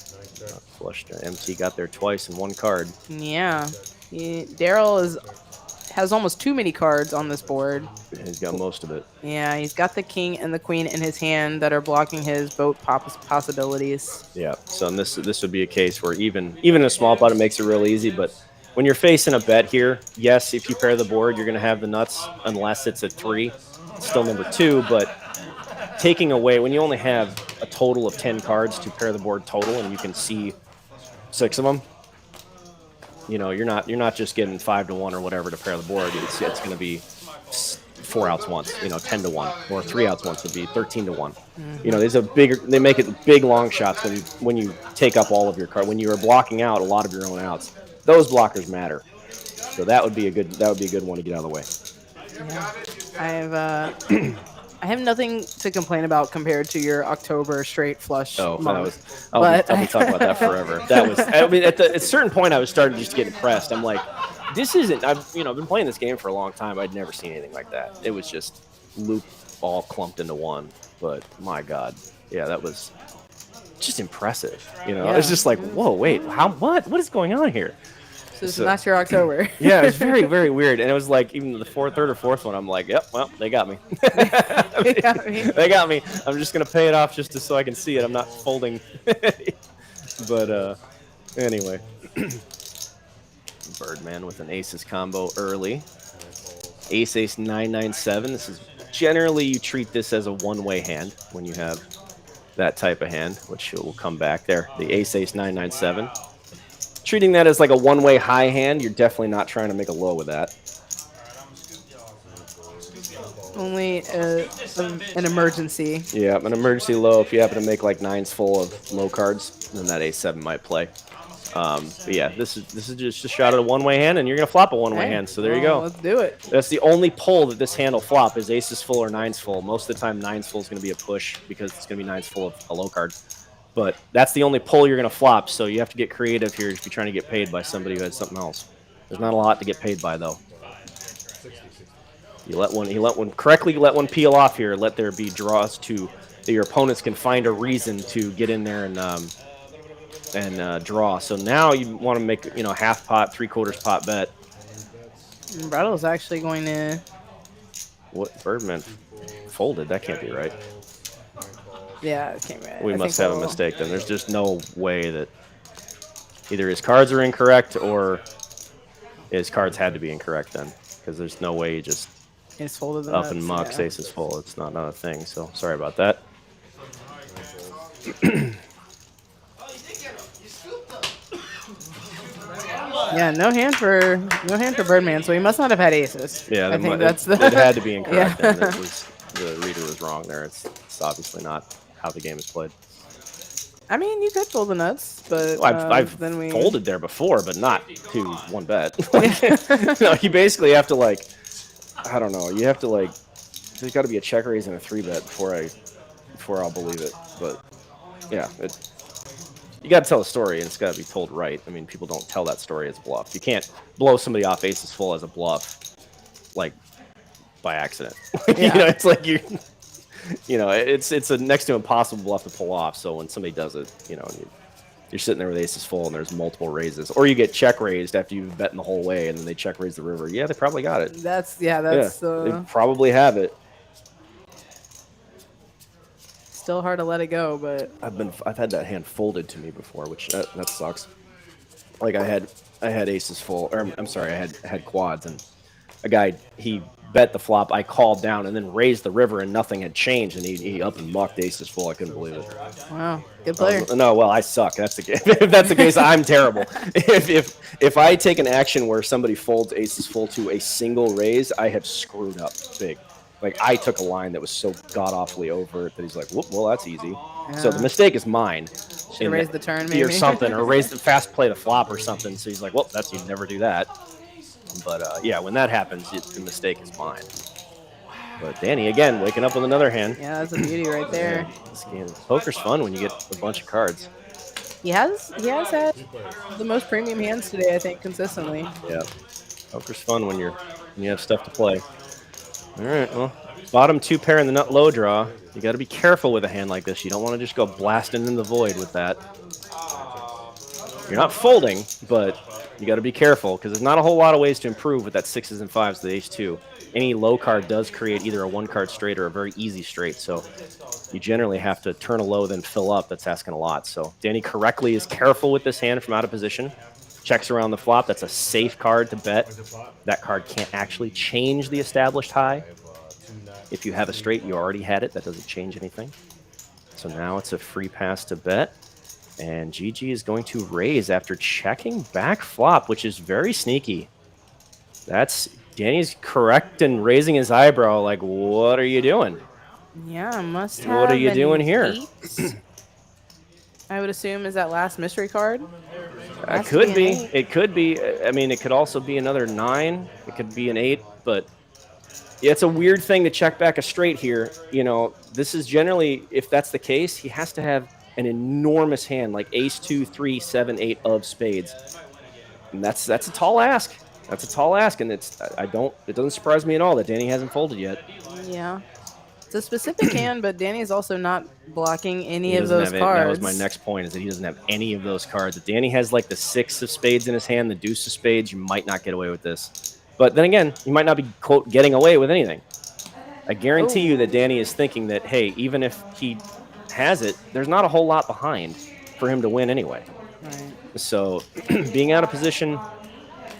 Flush. MT got there twice in one card. Yeah. Daryl has almost too many cards on this board. He's got most of it. Yeah, he's got the king and the queen in his hand that are blocking his boat possibilities. Yeah, so this would be a case where even in a small pot it makes it real easy, but when you're facing a bet here, yes, if you pair the board, you're going to have the nuts unless it's a 3. It's still number 2, but taking away, when you only have a total of 10 cards to pair the board total and you can see 6 of them, you know, you're not just getting 5 to 1 or whatever to pair the board. It's going to be 4 outs once, you know, 10 to 1, or 3 outs once would be 13 to 1. You know, they make it big long shots when you take up all of your cards. When you are blocking out a lot of your own outs, those blockers matter. So that would be a good one to get out of the way. Yeah. I have nothing to complain about compared to your October straight flush. I'll be talking about that forever. That was, I mean, at a certain point, I was starting to just get impressed. I'm like, this isn't. I've been playing this game for a long time. I'd never seen anything like that. It was just loop all clumped into one. But my God, yeah, that was just impressive. You know, Yeah. It's just like, whoa, wait, what is going on here? So it's not your October. Yeah, it was very, very weird. And it was like, even the third or fourth one, I'm like, yep, well, they got me. They got me. I'm just going to pay it off just so I can see it. I'm not folding. But anyway. Birdman with an aces combo early. Ace 997. This is generally, you treat this as a one-way hand when you have that type of hand, which will come back there. The ace 997. Treating that as like a one-way high hand, you're definitely not trying to make a low with that. Only an emergency. Yeah, an emergency low. If you happen to make like 9s full of low cards, then that ace-7 might play. But yeah, this is just a shot at a one-way hand, and you're gonna flop a one-way hand. So there you go. Let's do it. That's the only pull that this hand will flop is aces full or 9s full. Most of the time, 9s full is gonna be a push because it's gonna be 9s full of a low card. But that's the only pull you're going to flop, so you have to get creative here if you're trying to get paid by somebody who has something else. There's not a lot to get paid by, though. You let one peel off here. Let there be draws to that your opponents can find a reason to get in there and draw. So now you want to make half pot, 3/4 pot bet. Brattle's actually going to. What Birdman folded? That can't be right. Yeah, it came right. We must have a mistake then. There's just no way that either his cards are incorrect or his cards had to be incorrect then, because there's no way you just folded up and mucks aces full. It's not a thing. So sorry about that. Yeah, no hand for Birdman, so he must not have had aces. Yeah, I think that's it had to be incorrect. Yeah. Then. The reader was wrong there. It's obviously not how the game is played. I mean, you could fold the nuts, but I've folded there before, but not to one bet. You basically have to I don't know. You have to there's got to be a check raise and a 3-bet before I'll believe it. But yeah, you got to tell a story and it's got to be told right. I mean, people don't tell that story as a bluff. You can't blow somebody off aces full as a bluff, by accident. Yeah. It's like it's a next to impossible bluff to pull off. So when somebody does it, you're sitting there with aces full and there's multiple raises, or you get check raised after you've betting the whole way and then they check raise the river. Yeah, they probably got it. They probably have it. Still hard to let it go, but I've had that hand folded to me before, which that sucks. I had aces full, or I'm sorry, I had quads, and a guy, he bet the flop, I called down and then raised the river and nothing had changed, and he up and mucked aces full. I couldn't believe it. Wow, good player. No, well, I suck. That's the case. If that's the case, I'm terrible. If I take an action where somebody folds aces full to a single raise, I have screwed up big. Like, I took a line that was so god-awfully over it that he's like, whoop, well, that's easy. Yeah. So the mistake is mine. Should raise the turn, maybe. Or something, or raise the fast play the flop or something. So he's like, well, that's, you never do that. But, yeah, when that happens, the mistake is mine. But Danny, again, waking up with another hand. Yeah, that's a beauty right there. This game, poker's fun when you get a bunch of cards. He has had the most premium hands today, I think, consistently. Yeah, poker's fun when you have stuff to play. All right, well, bottom 2 pair in the nut low draw. You got to be careful with a hand like this. You don't want to just go blasting in the void with that. You're not folding, but you got to be careful because there's not a whole lot of ways to improve with that 6s and 5s to the ace-2. Any low card does create either a 1-card straight or a very easy straight, so you generally have to turn a low, then fill up. That's asking a lot. So Danny correctly is careful with this hand from out of position. Checks around the flop. That's a safe card to bet. That card can't actually change the established high. If you have a straight, you already had it. That doesn't change anything. So now it's a free pass to bet. And GG is going to raise after checking back flop, which is very sneaky. That's Danny's correct and raising his eyebrow like, what are you doing? Yeah, must have. What are you doing here? 8. I would assume is that last mystery card. It could be. It could be. I mean, it could also be another 9. It could be an 8, but yeah, it's a weird thing to check back a straight here. You know, this is generally, if that's the case, he has to have an enormous hand like ace 2, 3, 7, 8 of spades. And that's a tall ask. That's a tall ask, and it doesn't surprise me at all that Danny hasn't folded yet. Yeah. It's a specific hand, but Danny's also not blocking any of those cards. That was my next point, is that he doesn't have any of those cards. If Danny has like the 6 of spades in his hand, the deuce of spades, you might not get away with this. But then again, you might not be, quote, getting away with anything. I guarantee you that Danny is thinking that, hey, even if he has it, there's not a whole lot behind for him to win anyway. Right. So being out of position,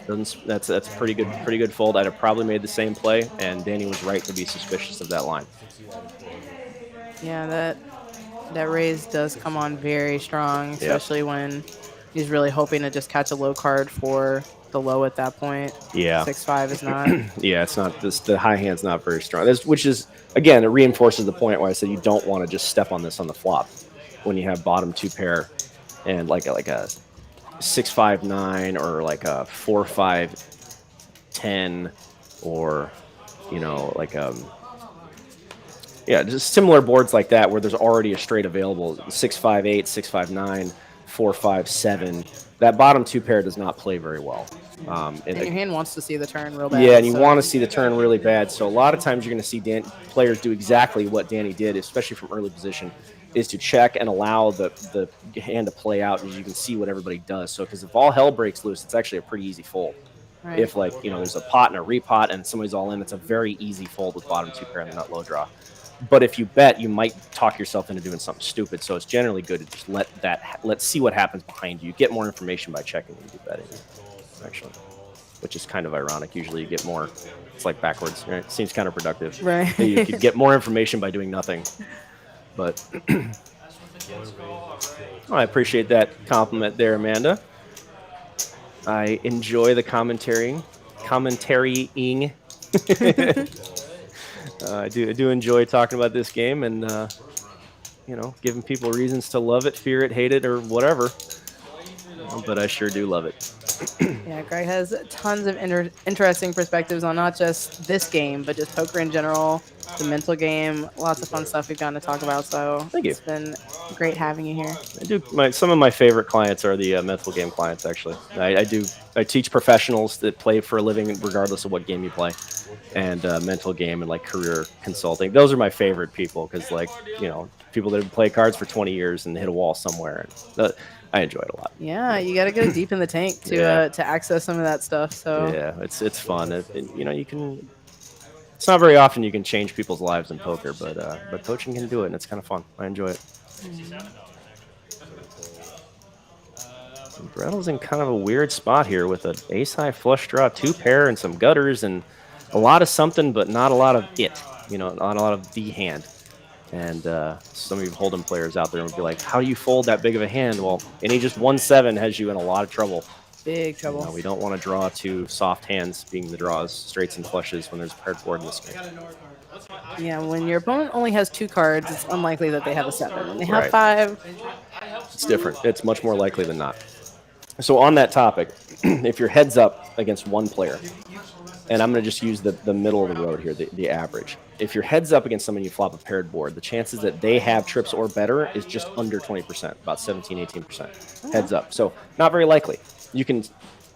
that's a pretty good fold. I'd have probably made the same play, and Danny was right to be suspicious of that line. Yeah, that raise does come on very strong, especially when he's really hoping to just catch a low card for the low at that point. Yeah, 6-5 is not. Yeah, it's not. The high hand's not very strong. Which is, again, it reinforces the point where I said you don't want to just step on this on the flop when you have bottom 2 pair and like a 6-5-9 or like a 4-5-10 or like just similar boards like that where there's already a straight available. 6-5-8, 6-5-9, 4-5-7. That bottom 2 pair does not play very well. And your hand wants to see the turn real bad. Yeah, and you want to see the turn really bad. So a lot of times you're going to see players do exactly what Danny did, especially from early position, is to check and allow the hand to play out, and you can see what everybody does. So because if all hell breaks loose, it's actually a pretty easy fold. Right. If there's a pot and a repot and somebody's all in, it's a very easy fold with bottom 2 pair and the nut low draw. But if you bet, you might talk yourself into doing something stupid. So it's generally good to just let's see what happens behind you. Get more information by checking when you do betting, actually, which is kind of ironic. Usually you get more. It's like backwards, right? It seems counterproductive. Right. You could get more information by doing nothing. But I appreciate that compliment there, Amanda. I enjoy the commentary. Commentarying. I do enjoy talking about this game and giving people reasons to love it, fear it, hate it, or whatever. But I sure do love it. Yeah, Greg has tons of interesting perspectives on not just this game, but just poker in general, the mental game, lots of fun stuff we've gotten to talk about. So thank you. It's been great having you here. Some of my favorite clients are the mental game clients, actually. I teach professionals that play for a living regardless of what game you play, and mental game and like career consulting. Those are my favorite people because people that play cards for 20 years and hit a wall somewhere. I enjoy it a lot. Yeah, you got to go deep in the tank to access some of that stuff. So yeah, it's fun. You can. It's not very often you can change people's lives in poker, but coaching can do it, and it's kind of fun. I enjoy it. Brettle's in kind of a weird spot here with an ace high flush draw, 2 pair, and some gutters, and a lot of something, but not a lot of it. You know, not a lot of the hand. And some of you Hold'em players out there would be like, "How do you fold that big of a hand?" Well, any just 1-7 has you in a lot of trouble. Big trouble. We don't want to draw two soft hands, being the draws, straights and flushes when there's a paired board in this game. Yeah, when your opponent only has 2 cards, it's unlikely that they have a 7. When they have Right. 5, It's different. It's much more likely than not. So on that topic, if you're heads up against one player, and I'm going to just use the middle of the road here, the average. If you're heads up against someone you flop a paired board, the chances that they have trips or better is just under 20%, about 17, 18%. Heads up. So not very likely. You can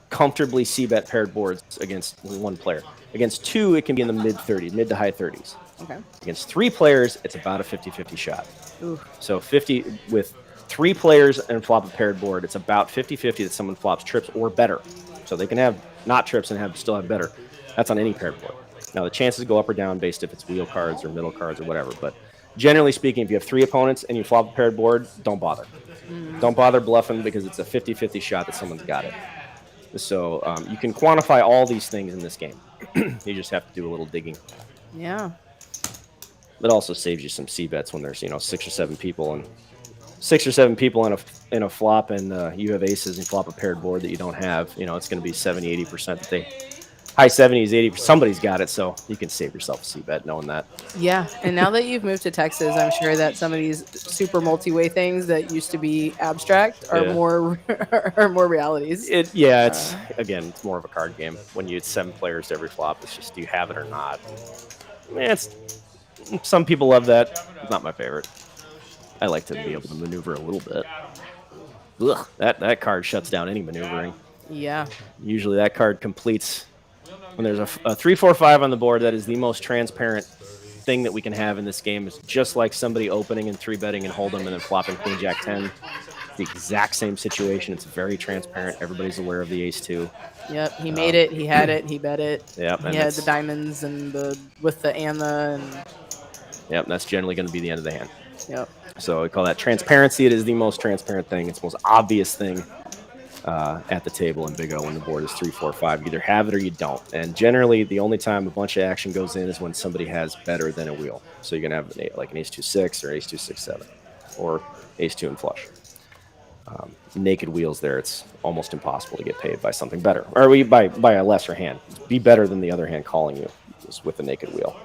comfortably c-bet paired boards against one player. Against 2, it can be in the mid-30s, mid to high 30s. okay. Against 3 players, it's about a 50-50 shot. Ooh. So 50 with 3 players and flop a paired board, it's about 50-50 that someone flops trips or better. So they can have not trips and still have better. That's on any paired board. Now the chances go up or down based if it's wheel cards or middle cards or whatever. But generally speaking, if you have 3 opponents and you flop a paired board, don't bother. Don't bother bluffing because it's a 50-50 shot that someone's got it. So you can quantify all these things in this game. You just have to do a little digging. Yeah. It also saves you some c-bets when there's 6 or 7 people and 6 or 7 people in a flop, and you have aces and flop a paired board that you don't have. It's going to be 70-80% that they high 70s, 80%. Somebody's got it, so you can save yourself a c-bet knowing that. Yeah, and now that you've moved to Texas, I'm sure that some of these super multi-way things that used to be abstract are more are more realities. It's again, it's more of a card game. When you had 7 players to every flop, it's just do you have it or not. Some people love that. Not my favorite. I like to be able to maneuver a little bit. Ugh, that card shuts down any maneuvering. Yeah. Usually that card completes when there's a 3-4-5 on the board. That is the most transparent thing that we can have in this game. It's just like somebody opening and 3-betting and Hold'em and then flopping Queen Jack 10. The exact same situation. It's very transparent. Everybody's aware of the ace 2. Yep, he made it. He had it. He bet it. Yep, he had the diamonds and with the and. Yep, that's generally going to be the end of the hand. Yep. So we call that transparency. It is the most transparent thing. It's the most obvious thing at the table in Big O when the board is 3-4-5. You either have it or you don't. And generally, the only time a bunch of action goes in is when somebody has better than a wheel. So you're going to have like an ace-2-6 or ace-2-6-7 or ace-2 and flush. Naked wheels there, it's almost impossible to get paid by something better. Or by a lesser hand. Be better than the other hand calling you just with a naked wheel.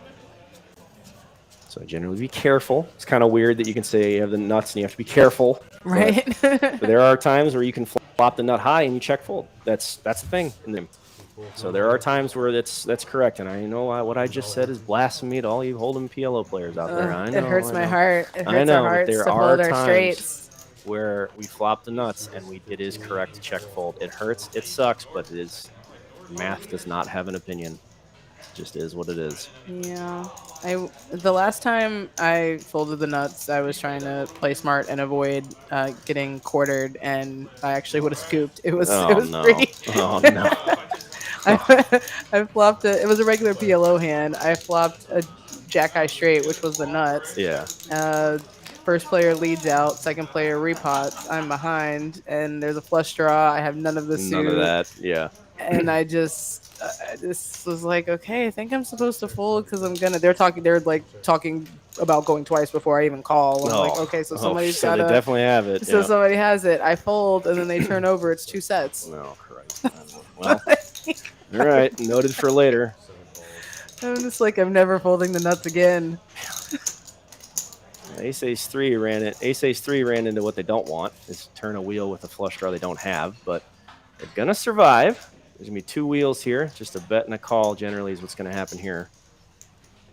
So generally be careful. It's kind of weird that you can say you have the nuts and you have to be careful. Right. But there are times where you can flop the nut high and you check fold. That's the thing. So there are times where that's correct. And I know what I just said is blasphemy to all you Hold'em PLO players out there. I know, it hurts my heart. It hurts I know, our hearts there to are hold our times straights. where we flop the nuts and it is correct to check fold. It hurts. It sucks, but it is. Math does not have an opinion. It just is what it is. Yeah. The last time I folded the nuts, I was trying to play smart and avoid getting quartered, and I actually would have scooped. It was pretty. Oh no! I flopped it was a regular PLO hand. I flopped a jack high straight, which was the nuts. Yeah. First player leads out, second player repots. I'm behind, and there's a flush draw. I have none of the suit. None of that. Yeah. And I just was like, okay, I think I'm supposed to fold because they're talking about going twice before I even call. I'm like, okay, so somebody's got to. They definitely have it. So somebody has it. I fold, and then they turn over. It's 2 sets. No, correct. Well, all right. Noted for later. I'm just like, I'm never folding the nuts again. Ace-3 ran into what they don't want, is turn a wheel with a flush draw they don't have, but they're going to survive. There's going to be 2 wheels here. Just a bet and a call generally is what's going to happen here.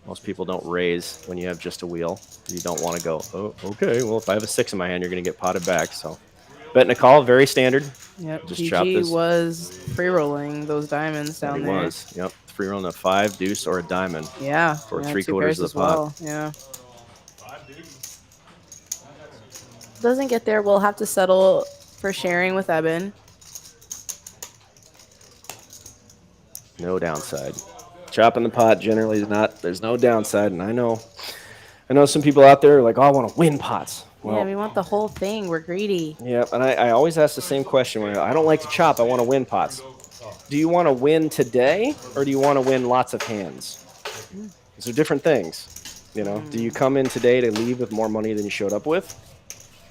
Most people don't raise when you have just a wheel. You don't want to go, oh, okay, well, if I have a 6 in my hand, you're going to get potted back. So bet and a call, very standard. Yep, just chop PG this. was free-rolling those diamonds down there. He was, yep. Free-rolling a 5, deuce, or a diamond. Yeah. For 3/4 of the pot. Yeah. Doesn't get there, we'll have to settle for sharing with Eben. No downside. Chopping the pot generally is not, there's no downside, and I know some people out there are like, oh, I want to win pots. Well, yeah, we want the whole thing. We're greedy. Yeah, and I always ask the same question. When I don't like to chop, I want to win pots. do you want to win today or do you want to win lots of hands? These are different things. You know, do you come in today to leave with more money than you showed up with,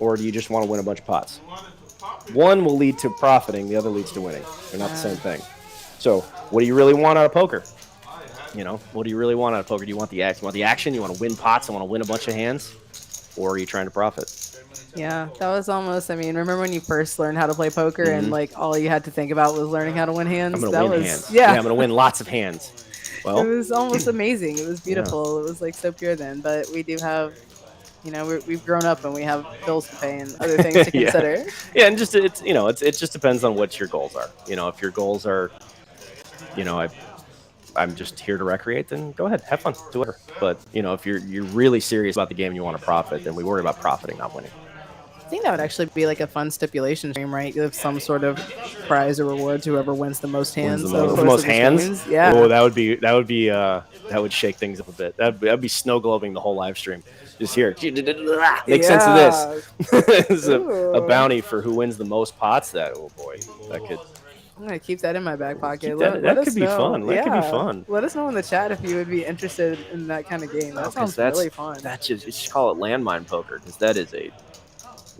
or do you just want to win a bunch of pots? One will lead to profiting, the other leads to winning. They're not the same thing. So, what do you really want out of poker? You know, what do you really want out of poker? Do you want the action? You want the action? You want to win pots and want to win a bunch of hands, or are you trying to profit? Yeah, that was almost. I mean, remember when you first learned how to play poker and like all you had to think about was learning how to win hands? I'm gonna that win was hands. yeah. I'm gonna win lots of hands. Well, It was almost amazing. It was beautiful. It was like so pure then. But we do have, you know, we've grown up and we have bills to pay and other things to consider. Yeah, and just it's you know it just depends on what your goals are. You know, if your goals are, you know, I'm just here to recreate, then go ahead, have fun, do whatever. But you know, if you're really serious about the game, you want to profit, then we worry about profiting, not winning. I think that would actually be like a fun stipulation stream, right? You have some sort of prize or reward to whoever wins the most hands. The most hands. Streams. Yeah. Oh, that would shake things up a bit. That'd be snow globing the whole live stream. Just here, make sense of this. This is a bounty for who wins the most pots. That boy, that could. I'm gonna keep that in my back pocket. That could be fun. That could be fun. Let us know in the chat if you would be interested in that kind of game. That sounds really fun. That's just call it landmine poker because that is a.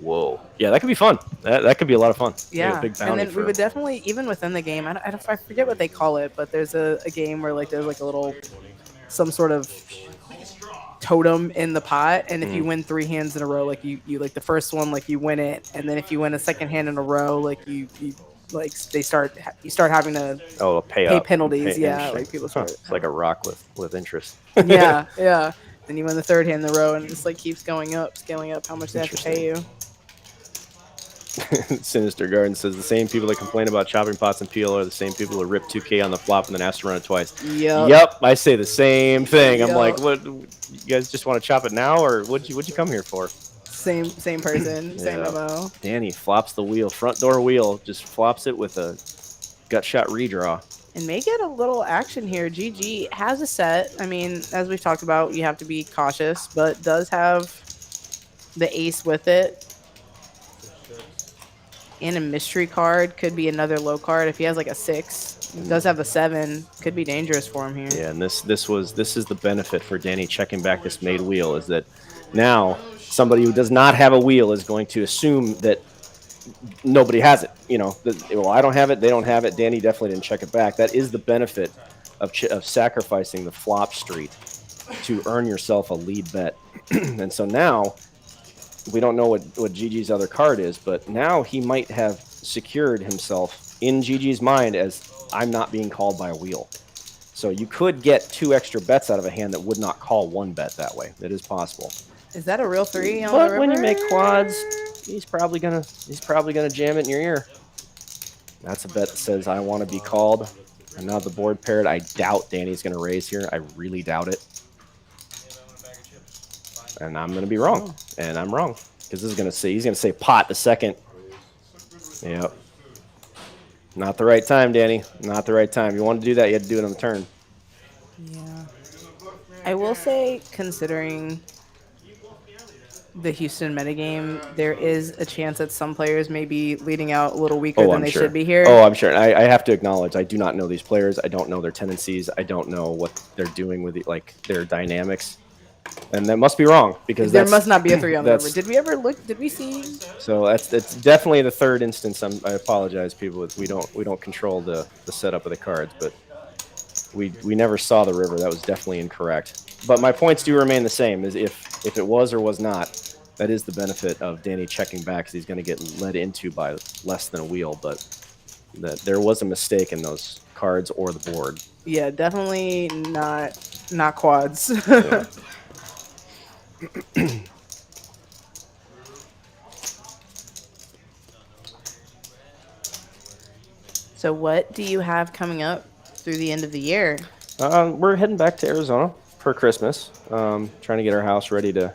Whoa. Yeah, that could be fun. That could be a lot of fun. Yeah. Big and then we would definitely, even within the game, I forget what they call it, but there's a game where like there's like a little, some sort of totem in the pot. And if you win 3 hands in a row, like you like the first one, like you win it. And then if you win a second hand in a row, like you like you start having to pay penalties. Like people start. It's like a rock with interest. yeah. Then you win the 3rd hand in a row, and it just like keeps going up, scaling up how much they have to pay you. Sinister Garden says the same people that complain about chopping pots and PLO are the same people who rip 2K on the flop and then ask to run it twice. Yep, I say the same thing. I'm like, what? You guys just want to chop it now, or what'd you come here for? Same person, same MO. Danny flops the wheel, front door wheel, just flops it with a gut shot redraw. And may get a little action here. GG has a set. I mean, as we've talked about, you have to be cautious, but does have the ace with it. And a mystery card. Could be another low card. If he has like a 6, he does have the 7. Could be dangerous for him here. Yeah, and this is the benefit for Danny checking back this made wheel, is that now somebody who does not have a wheel is going to assume that nobody has it. You know, well, I don't have it, they don't have it. Danny definitely didn't check it back. That is the benefit of sacrificing the flop street to earn yourself a lead bet. And so now we don't know what GG's other card is, but now he might have secured himself in GG's mind as I'm not being called by a wheel. So you could get 2 extra bets out of a hand that would not call 1 bet that way. That is possible. Is that a real 3 on the But river? when you make quads, he's probably gonna jam it in your ear. That's a bet that says I want to be called. And now the board paired. I doubt Danny's gonna raise here. I really doubt it. And I'm gonna be wrong. And I'm wrong. Because he's gonna say pot the second. Yep. Not the right time, Danny. Not the right time. You want to do that, you had to do it on the turn. Yeah. I will say, considering the Houston metagame, there is a chance that some players may be leading out a little weaker than they should be here. Oh, I'm sure. I have to acknowledge, I do not know these players. I don't know their tendencies. I don't know what they're doing with their dynamics. And that must be wrong, because there must not be a 3 on the river. Did we ever look? Did we see? So that's definitely the 3rd instance. I apologize, people. We don't control the setup of the cards, but we never saw the river. That was definitely incorrect. But my points do remain the same. Is if it was or was not, that is the benefit of Danny checking back, because he's going to get led into by less than a wheel. But that there was a mistake in those cards or the board. Yeah, definitely not quads. Yeah. So what do you have coming up through the end of the year? We're heading back to Arizona for Christmas. Trying to get our house ready to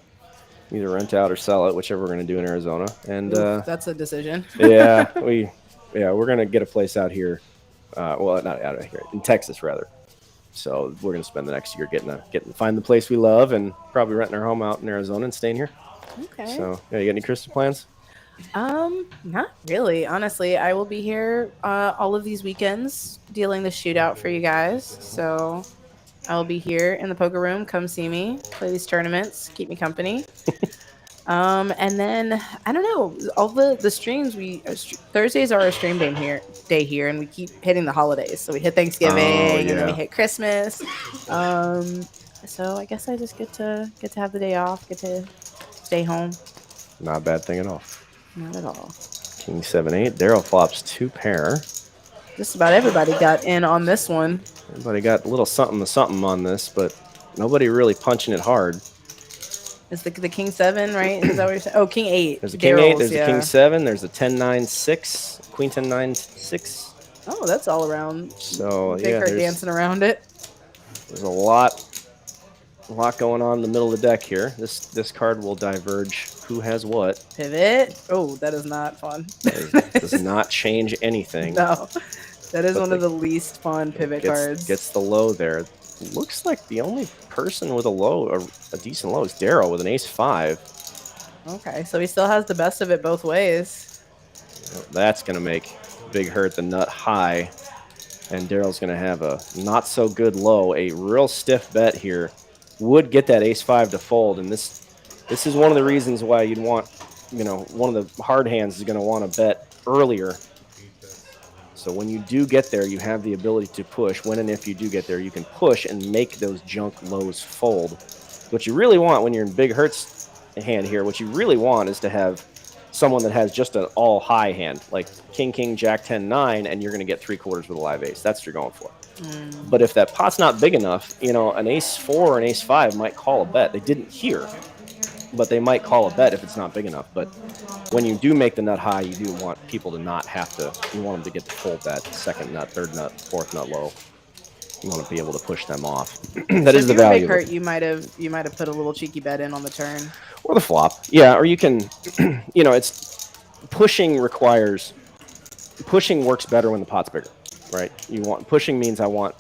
either rent out or sell it, whichever we're going to do in Arizona. And that's a decision. yeah, we're going to get a place out here. Well, not out of here, in Texas rather. So we're going to spend the next year find the place we love and probably renting our home out in Arizona and staying here. Okay. So, yeah, you got any Christmas plans? Not really. Honestly, I will be here all of these weekends dealing the shootout for you guys. So I will be here in the poker room. Come see me, play these tournaments, keep me company. And then I don't know, all the streams Thursdays are our stream day here, and we keep hitting the holidays. So we hit Oh Thanksgiving, and then we yeah, hit Christmas. So I guess I just get to have the day off, get to stay home. not a bad thing at all. Not at all. King 7-8. Daryl flops 2 pair. Just about everybody got in on this one. Everybody got a little something to something on this, but nobody really punching it hard. It's the King 7, right? Is that what you're saying? Oh, King 8. There's a King 8, Daryl's, there's a King 7, there's a 10-9-6, Queen 10-9-6. Oh, that's all around. So Big yeah, Hurt dancing around it. there's a lot going on in the middle of the deck here. This card will diverge who has what. Pivot. Oh, that is not fun. Does not change anything. No, that is But one of the least fun pivot cards. Gets the low there. Looks like the only person with a low, a decent low, is Daryl with an ace-5. Okay, so he still has the best of it both ways. That's going to make Big Hurt the nut high. And Daryl's going to have a not so good low. A real stiff bet here would get that ace-5 to fold. And this is one of the reasons why you'd want, one of the hard hands is going to want to bet earlier. So when you do get there, you have the ability to push. When and if you do get there, you can push and make those junk lows fold. What you really want when you're in Big Hurt's hand here, what you really want is to have someone that has just an all high hand, like King, King, Jack, 10, 9, and you're going to get 3/4 with a live ace. That's what you're going for. But if that pot's not big enough, an ace-4 or an ace-5 might call a bet. They didn't here, but they might call a bet if it's not big enough. But when you do make the nut high, you do want people to not have to. You want them to get to fold that second nut, third nut, fourth nut low. You want to be able to push them off. That is the value. Big Hurt, you might have put a little cheeky bet in on the turn. Or the flop. Yeah, or you can, it's pushing works better when the pot's bigger, right? Pushing means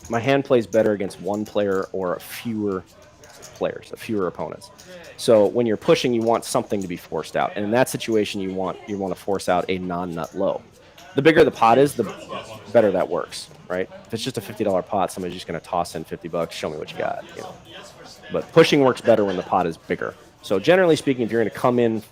my hand plays better against one player or fewer players, fewer opponents. So when you're pushing, you want something to be forced out. And in that situation, you want to force out a non-nut low. The bigger the pot is, the better that works, right? If it's just a $50 pot, somebody's just going to toss in $50, show me what you got. But pushing works better when the pot is bigger. So generally speaking, if you're going to come in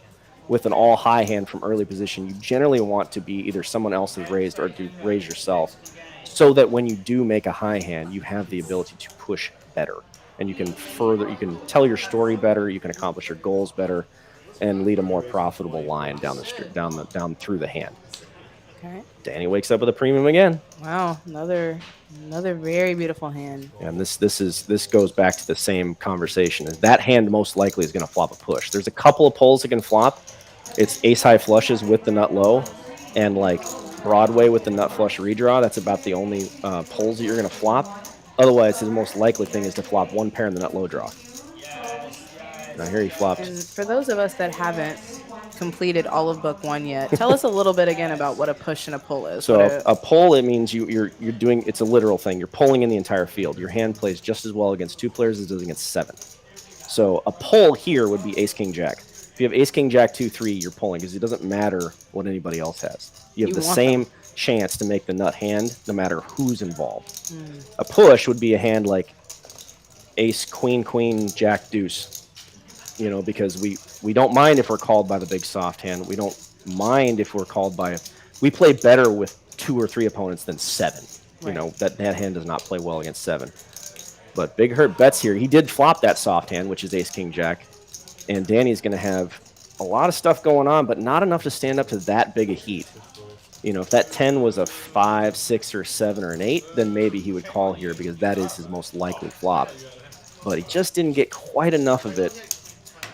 with an all high hand from early position, you generally want to be either someone else has raised or to raise yourself, so that when you do make a high hand, you have the ability to push better, and you can tell your story better, you can accomplish your goals better, and lead a more profitable line down the street, down through the hand. Okay. Danny wakes up with a premium again. Wow, another very beautiful hand. And this goes back to the same conversation. That hand most likely is going to flop a push. There's a couple of pulls that can flop. It's ace high flushes with the nut low, and like Broadway with the nut flush redraw. That's about the only pulls that you're going to flop. Otherwise, the most likely thing is to flop one pair in the nut low draw. Now here he flopped. And for those of us that haven't completed all of book 1 yet, tell us a little bit again about what a push and a pull is. So a pull, it means you're doing, it's a literal thing. You're pulling in the entire field. Your hand plays just as well against 2 players as it does against 7. So a pull here would be ace king jack. If you have ace king jack 2-3, you're pulling because it doesn't matter what anybody else has. You have the same chance to make the nut hand no matter who's involved. A push would be a hand like ace queen queen jack deuce. Because we don't mind if we're called by the big soft hand. We don't mind if we're called by we play better with 2 or 3 opponents than 7. Right. That hand does not play well against 7. But Big Hurt bets here. He did flop that soft hand, which is ace king jack. And Danny's going to have a lot of stuff going on, but not enough to stand up to that big a heat. If that 10 was a 5, 6, or 7, or an 8, then maybe he would call here because that is his most likely flop. But he just didn't get quite enough of it.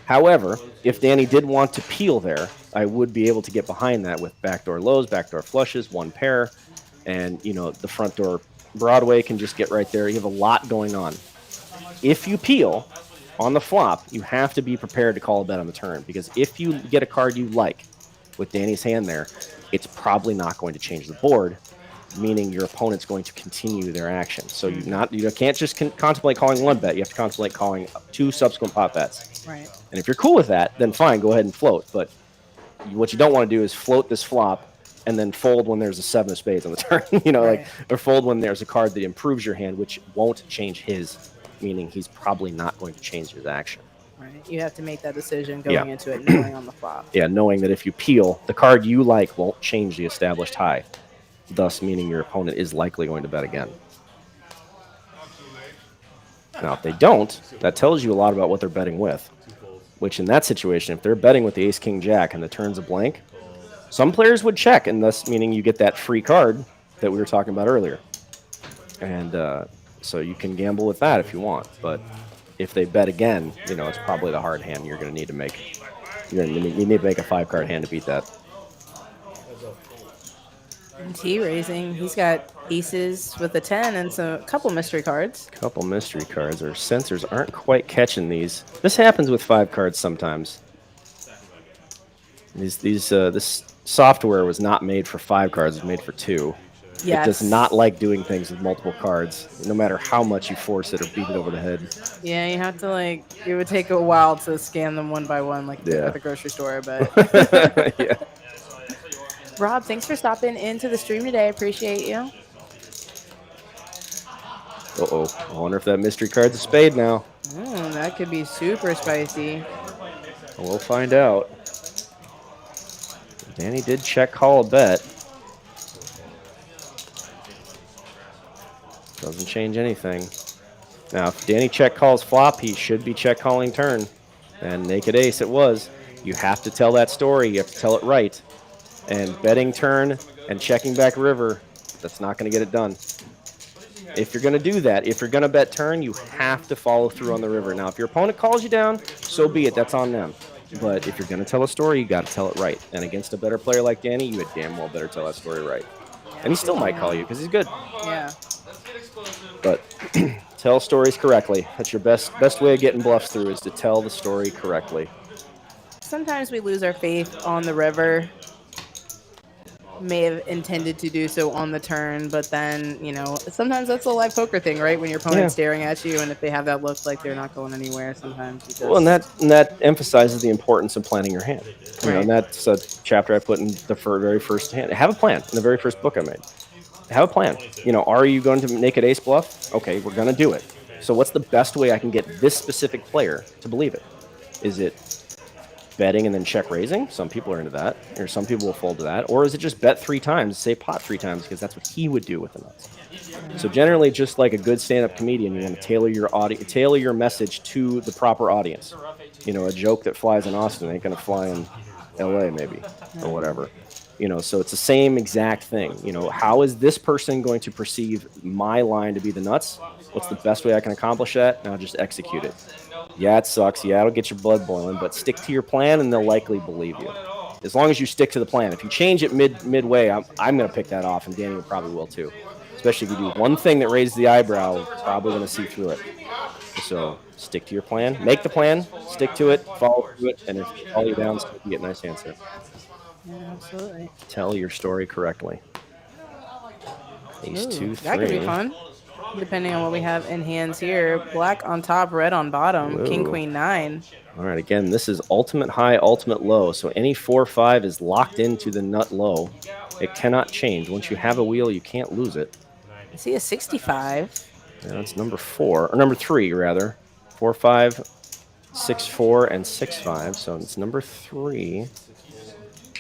However, if Danny did want to peel there, I would be able to get behind that with backdoor lows, backdoor flushes, one pair, and the front door Broadway can just get right there. You have a lot going on. If you peel on the flop, you have to be prepared to call a bet on the turn, because if you get a card you like with Danny's hand there, it's probably not going to change the board, meaning your opponent's going to continue their action. So you can't just contemplate calling one bet. You have to contemplate calling 2 subsequent pot bets. Right. And if you're cool with that, then fine, go ahead and float. But what you don't want to do is float this flop and then fold when there's a 7 of spades on the turn, Right. or fold when there's a card that improves your hand, which won't change his, meaning he's probably not going to change his action. Right. You have to make that decision going into it, knowing on the flop. Yeah, knowing that if you peel, the card you like won't change the established high, thus meaning your opponent is likely going to bet again. Now, if they don't, that tells you a lot about what they're betting with, which in that situation, if they're betting with the ace, king, jack, and the turn's a blank, some players would check, and thus meaning you get that free card that we were talking about earlier. And so you can gamble with that if you want, but if they bet again, it's probably the hard hand you're going to need to make. You need to make a 5-card hand to beat that. T raising. He's got aces with a 10 and a couple mystery cards. Couple mystery cards. Our sensors aren't quite catching these. This happens with 5 cards sometimes. This software was not made for 5 cards. It was made for 2. Yes. It does not like doing things with multiple cards, no matter how much you force it or beat it over the head. Yeah, you have to it would take a while to scan them one by one, at the grocery store, but. Yeah. Rob, thanks for stopping into the stream today. I appreciate you. Uh-oh. I wonder if that mystery card's a spade now. That could be super spicy. We'll find out. Danny did check call a bet. Doesn't change anything. Now, if Danny check calls flop, he should be check calling turn. And naked ace it was. You have to tell that story. You have to tell it right. And betting turn and checking back river, that's not going to get it done. If you're going to do that, if you're going to bet turn, you have to follow through on the river. Now, if your opponent calls you down, so be it. That's on them. But if you're going to tell a story, you got to tell it right. And against a better player like Danny, you would damn well better tell that story right. And he still might call you because he's good. Yeah. But tell stories correctly. That's your best way of getting bluffs through, is to tell the story correctly. Sometimes we lose our faith on the river. May have intended to do so on the turn, but then, sometimes that's a live poker thing, right? When your opponent's staring at you, and if they have that look like they're not going anywhere, sometimes you just... Well, and that emphasizes the importance of planning your hand. Right. And that's a chapter I put in the very first hand. Have a plan in the very first book I made. Have a plan. Are you going to naked ace bluff? Okay, we're going to do it. So what's the best way I can get this specific player to believe it? Is it betting and then check raising? Some people are into that, or some people will fold to that. Or is it just bet 3 times, say pot 3 times, because that's what he would do with the nuts. So generally, just like a good stand-up comedian, you want to tailor your message to the proper audience. A joke that flies in Austin ain't going to fly in LA maybe, or whatever. So it's the same exact thing. How is this person going to perceive my line to be the nuts? What's the best way I can accomplish that? Now just execute it. Yeah, it sucks. Yeah, it'll get your blood boiling, but stick to your plan and they'll likely believe you. As long as you stick to the plan. If you change it midway, I'm going to pick that off, and Danny probably will too. Especially if you do one thing that raises the eyebrow, probably going to see through it. So stick to your plan. Make the plan, stick to it, follow through it, and if you fall you down, you get a nice answer. Yeah, absolutely. Tell your story correctly. Ace 2, 3. That could be fun. Depending on what we have in hands here. Black on top, red on bottom. Whoa. King, queen, 9. All right, again, this is ultimate high, ultimate low. So any 4-5 is locked into the nut low. It cannot change. Once you have a wheel, you can't lose it. I see a 65. Yeah, that's number 4, or number 3, rather. 4-5, 6-4, and 6-5. So it's number 3.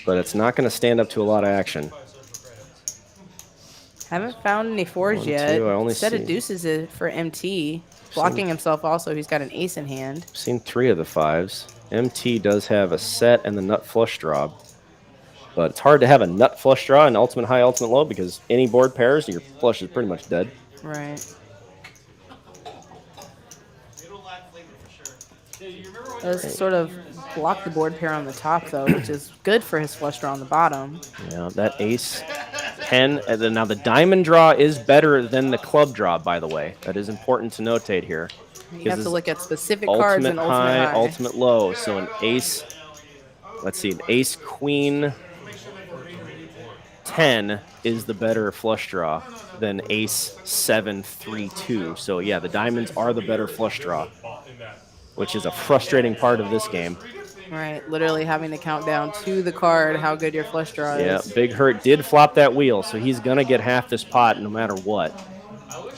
But it's not going to stand up to a lot of action. Haven't found any 4s 1, yet. 2, I only Set of see- deuces is for MT. Blocking himself also. He's got an ace in hand. I've seen 3 of the 5s. MT does have a set and the nut flush draw. But it's hard to have a nut flush draw in ultimate high, ultimate low, because any board pairs, your flush is pretty much dead. Right. Does sort of block the board pair on the top, though, which is good for his flush draw on the bottom. Yeah, that ace 10. And then now the diamond draw is better than the club draw, by the way. That is important to notate here. You have to look at specific cards Ultimate and ultimate high. ultimate low. So an ace, let's see, an ace queen 10 is the better flush draw than ace 7 3 2. So yeah, the diamonds are the better flush draw, which is a frustrating part of this game. Right, literally having to count down to the card how good your flush draw Yeah, is. Big Hurt did flop that wheel, so he's going to get half this pot no matter what,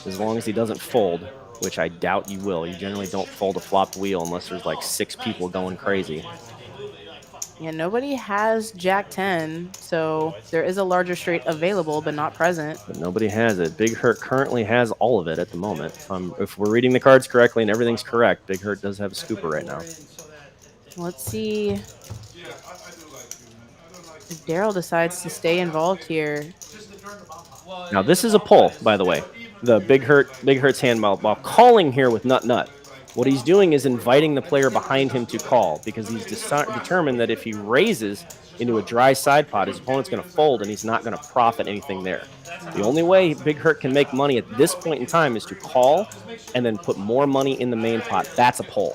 as long as he doesn't fold, which I doubt you will. You generally don't fold a flopped wheel unless there's like 6 people going crazy. Yeah, nobody has Jack 10, so there is a larger straight available but not present. But nobody has it. Big Hurt currently has all of it at the moment. If we're reading the cards correctly and everything's correct, Big Hurt does have a scooper right now. Let's see if Daryl decides to stay involved here. Now this is a pull, by the way. The Big Hurt's hand while calling here with nut. What he's doing is inviting the player behind him to call, because he's determined that if he raises into a dry side pot, his opponent's going to fold and he's not going to profit anything there. The only way Big Hurt can make money at this point in time is to call and then put more money in the main pot. That's a pull.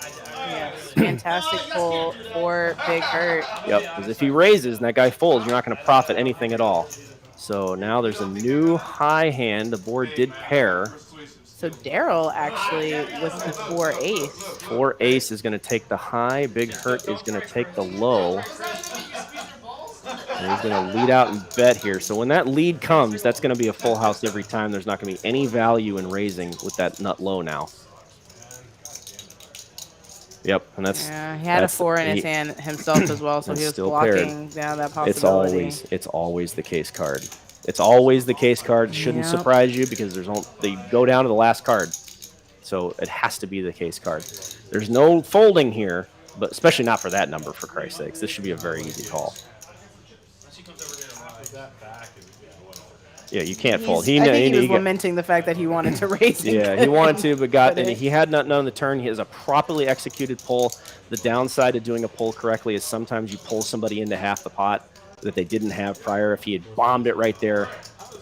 Yes, fantastic pull for Big Hurt. Yep, because if he raises and that guy folds, you're not going to profit anything at all. So now there's a new high hand. The board did pair. So Daryl actually with the 4-ace. 4-ace is going to take the high. Big Hurt is going to take the low. And he's going to lead out and bet here. So when that lead comes, that's going to be a full house every time. There's not going to be any value in raising with that nut low now. Yep, and that's... Yeah, he had a 4 in his hand himself as well, so he was blocking down that possibility. It's always the case card. It's always the case card. Shouldn't surprise you, because they go down to the last card. So it has to be the case card. There's no folding here, but especially not for that number, for Christ's sakes. This should be a very easy call. Yeah, you can't fold. I think he was lamenting the fact that he wanted to raise. Yeah, he wanted to, but got, and he had none on the turn. He has a properly executed pull. The downside of doing a pull correctly is sometimes you pull somebody into half the pot that they didn't have prior. If he had bombed it right there,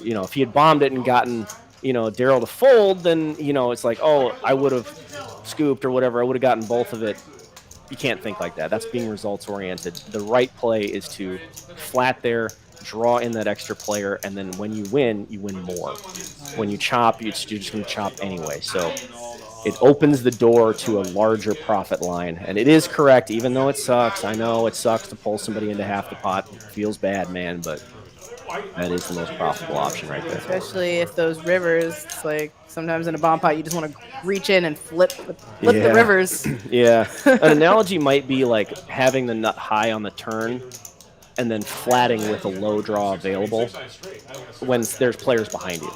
if he had bombed it and gotten, Daryl to fold, then, it's like, oh, I would have scooped or whatever. I would have gotten both of it. You can't think like that. That's being results oriented. The right play is to flat there, draw in that extra player, and then when you win more. When you chop, you're just going to chop anyway. So it opens the door to a larger profit line. And it is correct, even though it sucks. I know it sucks to pull somebody into half the pot. It feels bad, man, but that is the most profitable option right there. Especially if those rivers, it's like sometimes in a bomb pot, you just want to reach in and flip the rivers. Yeah. An analogy might be like having the nut high on the turn and then flatting with a low draw available when there's players behind you.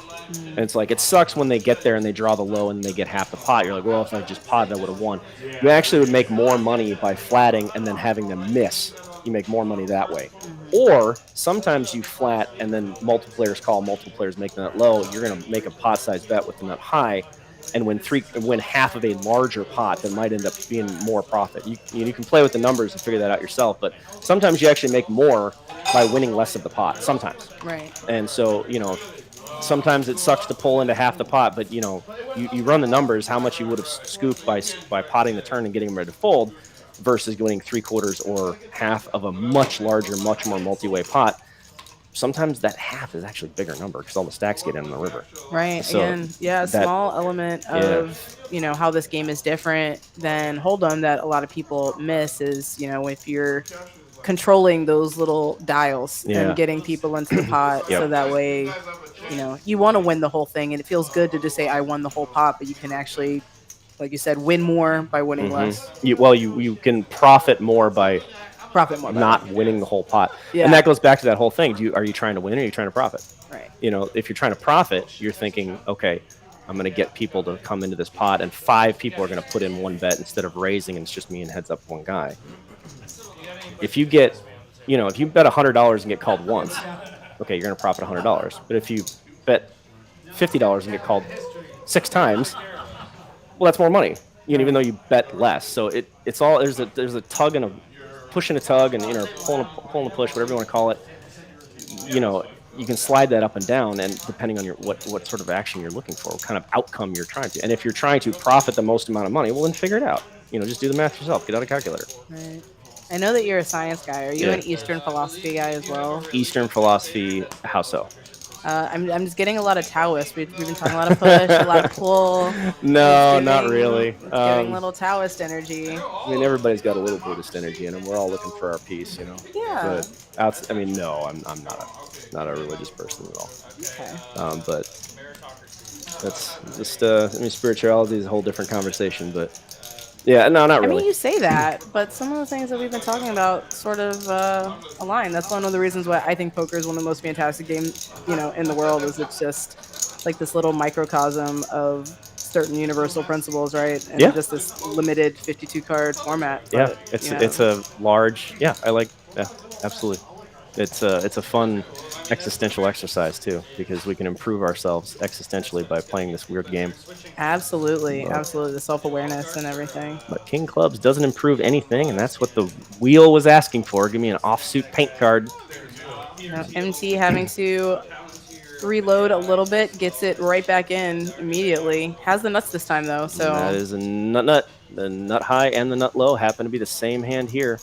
And it's like, it sucks when they get there and they draw the low and they get half the pot. You're like, well, if I just potted, I would have won. You actually would make more money by flatting and then having them miss. You make more money that way. Or sometimes you flat and then multiple players call, multiple players make the nut low. You're going to make a pot size bet with the nut high and win half of a larger pot that might end up being more profit. You can play with the numbers and figure that out yourself, but sometimes you actually make more by winning less of the pot. Sometimes. Right. And so, sometimes it sucks to pull into half the pot, but you run the numbers, how much you would have scooped by potting the turn and getting them ready to fold versus winning 3/4 or half of a much larger, much more multi-way pot. Sometimes that half is actually a bigger number because all the stacks get in the river. Right. So and a small element of, how this game is different than Hold'em that a lot of people miss is, if you're controlling those little dials and getting people into the pot so that way, you want to win the whole thing. And it feels good to just say, I won the whole pot, but you can actually, like you said, win more by winning less. You can profit more by not winning the whole pot. Yeah. And that goes back to that whole thing. Are you trying to win or are you trying to profit? Right. If you're trying to profit, you're thinking, okay, I'm going to get people to come into this pot and 5 people are going to put in one bet instead of raising and it's just me and heads up one guy. If you get, if you bet $100 and get called once, okay, you're going to profit $100. But if you bet $50 and get called 6 times, well, that's more money, even though you bet less. So it's all, there's a tug and a push and a tug and pulling a push, whatever you want to call it. You can slide that up and down, and depending on what sort of action you're looking for, what kind of outcome you're trying to. And if you're trying to profit the most amount of money, well, then figure it out. Just do the math yourself. Get out a calculator. Right. I know that you're a science guy. Are you an Eastern philosophy guy as well? Eastern philosophy, how so? I'm just getting a lot of Taoist. We've been talking a lot of push, a lot of pull. No, not really. It's giving little Taoist energy. I mean, everybody's got a little Buddhist energy in them. We're all looking for our peace, you know. Yeah. But I mean, no, I'm not a religious person at all. Okay. But that's just I mean, spirituality is a whole different conversation. But yeah, no, not I really. mean, you say that, but some of the things that we've been talking about sort of align. That's one of the reasons why I think poker is one of the most fantastic games, in the world. Is it's just like this little microcosm of certain universal principles, right? And Yeah. just this limited 52 card format. Yeah, But, it's a large. Yeah, I like. Yeah, absolutely. It's a fun existential exercise too, because we can improve ourselves existentially by playing this weird game. absolutely, absolutely, the self awareness and everything. But King Clubs doesn't improve anything, and that's what the wheel was asking for. Give me an offsuit paint card. MT having to reload a little bit, gets it right back in immediately. Has the nuts this time though, so And that is a nut. The nut high and the nut low happen to be the same hand here.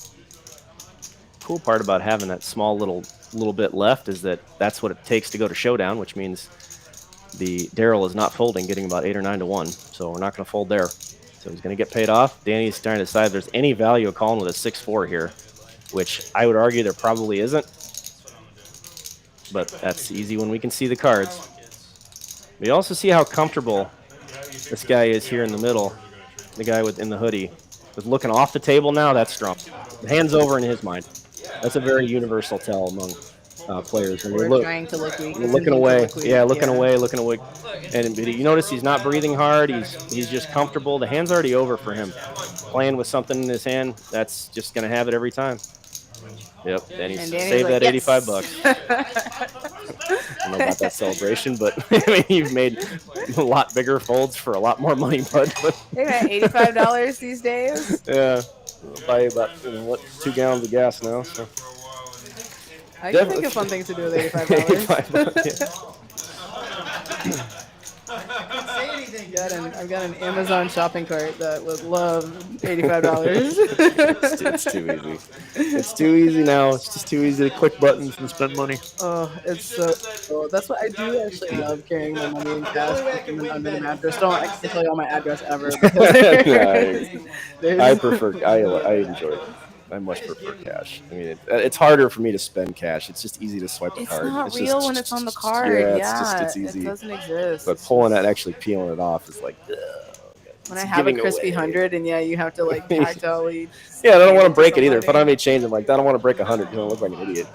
Cool part about having that small little bit left is that that's what it takes to go to showdown, which means the Daryl is not folding, getting about 8 or 9 to 1. So we're not going to fold there. So he's going to get paid off. Danny's trying to decide if there's any value of calling with a 6-4 here, which I would argue there probably isn't. But that's easy when we can see the cards. We also see how comfortable this guy is here in the middle. The guy in the hoodie with looking off the table now. That's strong. The hand's over in his mind. That's a very universal tell among players. When we're trying to look weak. You're looking away. Yeah, looking away. And you notice he's not breathing hard. He's just comfortable. The hand's already over for him. Playing with something in his hand, that's just going to have it every time. Yep, and he's saved like, that $85. I don't know about that celebration, but I mean, you've made a lot bigger folds for a lot more money, bud. Hey man, $85 these days. Yeah, I'll buy you about 2 gallons of gas now. So. I can think of fun things to do with $85. Say anything. I've got an Amazon shopping cart that would love $85. It's too easy. It's too easy now. It's just too easy to click buttons and spend money. Oh, it's so cool. That's what I do actually love, carrying my money in cash under the mattress. Don't actually tell you all my address ever. I enjoy it. I much prefer cash. I mean, it's harder for me to spend cash. It's just easy to swipe the card. It's not real when it's on the card. It's easy. It doesn't exist. But pulling it, actually peeling it off is like. When I have a crispy 100, and you have to like tactilely. Yeah, I don't want to break it either. If I don't have any change, I'm like, I don't want to break 100. You don't look like an idiot.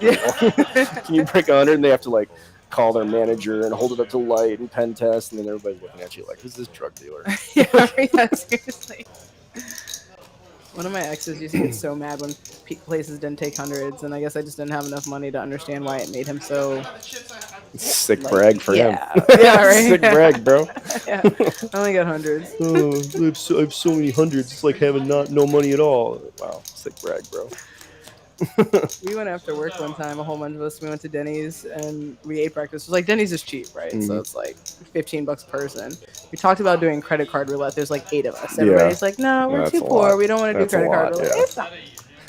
Can you break 100? And they have to like call their manager and hold it up to light and pen test, and then everybody's looking at you like, who's this drug dealer? yeah, seriously. One of my exes used to get so mad when places didn't take hundreds, and I guess I just didn't have enough money to understand why it made him so. Sick brag for him. Yeah, right. Sick brag, bro. Yeah, I only got hundreds. Oh, I have so many hundreds. It's like having no money at all. Wow, sick brag, bro. We went after work one time, a whole bunch of us. We went to Denny's and we ate breakfast. It was like Denny's is cheap, right? Mm-hmm. So it's like $15 a person. We talked about doing credit card roulette. There's like 8 of us. Everybody's like, no, we're too poor. We don't want to do credit card roulette. It's not.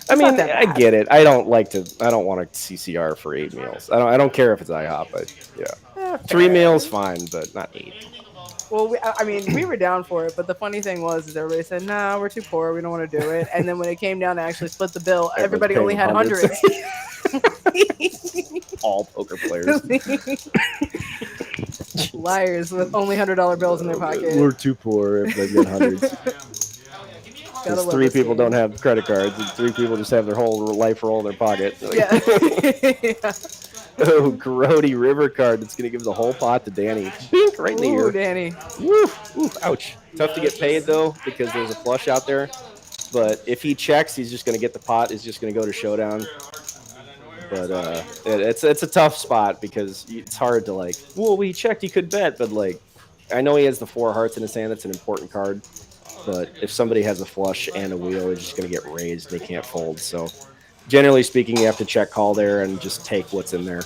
I mean, I get it. I don't want to CCR for 8 meals. I don't care if it's IHOP. 3 meals, fine, but not 8. Well, we were down for it, but the funny thing was everybody said, "Nah, we're too poor. We don't want to do it." And then when it came down to actually split the bill, everybody only had hundreds. All poker players, liars with only $100 bills in their pocket. We're too poor. Everybody got hundreds. Because 3 people don't have credit cards, and 3 people just have their whole life roll in their pocket. Yeah. Oh, grody river card. That's going to give the whole pot to Danny. Right in the ear. Ooh, Danny. Woo, ouch. Tough to get paid, though, because there's a flush out there. But if he checks, he's just going to get the pot. He's just going to go to showdown. But it's a tough spot because it's hard to, like, well, he checked, he could bet. But, like, I know he has the 4 hearts in his hand. That's an important card. But if somebody has a flush and a wheel, they're just going to get raised. They can't fold. So, generally speaking, you have to check call there and just take what's in there.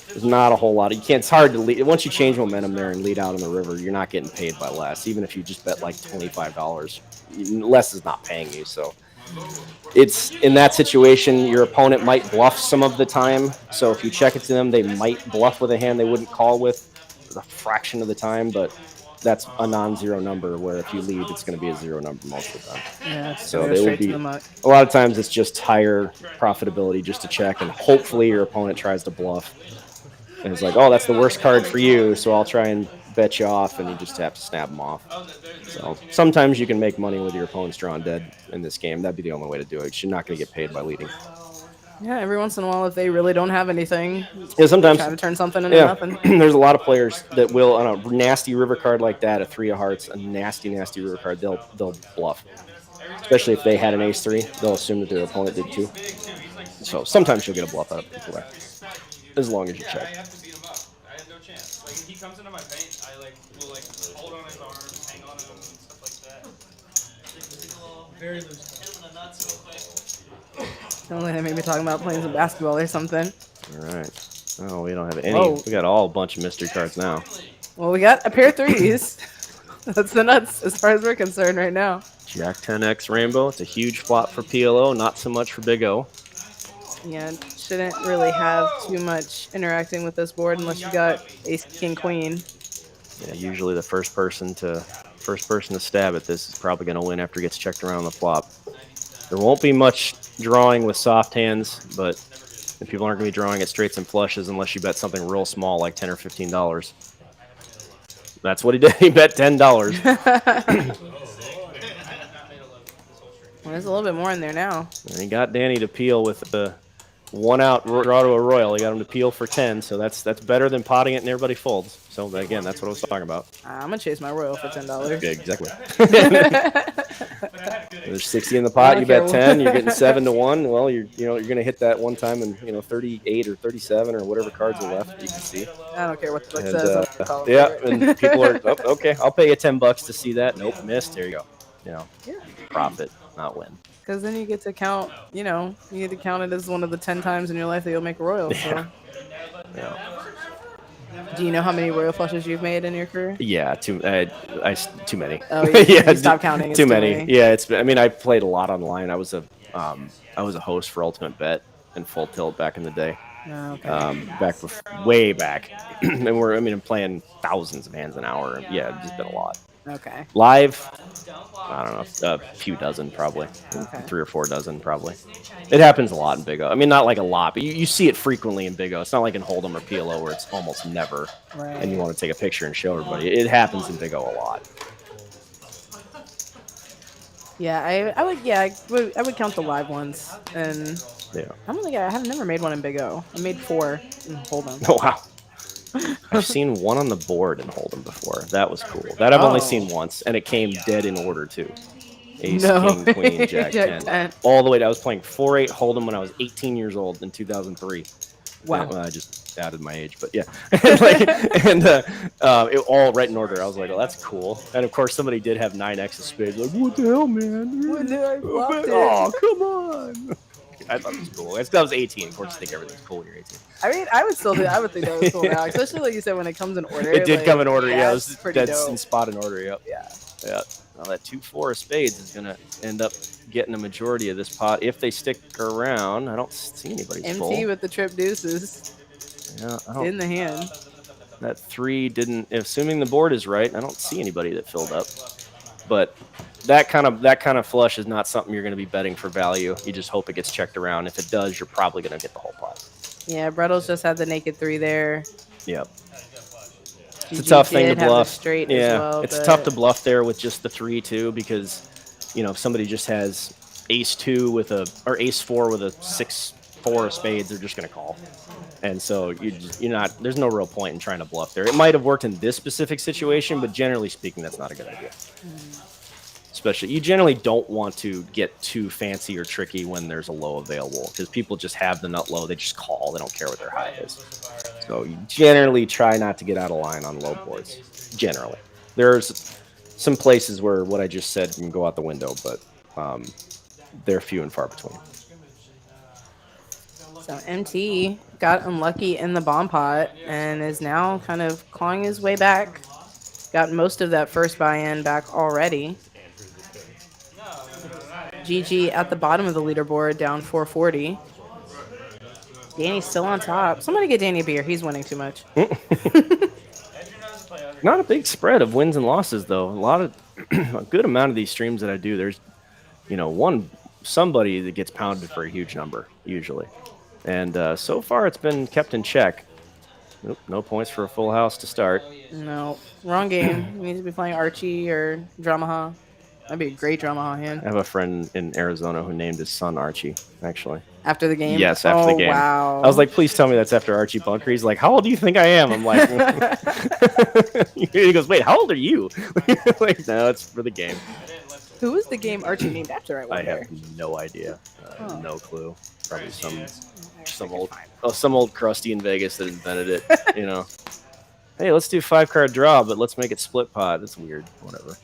There's not a whole lot. It's hard to lead. Once you change momentum there and lead out on the river, you're not getting paid by less. Even if you just bet like $25, less is not paying you. So it's in that situation, your opponent might bluff some of the time. So if you check it to them, they might bluff with a hand they wouldn't call with a fraction of the time, but that's a non-zero number where if you lead, it's going to be a zero number most of the time. Yeah, it's So gonna go they will straight to be the muck. a lot of times it's just higher profitability just to check, and hopefully your opponent tries to bluff. And it's like, oh, that's the worst card for you, so I'll try and bet you off, and you just have to snap them off. So sometimes you can make money with your opponent's drawn dead in this game. That'd be the only way to do it. You're not going to get paid by leading. Yeah, every once in a while, if they really don't have anything, Yeah, sometimes. try to turn something into Yeah, nothing. there's a lot of players that will on a nasty river card like that, a 3 of hearts, a nasty river card. They'll bluff, especially if they had an ace 3. They'll assume that their opponent did too. So sometimes you'll get a bluff out of people there, as long as you I check. have to beat him up. I have no chance. Like if he comes into my paint, I will hold on his arm, hang on to him, and stuff like that. Very loose. Hit him in the nuts real quick. Only they may be talking about playing some basketball or something. All right. Oh, we don't have any. Whoa. We got all a bunch of mystery cards now. Well, we got a pair of threes. That's the nuts as far as we're concerned right now. Jack 10x Rainbow. It's a huge flop for PLO, not so much for Big O. Yeah, shouldn't really have too much interacting with this board unless you got ace, king, queen. Yeah, usually the first person to stab at this is probably going to win after he gets checked around the flop. There won't be much drawing with soft hands, but if people aren't going to be drawing at straights and flushes unless you bet something real small like $10 or $15. That's what he did. He bet $10. Well, there's a little bit more in there now. And he got Danny to peel with the 1-out draw to a royal. He got him to peel for 10, so that's better than potting it and everybody folds. So again, that's what I was talking about. I'm gonna chase my royal for $10. Yeah, exactly. There's 60 in the pot. You bet 10. You're getting 7 to 1. Well, you're gonna hit that one time and 38 or 37 or whatever cards are left. You can see. I don't care what the book And, says. I'll call it yeah, for it. and people are okay. I'll pay you $10 to see that. Nope, missed. There you go. Yeah. Profit, not win. Because then you get to count, you get to count it as one of the 10 times in your life that you'll make a royal. So. Yeah. Do you know how many royal flushes you've made in your career? Yeah, too many. Oh, yeah, you stopped counting. It's too many. Yeah, I played a lot online. I was a host for Ultimate Bet and Full Tilt back in the day. Oh, okay. Way back, and I'm playing thousands of hands an hour. Yeah, it's just been a lot. Okay. Live, I don't know, a few dozen probably, Okay. 3 or 4 dozen probably. It happens a lot in Big O. I mean, not like a lot, but you see it frequently in Big O. It's not like in Hold'em or PLO where it's almost never, Right. and you want to take a picture and show everybody. It happens in Big O a lot. Yeah, I would count the live ones, and Yeah. I've never made one in Big O. I made 4 in Hold'em. Oh wow. I've seen one on the board in Hold'em before. That was cool. That I've only seen once, and it came dead in order too. Ace, No. king, queen, jack, Jack 10. 10. All the way. I was playing 4-8 Hold'em when I was 18 years old in 2003. Wow. I just added my age, but yeah. It all right in order. I was like, oh, that's cool. And of course, somebody did have 9x of spades. Like, what the hell, man? What did I blocked it? Oh, come on. I thought it was cool. I was 18. Of course, you think everything's cool when you're 18. I mean, I would still do. I would think that was cool now, especially like you said when it comes in order. It did come in order. Yeah, it it's was pretty dead dope. in spot in order. Yep. Yeah. Yeah. Now that 2-4 of spades is gonna end up getting a majority of this pot if they stick around. I don't see anybody's MT full. with the trip deuces Yeah, I don't. in the hand. That 3 didn't. Assuming the board is right, I don't see anybody that filled up. But that kind of flush is not something you're going to be betting for value. You just hope it gets checked around. If it does, you're probably going to get the whole pot. Yeah, Brettles just had the naked 3 there. Yep. It's a GG tough thing to did have the bluff. straight Yeah, as well, it's but- tough to bluff there with just the 3 too, because if somebody just has ace 2 or ace 4 with a 6-4 of spades, they're just going to call. And so you're not. There's no real point in trying to bluff there. It might have worked in this specific situation, but generally speaking, that's not a good idea. Especially, you generally don't want to get too fancy or tricky when there's a low available, because people just have the nut low. They just call. They don't care what their high is. So you generally try not to get out of line on low boards. Generally, there's some places where what I just said can go out the window, but they're few and far between. So MT got unlucky in the bomb pot and is now kind of clawing his way back. Got most of that first buy-in back already. GG at the bottom of the leaderboard, down 440. Danny's still on top. Somebody get Danny a beer. He's winning too much. Not a big spread of wins and losses, though. A good amount of these streams that I do, there's, somebody that gets pounded for a huge number, usually. And so far, it's been kept in check. Nope, no points for a full house to start. No, wrong game. We need to be playing Archie or Dramaha. That'd be a great Dramaha hand. I have a friend in Arizona who named his son Archie, actually. After the game? Yes, after the game. Wow. I was like, please tell me that's after Archie Bunker. He's like, how old do you think I am? I'm like, he goes, wait, how old are you? Like, no, it's for the game. Who is the game Archie named after? I wonder. I have no idea. No clue. Probably some old crusty in Vegas that invented it. Hey, let's do 5-card draw, but let's make it split pot. It's weird. Whatever.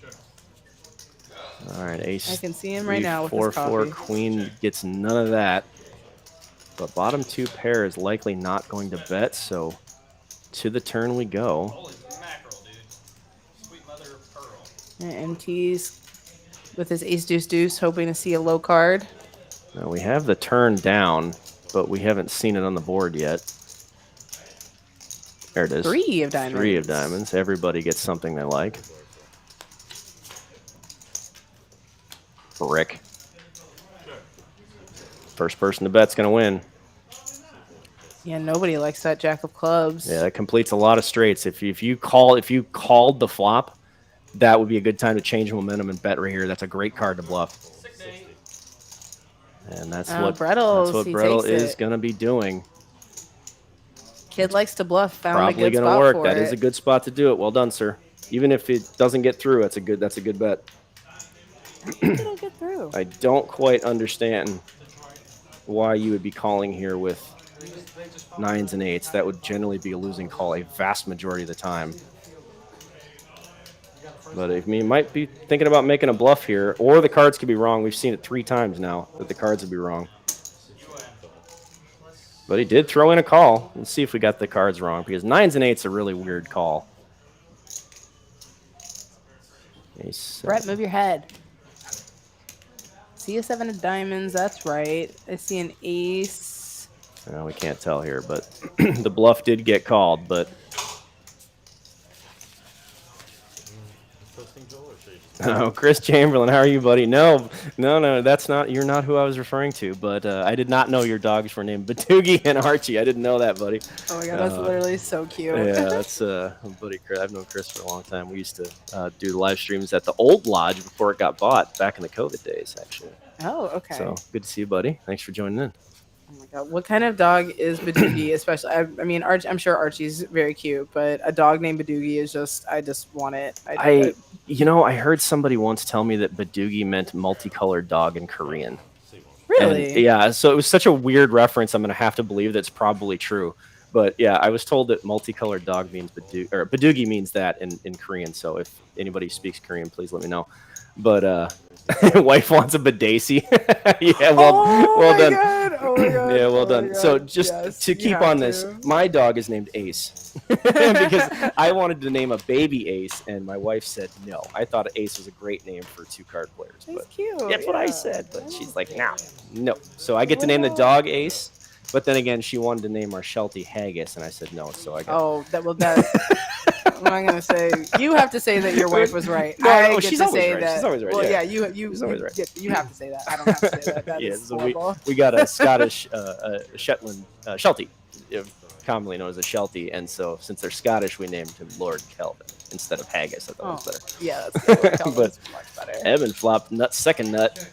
All right, ace. I can see him right now with his 4-4 coffee. queen gets none of that. But bottom 2 pair is likely not going to bet, so to the turn we go. Holy mackerel, dude. Sweet mother of pearl. And MT's with his ace deuce deuce, hoping to see a low card. Now we have the turn down, but we haven't seen it on the board yet. There it is. 3 of diamonds. 3 of diamonds. Everybody gets something they like. Brick. First person to bet's gonna win. Yeah, nobody likes that jack of clubs. Yeah, that completes a lot of straights. If you called the flop, that would be a good time to change momentum and bet right here. That's a great card to bluff. And that's what Brettle is gonna be doing. Kid likes to bluff. Found Probably a good gonna spot work. for That it. is a good spot to do it. Well done, sir. Even if it doesn't get through, that's a good bet. It'll get through. I don't quite understand why you would be calling here with 9s and 8s. That would generally be a losing call a vast majority of the time. But if you might be thinking about making a bluff here, or the cards could be wrong. We've seen it 3 times now that the cards would be wrong. But he did throw in a call. Let's see if we got the cards wrong, because 9s and 8s are a really weird call. Brett, move your head. See a 7 of diamonds. That's right. I see an ace. Well, we can't tell here, but the bluff did get called. But oh, Chris Chamberlain, how are you, buddy? No, that's not. You're not who I was referring to. But I did not know your dogs were named Batoogie and Archie. I didn't know that, buddy. Oh my god, that's literally so cute. Yeah, that's buddy Chris. I've known Chris for a long time. We used to do the live streams at the old lodge before it got bought back in the COVID days, actually. Oh, okay. So good to see you, buddy. Thanks for joining in. Oh my god, what kind of dog is Badoogie? Especially, I mean, I'm sure Archie's very cute, but a dog named Badoogie is I just want it. I heard somebody once tell me that Badoogie meant multicolored dog in Korean. Really? And, yeah, so it was such a weird reference. I'm going to have to believe that's probably true. But yeah, I was told that multicolored dog means Badoogie means that in Korean. So if anybody speaks Korean, please let me know. But wife wants a Badacey. Yeah, well done. God. Oh my god. Yeah, well done. God. So just to keep on this, my dog is named Ace because I wanted to name a baby Ace, and my wife said no. I thought Ace was a great name for 2-card players. That's cute. That's what I said, but she's like, no. So I get to name the dog Ace, but then again, she wanted to name our Sheltie Haggis, and I said no. So I got. Oh, that. What am I gonna say? You have to say that your wife was right. She's always right. She's always right. Well, yeah, you always right. You have to say that. I don't have to say that. That yeah, is so horrible. we got a Scottish Shetland Sheltie, commonly known as a Sheltie, and so since they're Scottish, we named him Lord Kelvin instead of Haggis. I thought it was better. Yeah, that's good. But much better. Evan flopped second nut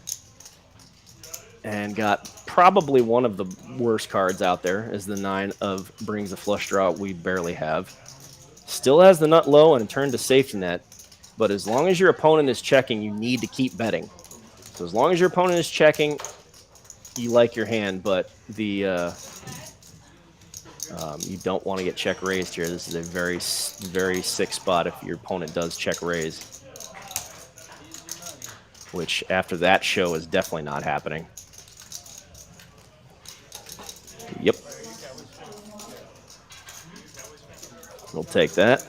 and got probably one of the worst cards out there, as the 9 of brings a flush draw we barely have. Still has the nut low and a turn to safety net, but as long as your opponent is checking, you need to keep betting. So as long as your opponent is checking, you like your hand, but the you don't want to get check raised here. This is a very, very sick spot if your opponent does check raise, which after that show is definitely not happening. Yep. We'll take that.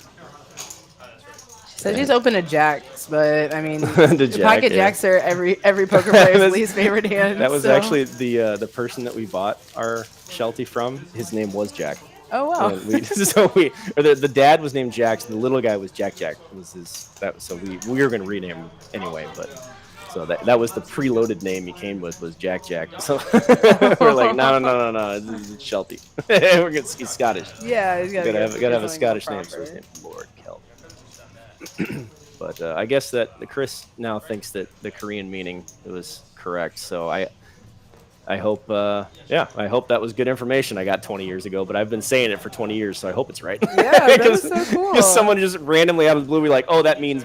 So she's opened a jack. but I mean, The jack, pocket yeah. jacks are every poker player's That's- least favorite hand. That was so- actually the person that we bought our Sheltie from. His name was Jack. Oh wow. And the dad was named Jack, so the little guy was Jack. Was his so we were gonna rename him anyway, but so that was the preloaded name he came with was Jack. So we're like, no, this is Sheltie. He's Scottish. Yeah, he's Gotta have a something Scottish name. proper. So his name's Lord Kelvin. But I guess that Chris now thinks that the Korean meaning was correct. So I hope, I hope that was good information I got 20 years ago, but I've been saying it for 20 years, so I hope it's right. Yeah, that is so cool. Because someone just randomly out of the blue be like, oh, that means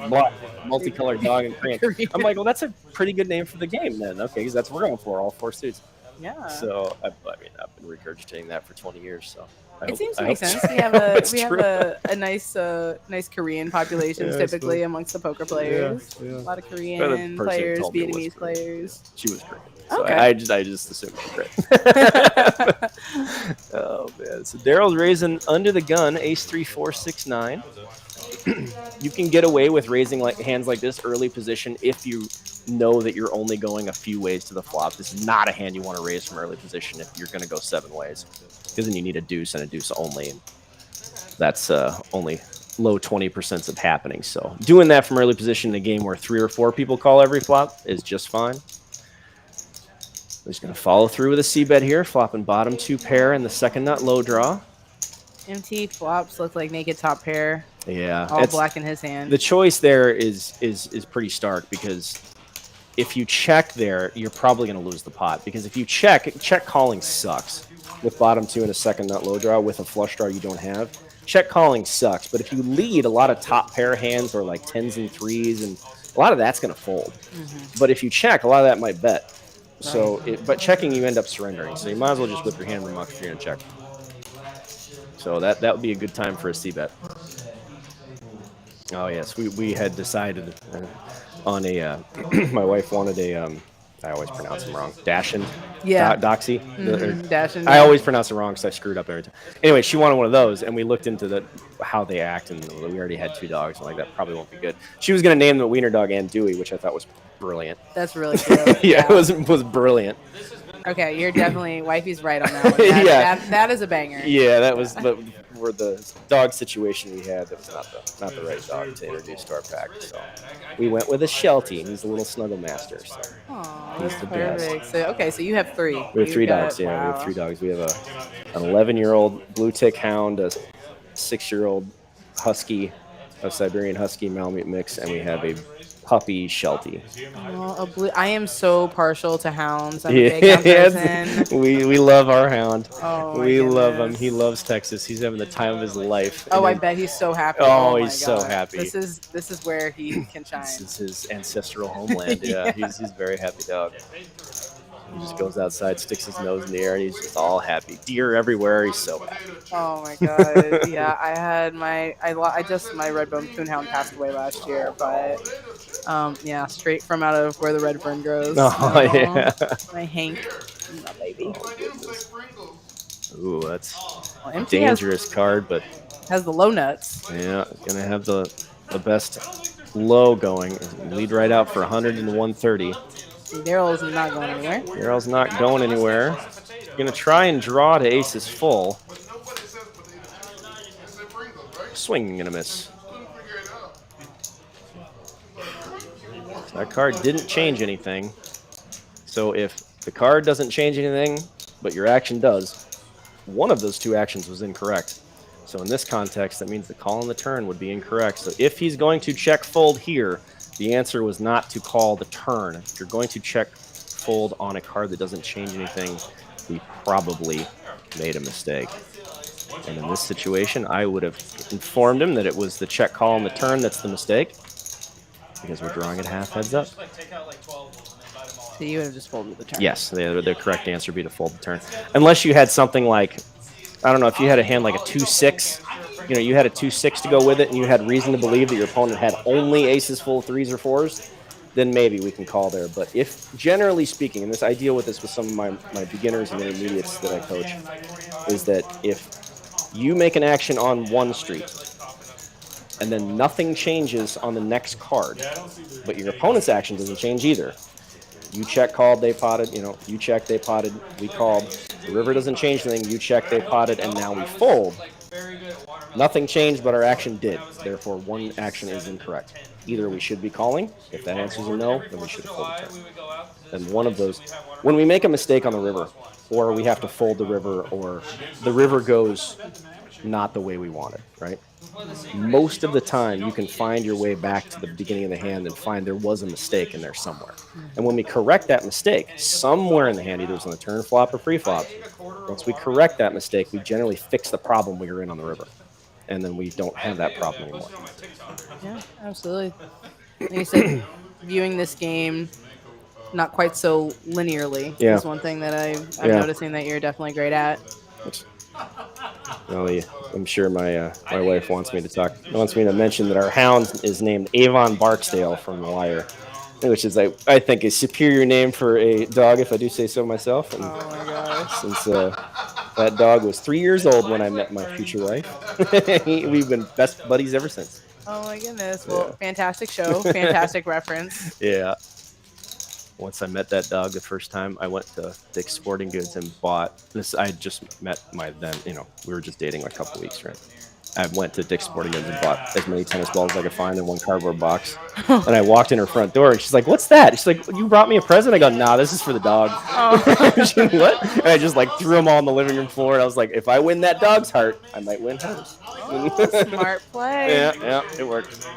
multicolored dog and Korean. I'm like, well, that's a pretty good name for the game then. Okay, because that's what we're going for, all 4 suits. Yeah. So, I've been regurgitating that for 20 years, so. It seems to make sense. We have a nice Korean population Yeah, typically cool. amongst the poker players. Yeah. A lot of The Korean person players, told me it was Vietnamese Korean. players. She was great. So Okay. I just assumed she was great. Oh man! So Daryl's raising under the gun, ace 3 4 6 9. You can get away with raising hands like this early position if you know that you're only going a few ways to the flop. This is not a hand you want to raise from early position if you're going to go 7 ways, because then you need a deuce and a deuce only, and that's only low 20% of happening. So doing that from early position in a game where 3 or 4 people call every flop is just fine. We're just going to follow through with a C-bet here, flopping bottom 2 pair in the second nut low draw. MT flops look like naked top pair. Yeah, All black in his hand. the choice there is pretty stark, because if you check there, you're probably going to lose the pot, because if you check calling sucks with bottom 2 and a second nut low draw with a flush draw you don't have. Check calling sucks, but if you lead a lot of top pair hands or like 10s and 3s, and a lot of that's going to fold. But if you check, a lot of that might bet. So, but checking, you end up surrendering. So you might as well just whip your hand remuck if you're going to check. So that would be a good time for a C-bet. Oh yes, we had decided on a. My wife wanted a. I always pronounce them wrong. Dachshund. Yeah. Doxy. Dachshund. I always pronounce it wrong because I screwed up every time. Anyway, she wanted one of those, and we looked into how they act, and we already had 2 dogs. I'm like, that probably won't be good. She was going to name the wiener dog and Dewey, which I thought was brilliant. That's really cool. Yeah, it was brilliant. Okay, you're definitely wifey's right on that one. Yeah. That is a banger. Yeah, that was for the dog situation we had. That was not the right dog to introduce to our pack. So we went with a Sheltie. He's a little snuggle master. So Aw, he's that's the best. perfect. So okay, so you have 3. We have 3 You've got- dogs. Yeah, we wow. have 3 dogs. We have an 11-year-old blue tick hound, a 6-year-old husky, a Siberian husky Malamute mix, and we have a puppy Sheltie. Oh, I am so partial to hounds. I'm a big hound person. we love our hound. Oh, my we love him. goodness. He loves Texas. He's having the time of his life. Oh, And I bet he's so happy. Oh, my he's so God. happy. This is where he can shine. This is his ancestral homeland. Yeah, he's a very happy dog. He just goes outside, sticks his nose in the air, and he's just all happy. Deer everywhere. He's so happy. Oh my God. Yeah, I had my Redbone Coonhound passed away last year, but yeah, straight from out of where the red fern grows. Oh, yeah. My Hank, my baby. Ooh, that's Well, a MT dangerous card, but has the low nuts. yeah, gonna have the best low going. Lead right out for 100 and 130. Daryl's not going anywhere. Daryl's not going anywhere. Gonna try and draw to aces full. Swing and a miss. So that card didn't change anything. So if the card doesn't change anything, but your action does, one of those 2 actions was incorrect. So in this context, that means the call on the turn would be incorrect. So if he's going to check fold here, the answer was not to call the turn. If you're going to check fold on a card that doesn't change anything, we probably made a mistake. And in this situation, I would have informed him that it was the check call on the turn that's the mistake, because we're drawing it half heads up. So you would have just folded the turn. Yes, the correct answer would be to fold the turn. Unless you had something like, I don't know, if you had a hand like a 2-6, you know, you had a 2-6 to go with it, and you had reason to believe that your opponent had only aces full of 3s or 4s, then maybe we can call there. But if, generally speaking, and I deal with this with some of my beginners and intermediates that I coach, is that if you make an action on one street and then nothing changes on the next card, but your opponent's action doesn't change either. You check, called, they potted, you check, they potted, we called. The river doesn't change anything. You check, they potted, and now we fold. Nothing changed, but our action did. Therefore, one action is incorrect. Either we should be calling. If that answer is a no, then we should have folded turn. Then one of those. When we make a mistake on the river, or we have to fold the river, or the river goes not the way we wanted, right? Most of the time, you can find your way back to the beginning of the hand and find there was a mistake in there somewhere. And when we correct that mistake, somewhere in the hand, either it's on the turn flop or pre-flop, once we correct that mistake, we generally fix the problem we were in on the river. And then we don't have that problem anymore. Yeah, absolutely. Like you said, viewing this game not quite so linearly is one thing that I'm noticing that you're definitely great at. Well, I'm sure my wife wants me to mention that our hound is named Avon Barksdale from The Wire, which is I think a superior name for a dog, if I do say so myself. And oh my gosh! Since that dog was 3 years old when I met my future wife, we've been best buddies ever since. Oh my goodness! Well, fantastic show, fantastic reference. Yeah. Once I met that dog the first time, I went to Dick's Sporting Goods and bought this. I just met my then, we were just dating a couple weeks, right? I went to Dick's Sporting Goods and bought as many tennis balls as I could find in one cardboard box. And I walked in her front door and she's like, "What's that?" She's like, "You brought me a present?" I go, "Nah, this is for the dog." Oh. She's like, "What?" And I just threw them all on the living room floor. And I was like, if I win that dog's heart, I might win hers. Oh, smart play. Yeah, it worked.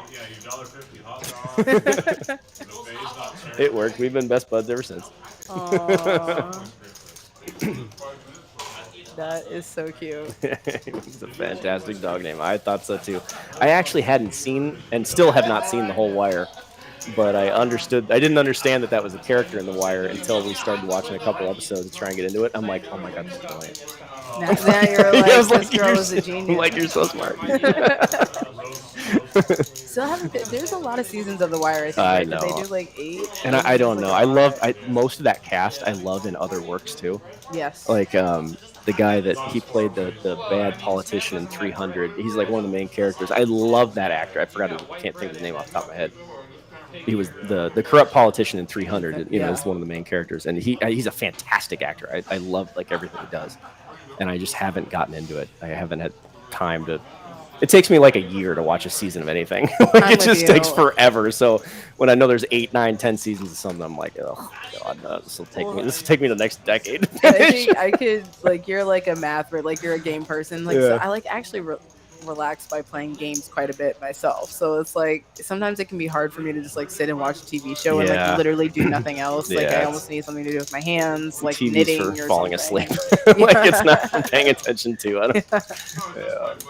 It worked. We've been best buds ever since. That is so cute. It's a fantastic dog name. I thought so too. I actually hadn't seen and still have not seen The Whole Wire, but I didn't understand that was a character in The Wire until we started watching a couple episodes to try and get into it. I'm like, oh my god, this is brilliant. Now you're like, this girl is a genius. I'm like, you're so smart. There's a lot of seasons of The Wire. I think, I right? know. They do like 8. And I don't know. I love most of that cast. I love in other works too. Yes. Like the guy that he played the bad politician in 300. He's like one of the main characters. I love that actor. I can't think of his name off the top of my head. He was the corrupt politician in 300. Is one of the main characters, and he's a fantastic actor. I love everything he does, and I just haven't gotten into it. I haven't had time to. It takes me like a year to watch a season of anything. It just takes forever. So when I know there's 8, 9, 10 seasons of something, I'm like, oh god, no, this will take me the next decade. I think I could you're like a math or you're a game person. So I actually relax by playing games quite a bit myself. So it's sometimes it can be hard for me to just sit and watch a TV show and literally do nothing else. I almost need something to do with my hands, like TV's knitting for or falling something. asleep. It's not for paying attention to.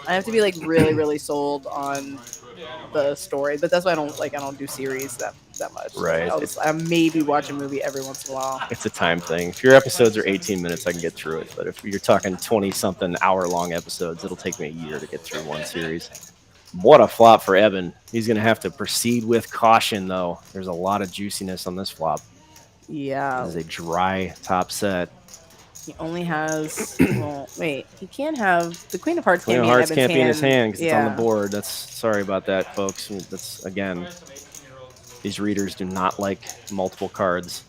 I have to be really, really sold on the story, but that's why I don't do series that much. Right. I maybe watch a movie every once in a while. It's a time thing. If your episodes are 18 minutes, I can get through it. But if you're talking 20-something hour-long episodes, it'll take me a year to get through one series. What a flop for Evan. He's going to have to proceed with caution, though. There's a lot of juiciness on this flop. Yeah. This is a dry top set. He only has. Well, wait. He can't have the Queen of Hearts. Queen of Hearts can't be in his hand because it's on the board. Sorry about that, folks. That's again. These readers do not like multiple cards.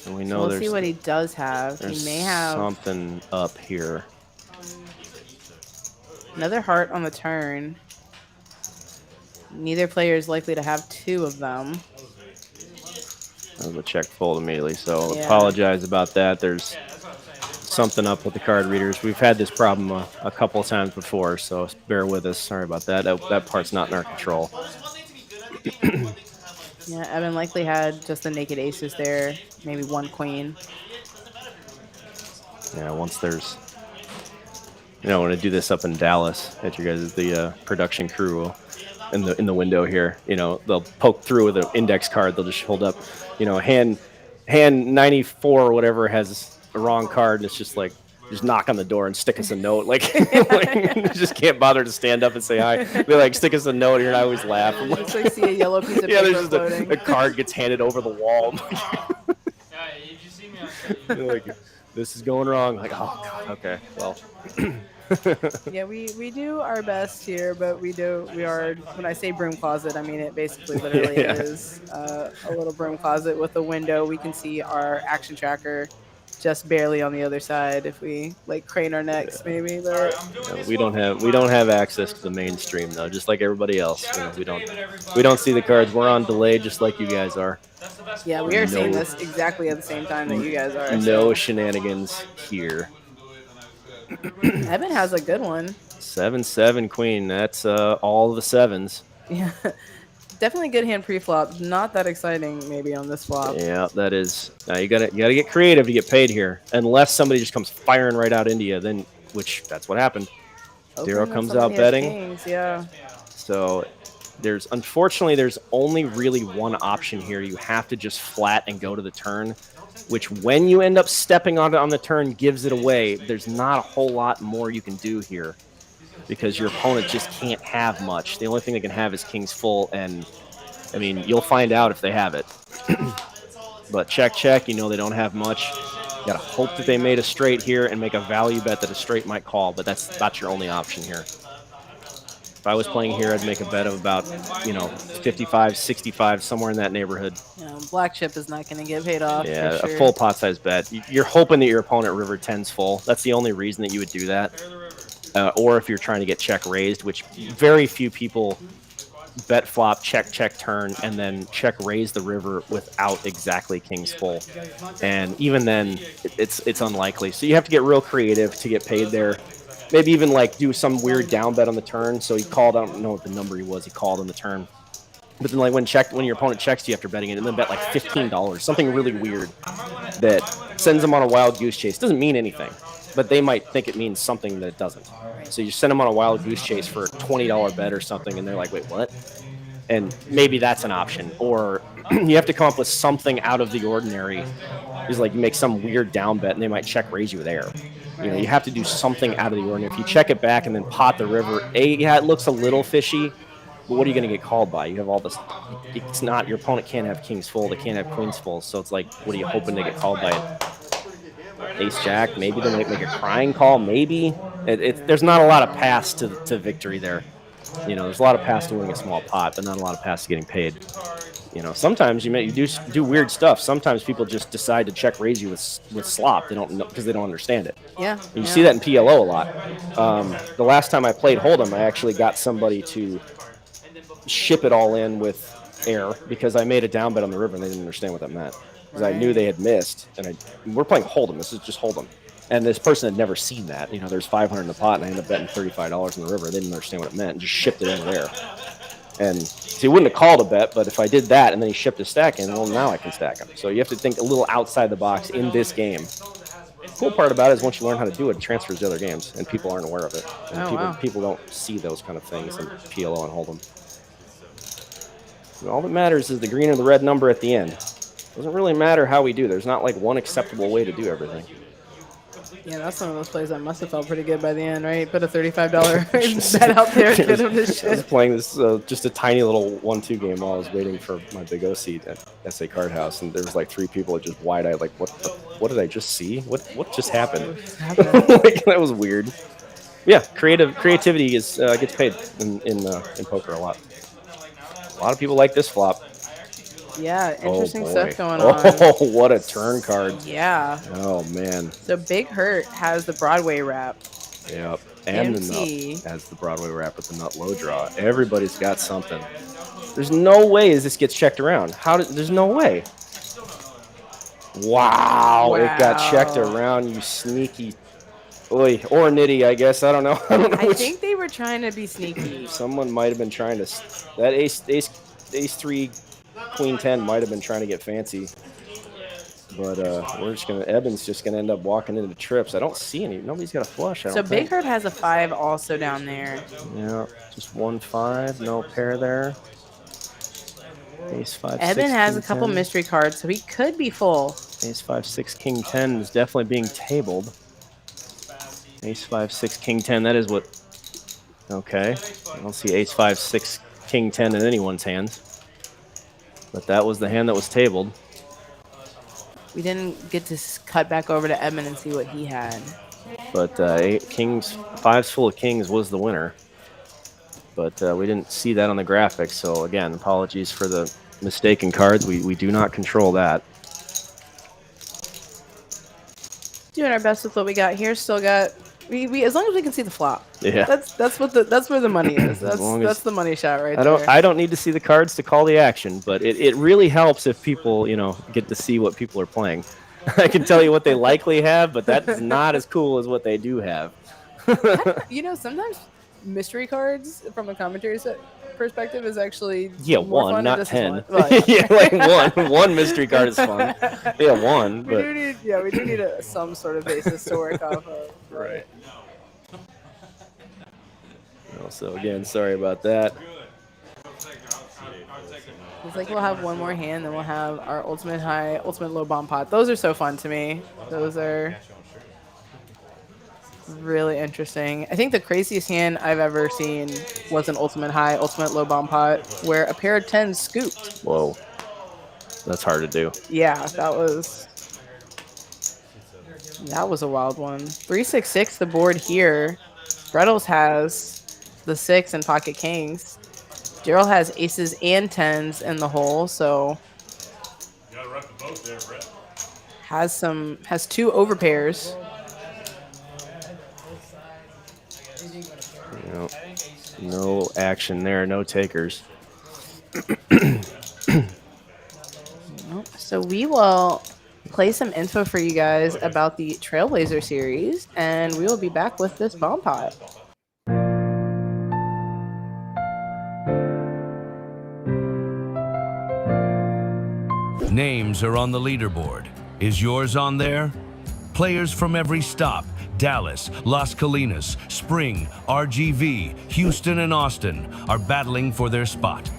And we know we'll see what he does have. He may have something up here. Another heart on the turn. Neither player is likely to have 2 of them. That was a check fold immediately, so apologize about that. There's something up with the card readers. We've had this problem a couple of times before, so bear with us. Sorry about that. That part's not in our control. Yeah, Evan likely had just the naked aces there, maybe 1 queen. Yeah, once there's... when I do this up in Dallas at you guys, the production crew in the window here, they'll poke through with an index card. They'll just hold up, hand 94 or whatever has the wrong card, and it's just just knock on the door and stick us a note. Just can't bother to stand up and say hi. They stick us a note here, and I always laugh. I'm just see a yellow piece of paper there's just a card gets handed over the wall. Did you see me on This is going wrong. Oh god, okay, well. Yeah, we do our best here, but we are, when I say broom closet, I mean it basically literally Yeah. is a little broom closet with a window. We can see our action tracker just barely on the other side if we like crane our necks maybe, Alright, but I'm doing Yeah, this we one don't for you, have we Miles. don't have access to the mainstream though, just like everybody else. Shout You know, out to we don't David, we everybody. don't see the Everybody cards. that We're plays on on delay Legion just for like you guys are. That's the best yeah, floor we in are the seeing No this universe. exactly at the same time that you guys are. no So shenanigans here. Evan has a good one. 7-7 queen. That's all the sevens. Yeah, definitely good hand pre-flop. Not that exciting maybe on this flop. Yeah, that is. Now you gotta get creative to get paid here. Unless somebody just comes firing right out into you, then which that's what happened. Zero Hoping that comes somebody out has betting. kings. Yeah. So there's unfortunately there's only really one option here. You have to just flat and go to the turn, which when you end up stepping on it on the turn gives it away. There's not a whole lot more you can do here because your opponent just can't have much. The only thing they can have is kings full, and I mean you'll find out if they have it. But check, you know they don't have much. You gotta hope that they made a straight here and make a value bet that a straight might call, but that's not your only option here. If I was playing here, I'd make a bet of about, 55, 65, somewhere in that neighborhood. Black chip is not going to get paid off Yeah, for a sure. full pot size bet. You're hoping that your opponent river 10's full. That's the only reason that you would do that. Or if you're trying to get check raised, which very few people bet flop, check turn, and then check raise the river without exactly king's full. And even then, it's unlikely. So you have to get real creative to get paid there. Maybe even like do some weird down bet on the turn. So he called, I don't know what the number he was. He called on the turn. But then like when your opponent checks you after betting it, and then bet like $15, something really weird that sends them on a wild goose chase. Doesn't mean anything, but they might think it means something that it doesn't. So you send them on a wild goose chase for a $20 bet or something, and they're like, wait, what? And maybe that's an option. Or you have to come up with something out of the ordinary. Is like you make some weird down bet, and they might check raise you with air. You have to do something out of the ordinary. If you check it back and then pot the river, yeah, it looks a little fishy, but what are you going to get called by? You have all this. It's not, your opponent can't have kings full. They can't have queens full. So it's like, what are you hoping to get called by? Ace jack. Maybe they might make a crying call. Maybe there's not a lot of paths to victory there. There's a lot of paths to winning a small pot, but not a lot of paths to getting paid. Sometimes you do weird stuff. Sometimes people just decide to check raise you with slop. They don't know because they don't understand it. Yeah. And you see that in PLO a lot. The last time I played Hold'em, I actually got somebody to ship it all in with air because I made a down bet on the river and they didn't understand what that meant. Because I knew they had missed, and we're playing Hold'em. This is just Hold'em. And this person had never seen that. There's 500 in the pot, and I ended up betting $35 in the river. They didn't understand what it meant and just shipped it in there. And so he wouldn't have called a bet, but if I did that and then he shipped his stack in, well, now I can stack him. So you have to think a little outside the box in this game. The cool part about it is once you learn how to do it, it transfers to other games, and people aren't aware of it. And people don't see those kind of things in PLO and Hold'em. And all that matters is the green or the red number at the end. It doesn't really matter how we do. There's not like one acceptable way to do everything. Yeah, that's one of those plays that must have felt pretty good by the end, right? Put a $35 bet out there, get him to I was shit. playing this just a tiny little 1-2 game while I was waiting for my Big O seat at SA Card House, and there was like 3 people just wide-eyed, like, what did I just see? What just happened? Like, that was weird. Yeah, creativity is gets paid in poker a lot. A lot of people like this flop. Yeah, interesting stuff going on. on. Oh, what a turn card. Yeah. Oh, man. So Big Hurt has the Broadway wrap. Yep. And MT. the nut has the Broadway wrap with the nut low draw. Everybody's got something. There's no way this gets checked around. There's no way. Wow. It got checked around, you sneaky. Oy, or nitty, I guess. I don't know. I think they were trying to be sneaky. Someone might have been trying to. That ace 3, queen 10 might have been trying to get fancy. But Eben's just gonna end up walking into trips. I don't see any. Nobody's got a flush. So Big Hurt has a 5 also down there. Yeah, just 1-5, no pair there. Ace 5. Eben has a couple mystery cards, so he could be full. Ace 5, 6, king 10 is definitely being tabled. Ace 5, 6, king 10. That is what. Okay, I don't see ace 5, 6, king 10 in anyone's hands. But that was the hand that was tabled. We didn't get to cut back over to Eben and see what he had. But kings, fives full of kings was the winner. But we didn't see that on the graphics. So again, apologies for the mistaken cards. We do not control that. Doing our best with what we got here. Still got we as long as we can see the flop. Yeah. That's where the money is. That's the money shot right there. I don't need to see the cards to call the action, but it really helps if people, get to see what people are playing. I can tell you what they likely have, but that's not as cool as what they do have. Sometimes mystery cards from a commentary perspective is actually more one, fun not just 10. one. Well, yeah. like one mystery card is fun. Yeah, one. We do need some sort of basis to work off of. Right. So again, sorry about that. It's like we'll have one more hand, then we'll have our ultimate high, ultimate low bomb pot. Those are so fun to me. Those are really interesting. I think the craziest hand I've ever seen was an ultimate high, ultimate low bomb pot, where a pair of 10s scooped. Whoa. That's hard to do. Yeah, that was a wild one. 3-6-6 the board here. Brettles has the 6 and pocket kings. Daryl has aces and 10s in the hole, so has 2 overpairs. No action there, no takers. So we will play some info for you guys about the Trailblazer series, and we will be back with this bomb pot. Names are on the leaderboard. Is yours on there? Players from every stop, Dallas, Las Colinas, Spring, RGV, Houston, and Austin are battling for their spot.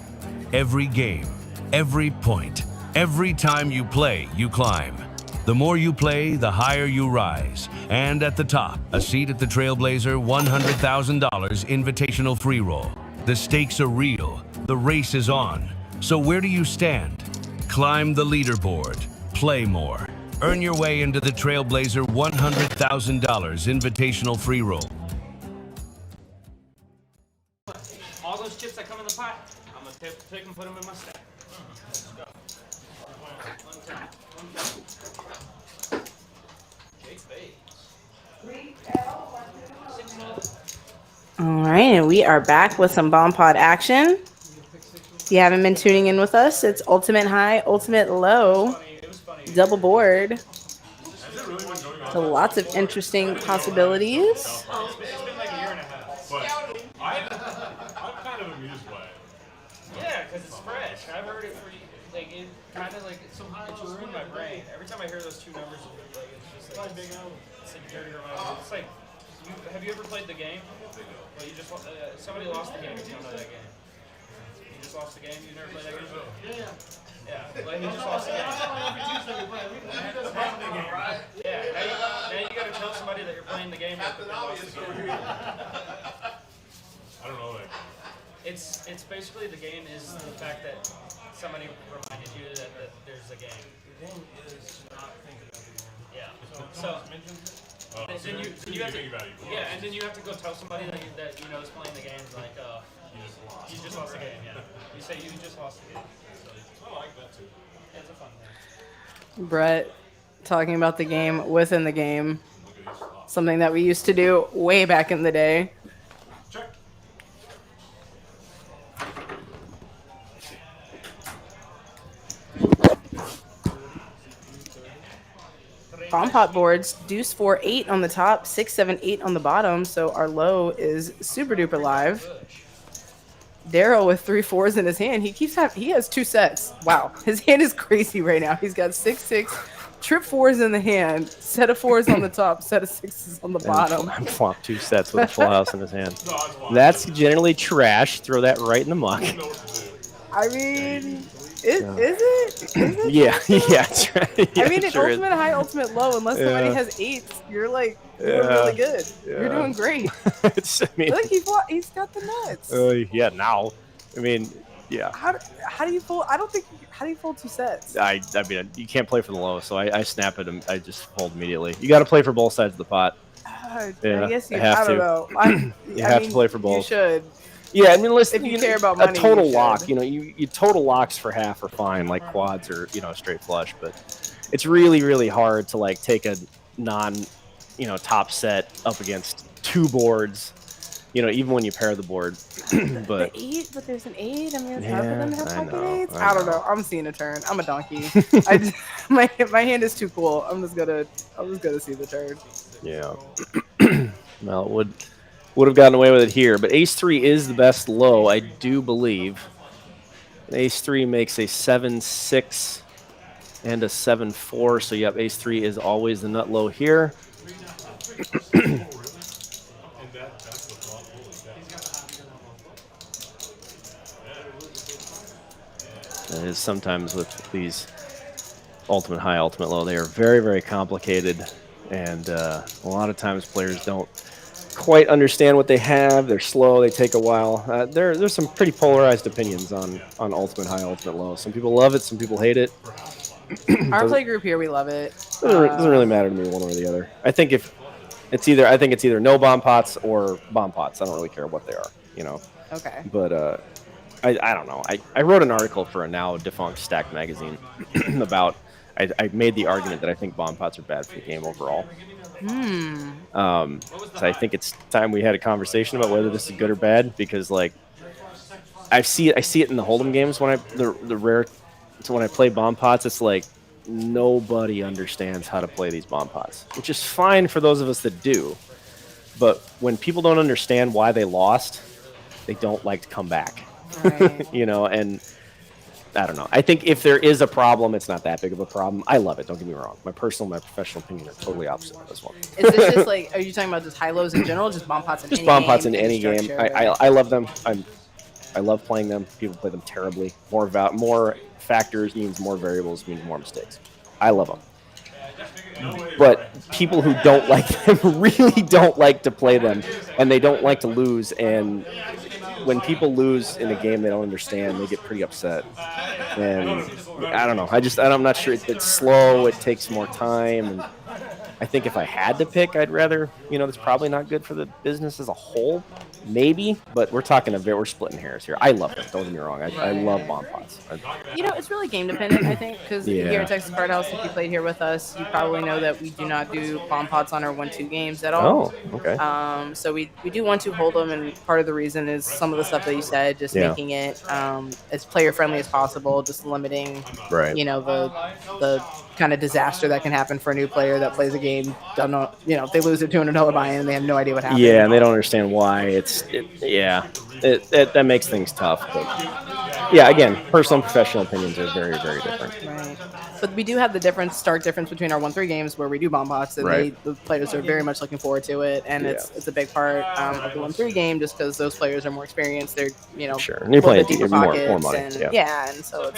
Every game, every point, every time you play, you climb. The more you play, the higher you rise. And at the top, a seat at the Trailblazer $100,000 invitational free roll. The stakes are real. The race is on. So where do you stand? Climb the leaderboard. Play more. Earn your way into the Trailblazer $100,000 invitational free roll. All those chips that come in the pot, I'm going to pick and put them in my stack. Let's go. All right, and we are back with some bomb pod action. If you haven't been tuning in with us, it's ultimate high, ultimate low, double board. So lots of interesting possibilities. It's been like a year and a half. But I'm kind of amused by it. Yeah, because it's fresh. I've heard it for like it kind of like it's ruined my brain. Every time I hear those two numbers, like it's just like it's like dirty reminder. It's like have you ever played the game? Well, you just somebody lost the game. If you don't know that game. You just lost the game. You never played that game. Yeah. Like he just lost the game. Yeah. Now you gotta tell somebody that you're playing the game that they lost the game. I don't know that. It's basically the game is the fact that somebody reminded you that there's a game. The game is not thinking about the game. Yeah. So mentions it. Then you have to, yeah, and then you have to go tell somebody that you know is playing the game like, you just lost the game. Yeah. You say you just lost the game. So, I like that too. It's a fun thing. Brett talking about the game within the game. Something that we used to do way back in the day. Check. Bomb pot boards, deuce 4-8 on the top, 6-7-8 on the bottom. So our low is super duper live. Daryl with 3 4s in his hand. He has 2 sets. Wow, his hand is crazy right now. He's got 6-6, trip 4s in the hand, set of 4s on the top, set of 6s on the bottom. I'm flopped 2 sets with a full house in his hand. That's generally trash. Throw that right in the muck. I mean, is it? Yeah, that's right. Yeah, I mean, it's sure ultimate high, ultimate low. Unless somebody has 8s, you're like, you're really good. Yeah. You're doing great. I mean, Look, he's got the nuts. yeah, now. I mean, yeah. How do you fold? How do you fold 2 sets? I mean, you can't play for the low, so I snap it and I just fold immediately. You got to play for both sides of the pot. I Yeah, guess I you. have I don't to. know. You have to play for You both. should. Yeah, I mean, listen, If you care about a money, total you lock, should. you total locks for half are fine, like quads or, straight flush, but it's really, really hard to like take a non, top set up against two boards, even when you pair the board. But But there's an 8. I mean, it's hard for yeah, them to have I pocket know, 8s. I I don't know. know. I'm seeing a turn. I'm a donkey. My hand is too cool. I'm just gonna see the turn. Yeah. Well, it would have gotten away with it here, but ace 3 is the best low, I do believe. And ace 3 makes a 7-6 and a 7-4. So, yep, ace 3 is always the nut low here. That is sometimes with these ultimate high, ultimate low, they are very, very complicated. And a lot of times players don't quite understand what they have. They're slow. They take a while. There's some pretty polarized opinions on ultimate high, ultimate low. Some people love it. Some people hate it. Our play group here, we love it. Doesn't really matter to me one way or the other. I think it's either no bomb pots or bomb pots. I don't really care what they are, Okay. But I don't know. I wrote an article for a now defunct Stacked magazine about. I made the argument that I think bomb pots are bad for the game overall. So I think it's time we had a conversation about whether this is good or bad, because like I see it in the hold'em games when when I play bomb pots. It's like nobody understands how to play these bomb pots, which is fine for those of us that do. But when people don't understand why they lost, they don't like to come back. Right. And I don't know. I think if there is a problem, it's not that big of a problem. I love it. Don't get me wrong. My professional opinion are totally opposite of this one. Is this just like? Are you talking about just high lows in general? Just bomb pots in Just any bomb game? pots in any game. Structure? I love them. I love playing them. People play them terribly. More factors means more variables means more mistakes. I love them. But people who don't like them really don't like to play them, and they don't like to lose. And when people lose in a game they don't understand, they get pretty upset. And I don't know. I'm not sure. It's slow. It takes more time. And I think if I had to pick, I'd rather, it's probably not good for the business as a whole. Maybe, but we're splitting hairs here. I love them. Don't get me wrong. I love bomb pots. It's really game dependent, I think, because here at Texas Card House, if you played here with us, you probably know that we do not do bomb pots on our 1-2 games at all. Oh, okay. So we do 1-2 hold'em, and part of the reason is some of the stuff that you said, just making it as player friendly as possible, just limiting, the kind of disaster that can happen for a new player that plays a game. Don't know, if they lose their $200 buy-in and they have no idea what happened. Yeah, and they don't understand why. That makes things tough. But yeah, again, personal and professional opinions are very, very different. Right. But we do have the stark difference between our 1-3 games where we do bomb pots, and the players are very much looking forward to it, and it's a big part of the 1-3 game just because those players are more experienced. They're sure, and you're playing deeper more pockets, money. and and so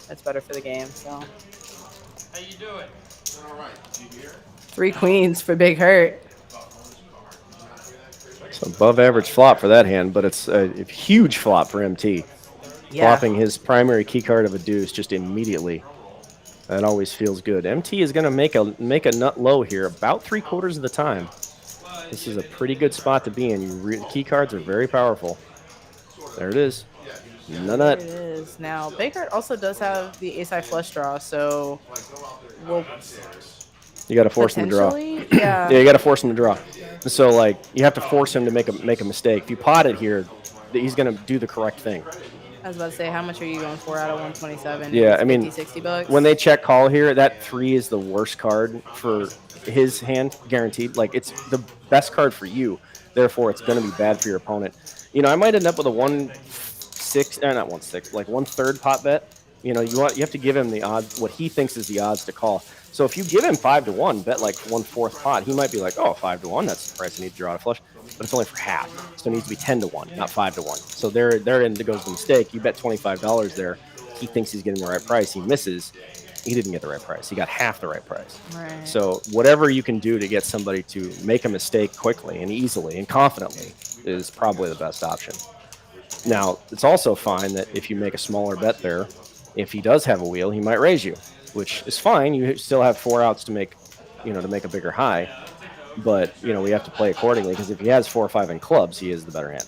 it's better for the game. So How you doing? All right. You here? 3 queens for Big Hurt. It's above average flop for that hand, but it's a huge flop for MT. Flopping his primary key card of a deuce just immediately. That always feels good. MT is going to make a nut low here about 3/4 of the time. This is a pretty good spot to be in. Key cards are very powerful. There it is. Nut. There it is. Now, Big Hurt also does have the ace-high flush draw, so you got to force him to draw. Yeah, you got to force him to draw. So, like, you have to force him to make a mistake. If you pot it here, he's going to do the correct thing. I was about to say, how much are you going for out of 127? Yeah, I mean, 50, $60. When they check call here, that 3 is the worst card for his hand, guaranteed. Like, it's the best card for you. Therefore, it's going to be bad for your opponent. I might end up with a 1/3 pot bet. You have to give him the odds, what he thinks is the odds to call. So if you give him 5-1, bet like 1/4 pot, he might be like, oh, 5-1, that's the price I need to draw a flush. But it's only for half. So it needs to be 10-1, not 5-1. So therein goes the mistake. You bet $25 there. He thinks he's getting the right price. He misses. He didn't get the right price. He got half the right price. Right. So whatever you can do to get somebody to make a mistake quickly and easily and confidently is probably the best option. Now, it's also fine that if you make a smaller bet there, if he does have a wheel, he might raise you, which is fine. You still have 4 outs to make a bigger high. but you know we have to play accordingly because if he has 4 or 5 in clubs, he is the better hand.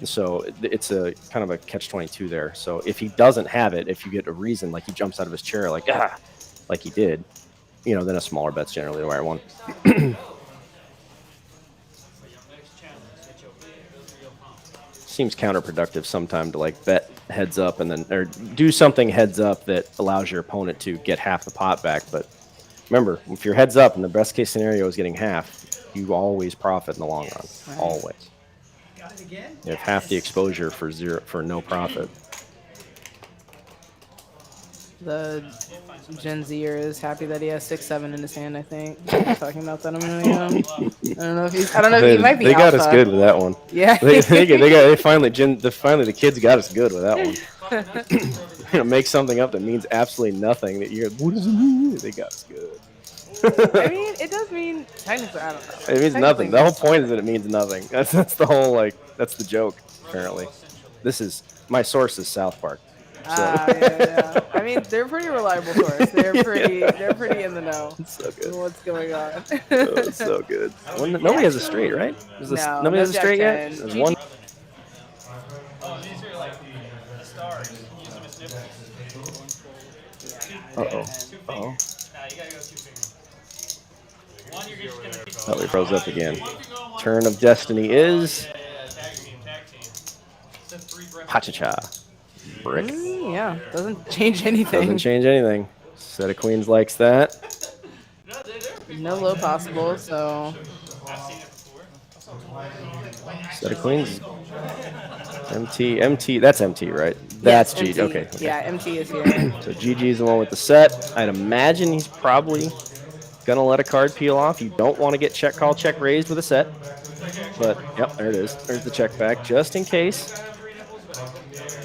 So it's a kind of a catch-22 there. So if he doesn't have it, if you get a reason like he jumps out of his chair like like he did, you know, then a smaller bet's generally the right one. Seems counterproductive sometime to like bet heads up and then or do something heads up that allows your opponent to get half the pot back. But remember, if you're heads up and the best case scenario is getting half, you always profit in the long run. Right. Always. You have half the exposure for no profit. The Gen Zer is happy that he has 6-7 in his hand. I think talking about that a minute ago. I don't know if he's. I don't know if he might be. They got alpha. us good with that one. Yeah. they finally the kids got us good with that one. You know, make something up that means absolutely nothing. That you're what does it mean? They got us good. I mean, it does mean technically. I don't know. It means nothing. The whole point is that it means nothing. That's the whole that's the joke. Apparently, this is my source is South Park. So. Yeah. I mean, they're a pretty reliable source. They're pretty in the know. It's so good. What's going on? Oh, it's so good. Nobody has a straight, right? Nobody has a straight yet? There's one. Oh, these are like the stars. Use them as nipples. Uh-oh. Nah, you gotta go 2 fingers. One, you're just gonna keep. Oh, we froze up again. Turn of destiny is Tag team. Said 3 breaths. Ha-cha-cha. Brick. Yeah, doesn't change anything. Doesn't change anything. Set of queens likes that. No low possible, so. I've seen it before. Set of queens. MT. That's MT, right? That's MT. GG. Okay. Yeah, MT is here. So GG is the one with the set. I'd imagine he's probably gonna let a card peel off. You don't want to get check call, check raised with a set. But yep, there it is. There's the check back, just in case.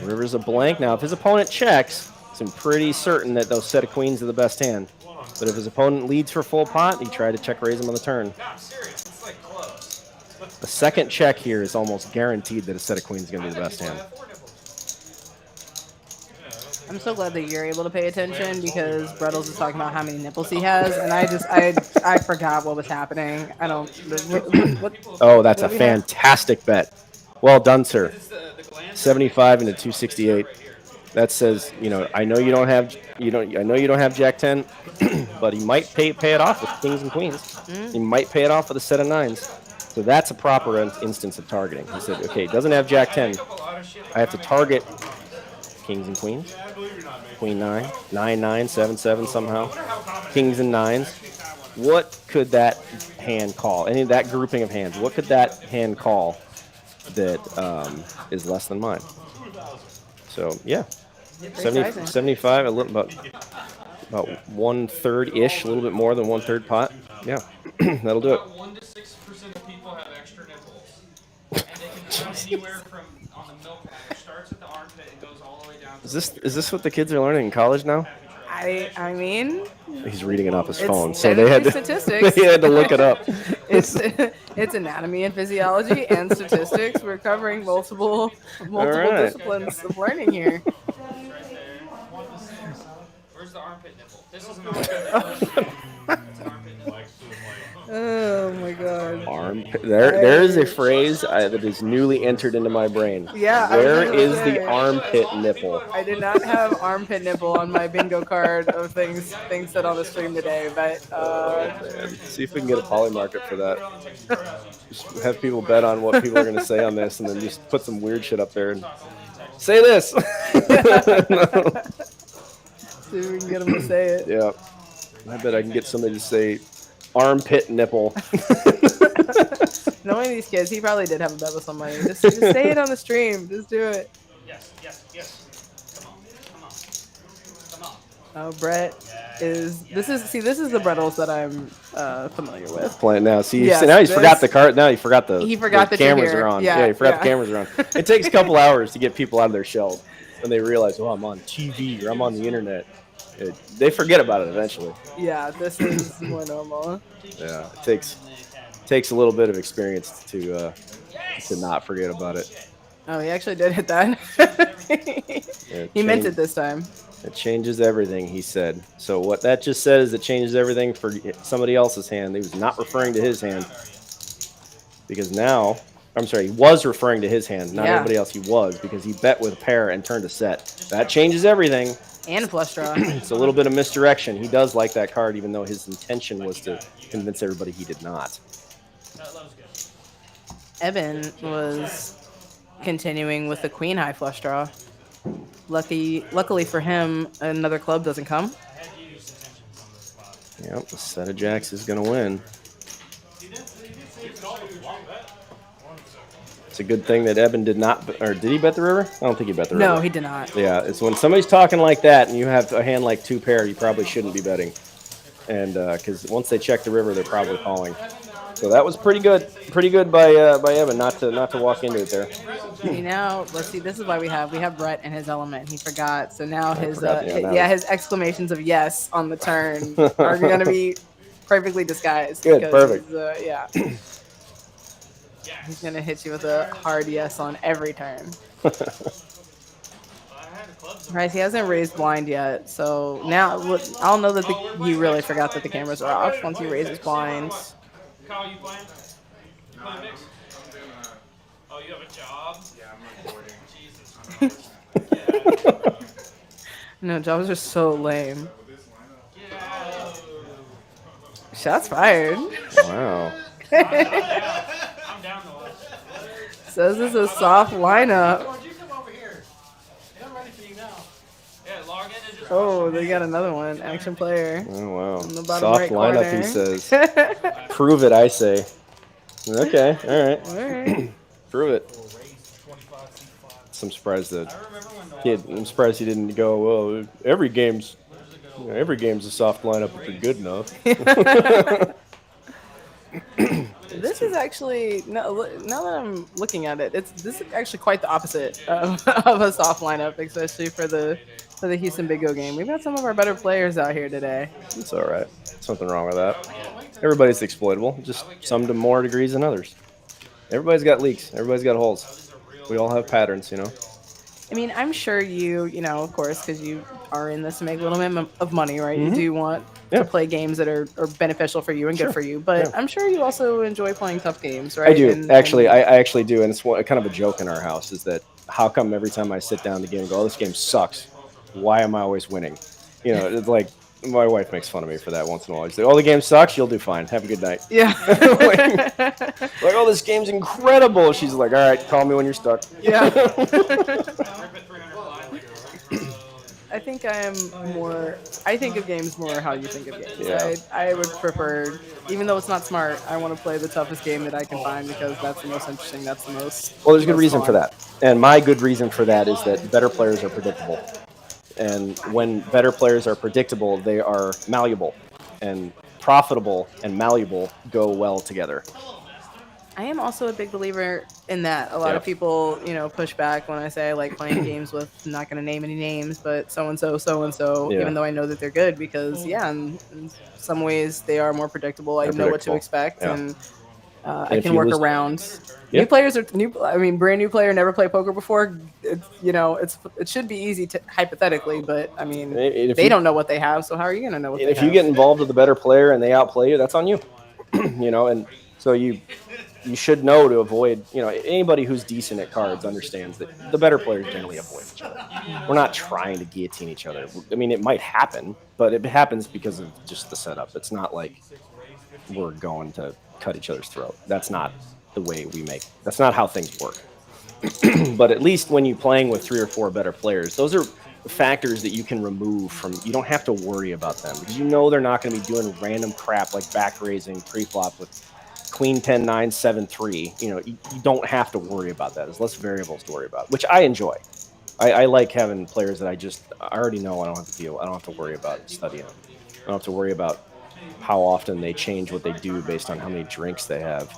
River's a blank. Now, if his opponent checks, I'm pretty certain that those set of queens are the best hand. But if his opponent leads for full pot, he tried to check raise him on the turn. I'm serious. It's like close. The second check here is almost guaranteed that a set of queens is going to be the best hand. I'm so glad that you're able to pay attention because Brettles is talking about how many nipples he has, and I forgot what was happening. I don't. What, oh, that's a what do we have? fantastic bet. Well done, sir. 75 into 268. That says, you know, I know you don't have Jack 10, but he might pay it off with kings and queens. He might pay it off with a set of 9s. So that's a proper instance of targeting. He said, okay, it doesn't have Jack 10. I have to target kings and queens. Queen 9, 9, 9, 7, 7 somehow. Kings and 9s. What could that hand call? Any of that grouping of hands, what could that hand call that is less than mine? So, yeah. 70, 75, a little about 1/3-ish, a little bit more than 1/3 pot. Yeah, that'll do it. 1 to 6% of people have extra nipples, and they can go anywhere from on the milk mat. It starts at the armpit and goes all the way down. Is this what the kids are learning in college now? I mean, He's reading it off his it's phone, so they had to statistics. they had to look it up. It's anatomy and physiology and statistics. We're covering multiple right. disciplines of learning here. Where's the armpit nipple? This is an armpit nipple. It's an armpit nipple. Oh my god. Armpit. There is a phrase that is newly entered into my brain. Yeah, I was Where gonna is say. the armpit nipple? I did not have armpit nipple on my bingo card of things said on the stream today, but See if we can get a poly market for that. Just have people bet on what people are going to say on this, and then just put some weird shit up there and say this. see if we can get them to say it. Yeah, I bet I can get somebody to say armpit nipple. Knowing these kids, he probably did have a bet with somebody. Just say it on the stream. Just do it. Yes. Come on. Oh, Brett is. This is the Brettles that I'm familiar with. Playing now. See, Yes, so now he's this- forgot the card. Now he forgot the that you're cameras here. are on. Yeah, He forgot yeah. the cameras are on. It takes a couple hours to get people out of their shell when they realize, oh, I'm on TV or I'm on the internet. They forget about it eventually. Yeah, this is more normal. Yeah, it takes a little bit of experience to not forget about it. Oh, he actually did hit that. Yeah, He meant change- it this time. It changes everything, he said. So what that just said is it changes everything for somebody else's hand. He was not referring to his hand. Because now, I'm sorry, he was referring to his hand, not everybody else. He was, because he bet with a pair and turned a set. That changes everything. And flush draw. It's a little bit of misdirection. He does like that card, even though his intention was to convince everybody he did not. Evan was continuing with the queen high flush draw. Luckily for him, another club doesn't come. Yep, the set of jacks is going to win. It's a good thing that Evan did not, or did he bet the river? I don't think he bet the river. No, he did not. Yeah, it's when somebody's talking like that and you have a hand like 2 pair, you probably shouldn't be betting. And because once they check the river, they're probably calling. So that was pretty good by Evan not to walk into it there. See, now let's see. This is why we have Brett in his element. He forgot. So now his his exclamations of yes on the turn are going to be perfectly disguised. Good, perfect. Yeah. He's going to hit you with a hard yes on every turn. Right, he hasn't raised blind yet, so now I'll know that he really forgot that the cameras are off once he raises blind. Kyle, you playing? You playing mix? Oh, you have a job? Yeah, I'm not boarding. Jesus. No, jobs are so lame. Shots fired. Wow. I'm down to watch. Says this is a soft lineup. You come over here. I'm ready for you now. Yeah, log in and just Oh, they got another one. Action player. Oh, wow. On the bottom Soft right lineup, corner. he says. Prove it, I say. Okay, all right. All right. Prove it. So I'm surprised that I'm surprised he didn't go, well, every game's a soft lineup if you're good enough. This is actually now that I'm looking at it, this is actually quite the opposite of a soft lineup, especially for the Houston Big Go game. We've got some of our better players out here today. It's all right. Something wrong with that. Everybody's exploitable, just some to more degrees than others. Everybody's got leaks. Everybody's got holes. We all have patterns, you know. I mean, I'm sure you know, of course, because you are in this to make a little bit of money, right? You do want to play games that are beneficial for you and good for you, but I'm sure you also enjoy playing tough games, right? I do. I actually do, and it's kind of a joke in our house is that how come every time I sit down the game and go, oh, this game sucks, why am I always winning? You know, it's like my wife makes fun of me for that once in a while. She's like, oh, the game sucks, you'll do fine. Have a good night. Yeah. like, oh, this game's incredible. She's like, all right, call me when you're stuck. Yeah. I think I think of games more how you think of games. Yeah. I would prefer, even though it's not smart, I want to play the toughest game that I can find because that's the most interesting. That's the most. Well, there's a good reason fun. for that. And my good reason for that is that better players are predictable. And when better players are predictable, they are malleable. And profitable and malleable go well together. I am also a big believer in that. A lot of people, push back when I say I like playing games with, I'm not going to name any names, but so-and-so, even though I know that they're good because, in some ways they are more predictable. I know what to expect, and I can work around. New players brand new player, never played poker before. It should be easy to hypothetically, but I mean, they don't know what they have, so how are you going to know what they have? If you get involved with a better player and they outplay you, that's on you. And so you should know to avoid, anybody who's decent at cards understands that the better players generally avoid each other. We're not trying to guillotine each other. I mean, it might happen, but it happens because of just the setup. It's not like we're going to cut each other's throat. That's not the way that's not how things work. But at least when you're playing with 3 or 4 better players, those are factors that you can remove from. You don't have to worry about them because they're not going to be doing random crap like back raising pre-flop with Queen 10 9 7 3. You don't have to worry about that. There's less variables to worry about, which I enjoy. I like having players that I already know. I don't have to deal. I don't have to worry about studying them. I don't have to worry about how often they change what they do based on how many drinks they have.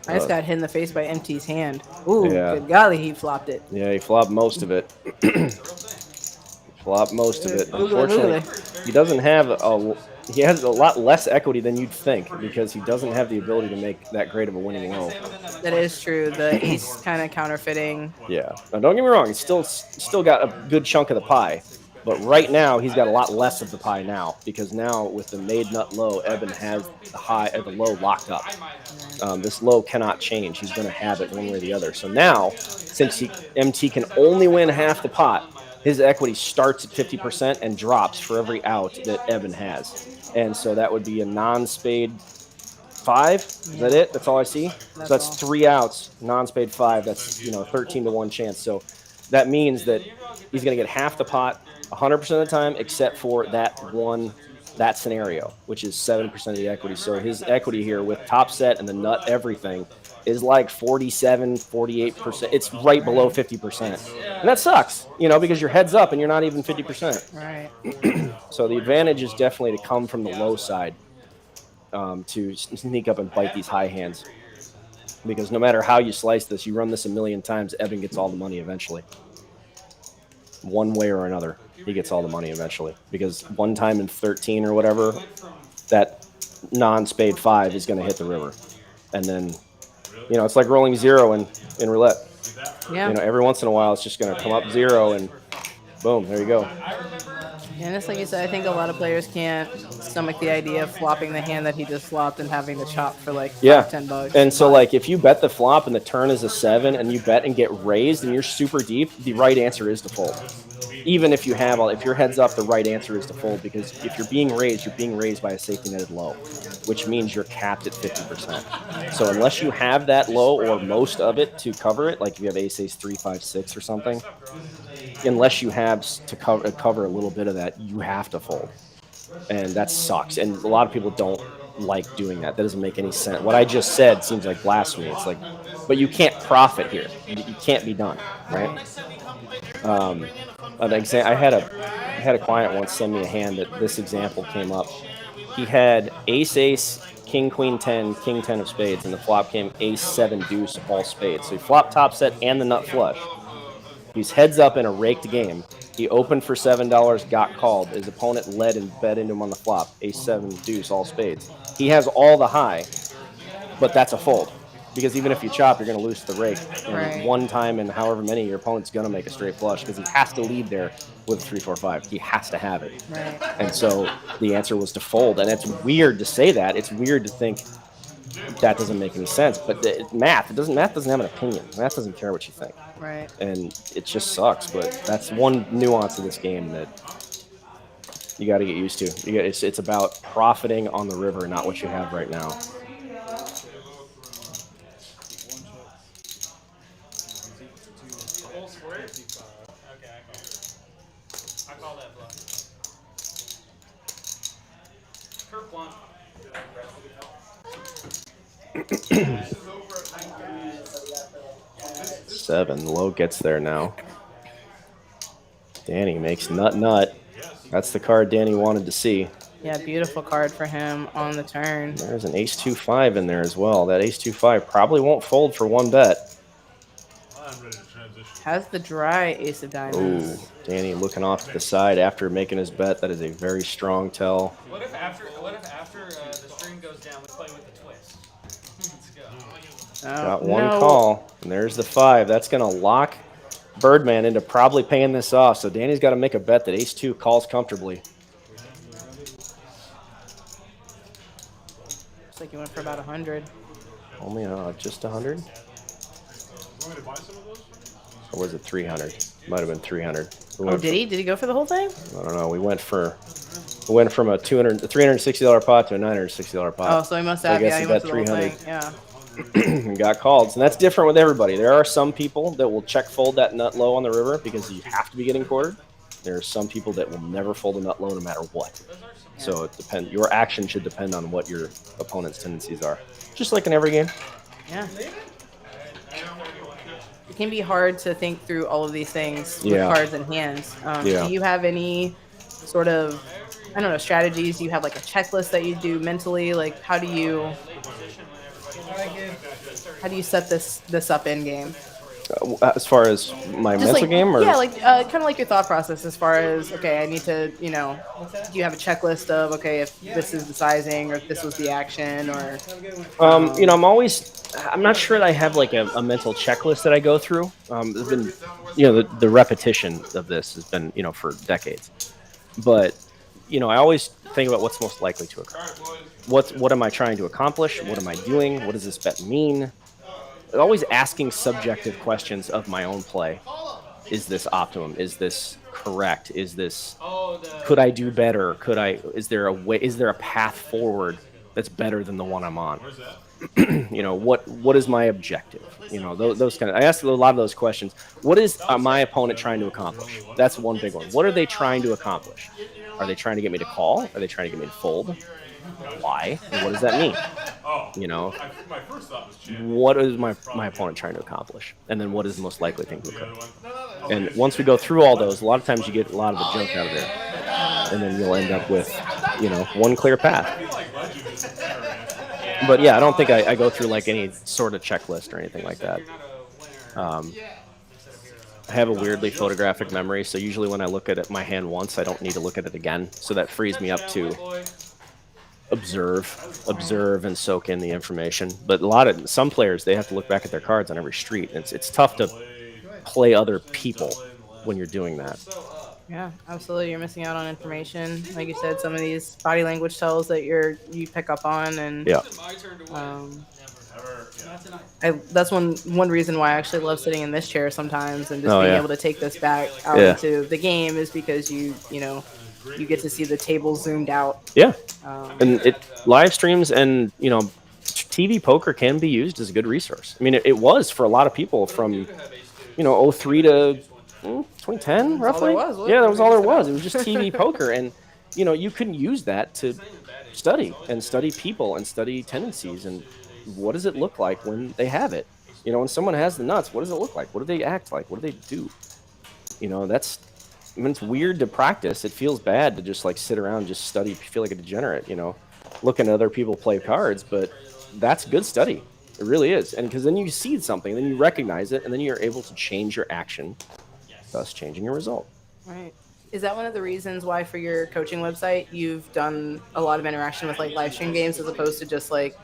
I just got hit in the face by MT's hand. Ooh, good golly, he flopped it. Yeah, he flopped most of it. Unfortunately, he doesn't have he has a lot less equity than you'd think because he doesn't have the ability to make that great of a winning low. That is true. The ace kind of counterfeiting. Yeah. Now, don't get me wrong. He's still got a good chunk of the pie. But right now, he's got a lot less of the pie now because now with the made nut low, Eben has the low locked up. This low cannot change. He's going to have it one way or the other. So now, since MT can only win half the pot, his equity starts at 50% and drops for every out that Eben has. And so that would be a non-spade 5. Is that it? That's all I see. So that's 3 outs, non-spade 5. That's 13 to 1 chance. So that means that he's going to get half the pot 100% of the time, except for that scenario, which is 7% of the equity. So his equity here with top set and the nut everything is like 47, 48%. It's right below 50%. And that sucks, because your head's up and you're not even 50%. Right. So the advantage is definitely to come from the low side to sneak up and bite these high hands. Because no matter how you slice this, you run this a million times, Eben gets all the money eventually. One way or another, he gets all the money eventually. Because one time in 13 or whatever, that non-spade 5 is going to hit the river. And then, it's like rolling 0 in roulette. Yeah. Every once in a while, it's just going to come up 0 and boom, there you go. And it's like you said, I think a lot of players can't stomach the idea of flopping the hand that he just flopped and having to chop for like $10. And so like if you bet the flop and the turn is a 7 and you bet and get raised and you're super deep, the right answer is to fold. Even if if your head's up, the right answer is to fold because if you're being raised by a safety netted low, which means you're capped at 50%. So unless you have that low or most of it to cover it, like if you have ace, 3, 5, 6 or something, unless you have to cover a little bit of that, you have to fold. And that sucks. And a lot of people don't like doing that. That doesn't make any sense. What I just said seems like blasphemy. It's like, but you can't profit here. You can't be done, right? I had a client once send me a hand that this example came up. He had ace, king, queen 10, king 10 of spades, and the flop came ace 7 deuce all spades. So he flopped top set and the nut flush. He's heads up in a raked game. He opened for $7, got called. His opponent led and bet into him on the flop. Ace 7 deuce all spades. He has all the high, but that's a fold. Because even if you chop, you're going to lose to the rake. And one time in however many, your opponent's going to make a straight flush because he has to lead there with 3, 4, 5. He has to have it. Right. And so the answer was to fold. And it's weird to say that. It's weird to think that doesn't make any sense. But math doesn't have an opinion. Math doesn't care what you think. Right. And it just sucks. But that's one nuance of this game that you got to get used to. It's about profiting on the river, not what you have right now. I call that bluff. Curve one. 7. Low gets there now. Danny makes nut. That's the card Danny wanted to see. Yeah, beautiful card for him on the turn. There's an ace 2-5 in there as well. That ace 2-5 probably won't fold for one bet. Has the dry ace of diamonds. Ooh, Danny looking off to the side after making his bet. That is a very strong tell. What if after the string goes down, we play with the twist? Let's go. Got one call, and there's the 5. That's going to lock Birdman into probably paying this off. So Danny's got to make a bet that ace-2 calls comfortably. Looks like he went for about 100. Only just 100? Or was it 300? Might have been 300. Oh, did he? Did he go for the whole thing? I don't know. We went from a $360 pot to a $960 pot. Oh, so he must have. I guess Yeah, he he went bet for the whole 300. thing. Yeah. And got called. And that's different with everybody. There are some people that will check fold that nut low on the river because you have to be getting quartered. There are some people that will never fold a nut low no matter what. So it depends. Your action should depend on what your opponent's tendencies are. Just like in every game. Yeah. It can be hard to think through all of these things with Yeah. cards in hands. Yeah. Do you have any sort of, I don't know, strategies? Do you have like a checklist that you do mentally? Like, how do you set this up in game? As far as my Just mental like game, or yeah, like kind of like your thought process as far as okay, I need to do you have a checklist of okay if this is the sizing or if this was the action or I'm not sure that I have like a mental checklist that I go through. There's been, the repetition of this has been, for decades. But, I always think about what's most likely to occur. What am I trying to accomplish? What am I doing? What does this bet mean? Always asking subjective questions of my own play. Is this optimum? Is this correct? Could I do better? Is there a path forward that's better than the one I'm on? What is my objective? Those kind of, I ask a lot of those questions. What is my opponent trying to accomplish? That's one big one. What are they trying to accomplish? Are they trying to get me to call? Are they trying to get me to fold? Why? And what does that mean? My first thought was champ. What is my opponent trying to accomplish? And then what is the most likely thing to occur? And once we go through all those, a lot of times you get a lot of the junk out of there. And then you'll end up with, one clear path. But yeah, I don't think I go through like any sort of checklist or anything like that. I have a weirdly photographic memory, so usually when I look at my hand once, I don't need to look at it again. So that frees me up to observe and soak in the information. But some players, they have to look back at their cards on every street. It's tough to play other people when you're doing that. yeah, absolutely. You're missing out on information. Like you said, some of these body language tells that you pick up on, and Yeah. That's one reason why I actually love sitting in this chair sometimes and just Oh, being yeah. able to take this back out Yeah. into the game is because you get to see the table zoomed out. Yeah. And live streams and, TV poker can be used as a good resource. I mean, it was for a lot of people from, 03 to 2010, roughly. Yeah, that was all there was. It was just TV poker. And, you can use that to study people and study tendencies and what does it look like when they have it? When someone has the nuts, what does it look like? What do they act like? What do they do? It's weird to practice. It feels bad to just like sit around and just study, feel like a degenerate, looking at other people play cards, but that's good study. It really is. And because then you see something, then you recognize it, and then you're able to change your action, thus changing your result. Right. Is that one of the reasons why for your coaching website you've done a lot of interaction with like live stream games as opposed to just like,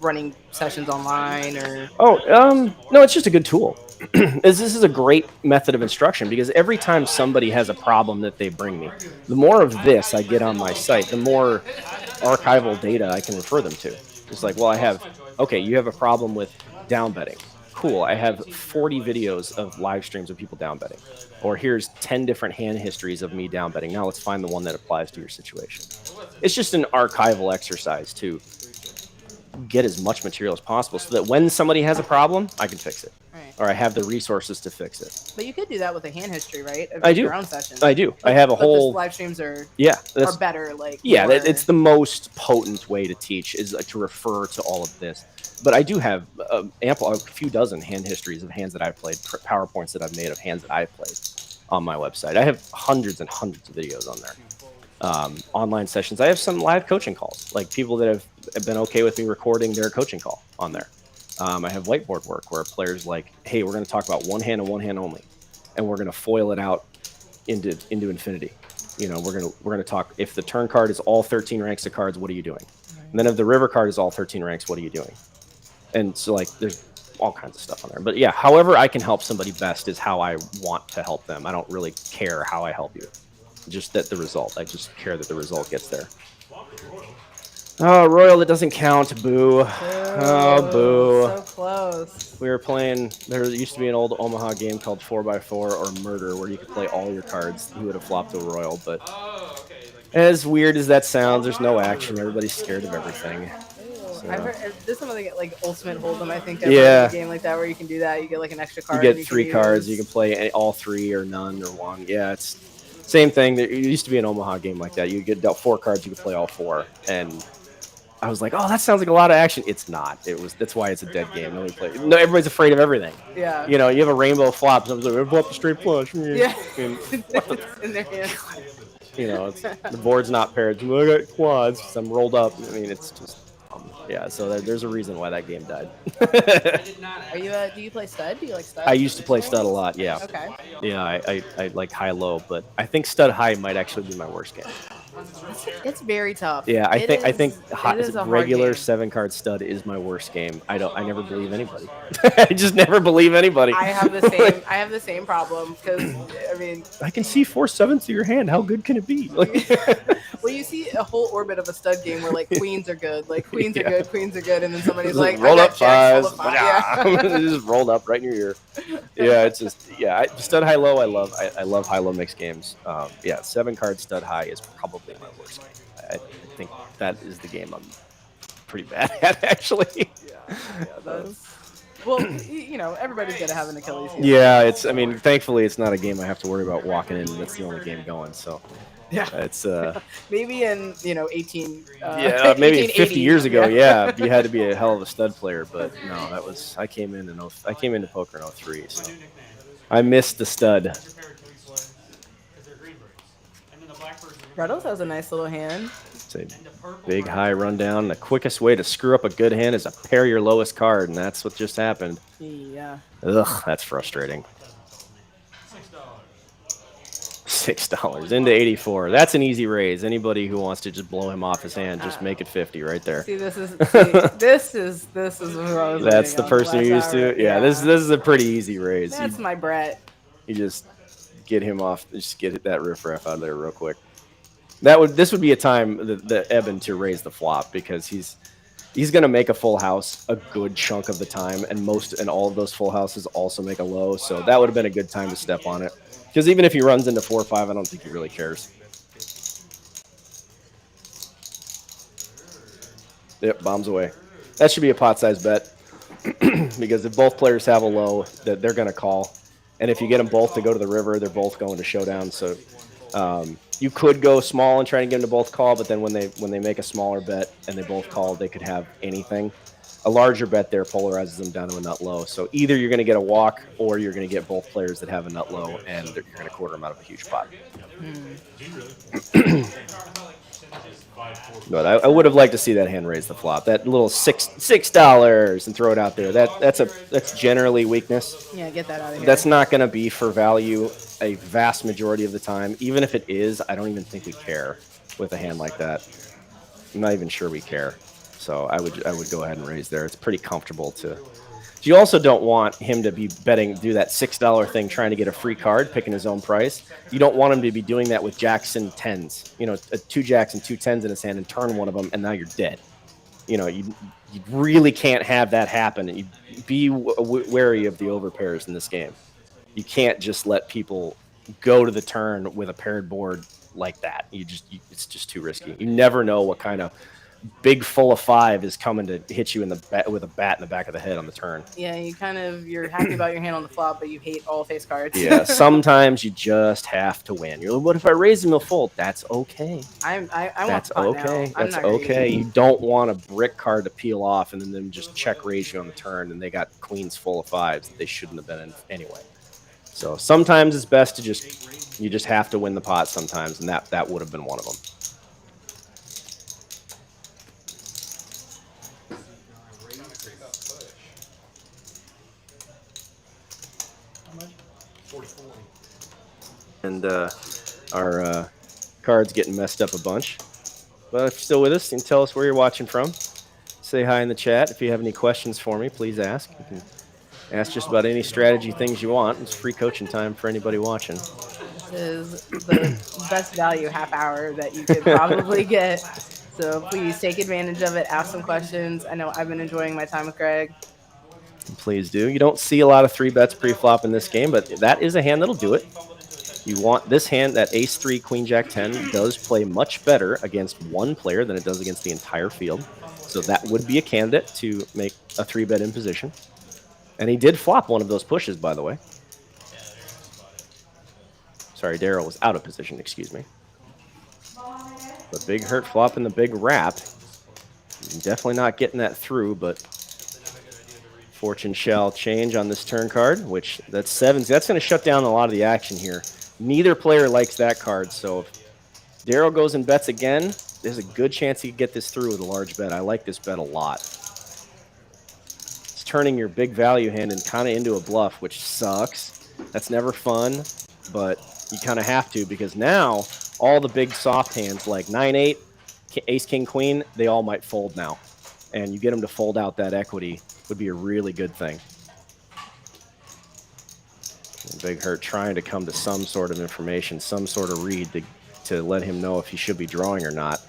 running sessions online or No, it's just a good tool. This is a great method of instruction because every time somebody has a problem that they bring me, the more of this I get on my site, the more archival data I can refer them to. It's like, well, you have a problem with down betting. Cool, I have 40 videos of live streams of people down betting. Or here's 10 different hand histories of me down betting. Now let's find the one that applies to your situation. It's just an archival exercise to get as much material as possible so that when somebody has a problem, I can fix it. Right. Or I have the resources to fix it. But you could do that with a hand history, right? Of I do. Your own sessions. I do. I have a whole live streams are better. Like it's the most potent way to teach is to refer to all of this. But I do have a few dozen hand histories of hands that I've played, PowerPoints that I've made of hands that I've played on my website. I have hundreds and hundreds of videos on there. Online sessions. I have some live coaching calls, like people that have been okay with me recording their coaching call on there. I have whiteboard work where players like, hey, we're going to talk about one hand and one hand only, and we're going to foil it out into infinity. We're going to talk if the turn card is all 13 ranks of cards, what are you doing? And then if the river card is all 13 ranks, what are you doing? And so like there's all kinds of stuff on there. But yeah, however I can help somebody best is how I want to help them. I don't really care how I help you. Just that the result. I just care that the result gets there. Oh, Royal, that doesn't count. Boo. Oh, boo. So close. We were playing, there used to be an old Omaha game called 4x4 or Murder where you could play all your cards. You would have flopped a Royal, but as weird as that sounds, there's no action. Everybody's scared of everything. So. I've heard there's some other like Ultimate Hold'em. I think a game like that where you can do that. You get like an extra card. You get 3 cards. You can play all 3 or none or 1. Yeah, it's same thing. There used to be an Omaha game like that. You get dealt 4 cards. You could play all 4. And I was like, oh, that sounds like a lot of action. It's not. That's why it's a dead game. No, everybody's afraid of everything. Yeah. You have a rainbow flop. Someone's like, I flop a straight flush. Yeah. And, in their hands. the board's not paired. I got quads because I'm rolled up. I mean, it's just Yeah, so there's a reason why that game died. Are you? Do you play stud? Do you like stud? I used to play stud a lot. Yeah. Okay. Yeah, I like high-low, but I think stud high might actually be my worst game. It's very tough. Yeah, I think it is a hard regular game. 7-card stud is my worst game. I never believe anybody. I just never believe anybody. I have the same problem because I mean, I can see 4 7s to your hand. How good can it be? well, you see a whole orbit of a stud game where like queens are good, like queens are Yeah. good, queens are good, and then somebody's Just like, roll I up got jacks, fives. roll up five. Yeah. It just rolled up right in your ear. Yeah, it's just stud high low. I love high low mixed games. Yeah, 7-card stud high is probably my worst game. I think that is the game I'm pretty bad at actually. Well, you know, everybody's gonna have an Achilles heel. Yeah, I mean, thankfully it's not a game I have to worry about walking in. That's the only game going. So Yeah. it's Maybe in 18. yeah, maybe 1880, 50 years ago. Yeah, you had to be a hell of a stud player. But no, I came into poker in 03. So I missed the stud. Reynolds has a nice little hand. It's a big high rundown. The quickest way to screw up a good hand is to pair your lowest card, and that's what just happened. Yeah. Ugh, that's frustrating. $6 into 84. That's an easy raise. Anybody who wants to just blow him off his hand, just make it 50 right there. See, this is what I was That's looking the at person you're used last to. Yeah, this is a pretty easy raise. That's my Brett. You just get him off. Just get that riffraff out of there real quick. This would be a time the Eben to raise the flop because he's going to make a full house a good chunk of the time, and all of those full houses also make a low. So that would have been a good time to step on it. Because even if he runs into 4 or 5, I don't think he really cares. Yep, bombs away. That should be a pot-sized bet. Because if both players have a low, that they're going to call. And if you get them both to go to the river, they're both going to showdown. So you could go small and try to get them to both call, but then when they make a smaller bet and they both call, they could have anything. A larger bet there polarizes them down to a nut low. So either you're going to get a walk or you're going to get both players that have a nut low, and you're going to quarter them out of a huge pot. But I would have liked to see that hand raise the flop. That little $6 and throw it out there. That's generally weakness. Yeah, get that out of here. That's not going to be for value a vast majority of the time. Even if it is, I don't even think we care with a hand like that. I'm not even sure we care. So I would go ahead and raise there. It's pretty comfortable to. You also don't want him to be do that $6 thing, trying to get a free card, picking his own price. You don't want him to be doing that with jacks and tens. 2 jacks and 2 tens in his hand and turn one of them, and now you're dead. You really can't have that happen. You be wary of the overpairs in this game. You can't just let people go to the turn with a paired board like that. It's just too risky. You never know what kind of big full of 5 is coming to hit you with a bat in the back of the head on the turn. Yeah, you're happy about your hand on the flop, but you hate all face cards. Yeah, sometimes you just have to win. You're like, what if I raise him a fold? That's okay. That's okay. That's okay. You don't want a brick card to peel off and then them just check raise you on the turn, and they got queens full of 5s that they shouldn't have been in anyway. So sometimes it's best to you just have to win the pot sometimes, and that would have been one of them. And our card's getting messed up a bunch. But if you're still with us, you can tell us where you're watching from. Say hi in the chat. If you have any questions for me, please ask. You can ask just about any strategy things you want. It's free coaching time for anybody watching. This is the best value half hour that you could probably get. So please take advantage of it. Ask some questions. I know I've been enjoying my time with Greg. Please do. You don't see a lot of 3 bets pre-flop in this game, but that is a hand that'll do it. You want this hand, that ace-3, queen-jack 10, does play much better against one player than it does against the entire field. So that would be a candidate to make a 3-bet in position. And he did flop one of those pushes, by the way. Sorry, Daryl was out of position, excuse me. The big hurt flop and the big wrap. Definitely not getting that through, but fortune shall change on this turn card, which that's 7s. That's going to shut down a lot of the action here. Neither player likes that card, so if Daryl goes and bets again, there's a good chance he could get this through with a large bet. I like this bet a lot. It's turning your big value hand and kind of into a bluff, which sucks. That's never fun, but you kind of have to, because now all the big soft hands like 9-8, ace, king, queen, they all might fold now. And you get them to fold out that equity would be a really good thing. And Big Hurt trying to come to some sort of information, some sort of read to let him know if he should be drawing or not.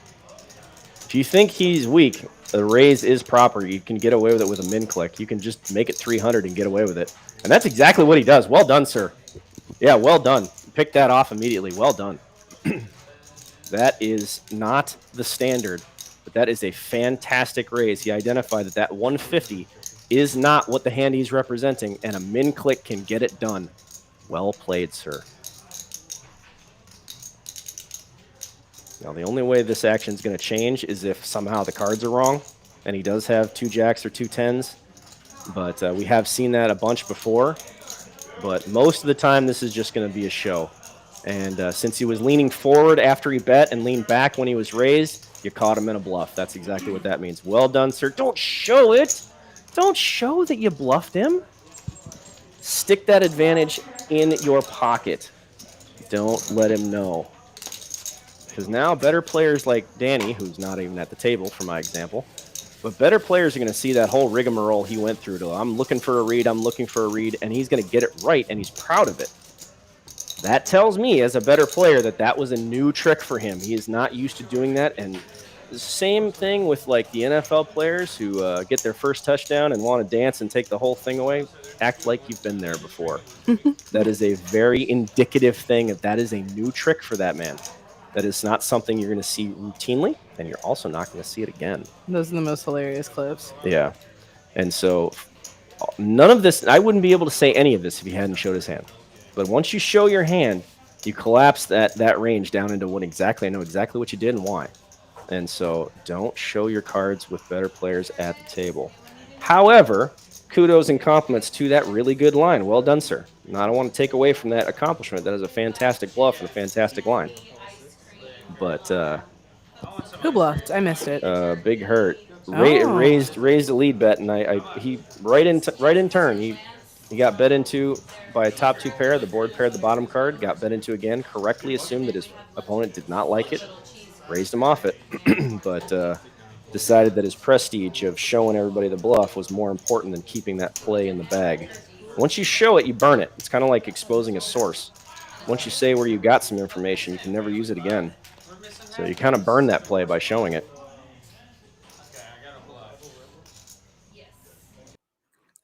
If you think he's weak, the raise is proper. You can get away with it with a min click. You can just make it 300 and get away with it. And that's exactly what he does. Well done, sir. Yeah, well done. Pick that off immediately. Well done. That is not the standard, but that is a fantastic raise. He identified that that 150 is not what the hand he's representing, and a min click can get it done. Well played, sir. Now, the only way this action is going to change is if somehow the cards are wrong, and he does have 2 jacks or 2 tens. But we have seen that a bunch before. But most of the time, this is just going to be a show. And since he was leaning forward after he bet and leaned back when he was raised, you caught him in a bluff. That's exactly what that means. Well done, sir. Don't show it. Don't show that you bluffed him. Stick that advantage in your pocket. Don't let him know. Because now better players like Danny, who's not even at the table for my example, but better players are going to see that whole rigmarole he went through to, I'm looking for a read, and he's going to get it right, and he's proud of it. That tells me, as a better player, that that was a new trick for him. He is not used to doing that, and the same thing with like the NFL players who get their first touchdown and want to dance and take the whole thing away. Act like you've been there before. That is a very indicative thing. That is a new trick for that man. That is not something you're going to see routinely, and you're also not going to see it again. Those are the most hilarious clips. Yeah. And so none of this, I wouldn't be able to say any of this if he hadn't showed his hand. But once you show your hand, you collapse that range down into what exactly, I know exactly what you did and why. And so don't show your cards with better players at the table. However, kudos and compliments to that really good line. Well done, sir. Now, I don't want to take away from that accomplishment. That is a fantastic bluff and a fantastic line. But who bluffed? I missed it. Big Hurt raised a lead bet, and he right in turn he got bet into by a top 2 pair. The board paired the bottom card, got bet into again. Correctly assumed that his opponent did not like it, raised him off it, but decided that his prestige of showing everybody the bluff was more important than keeping that play in the bag. Once you show it, you burn it. It's kind of like exposing a source. Once you say where you got some information, you can never use it again. So you kind of burn that play by showing it.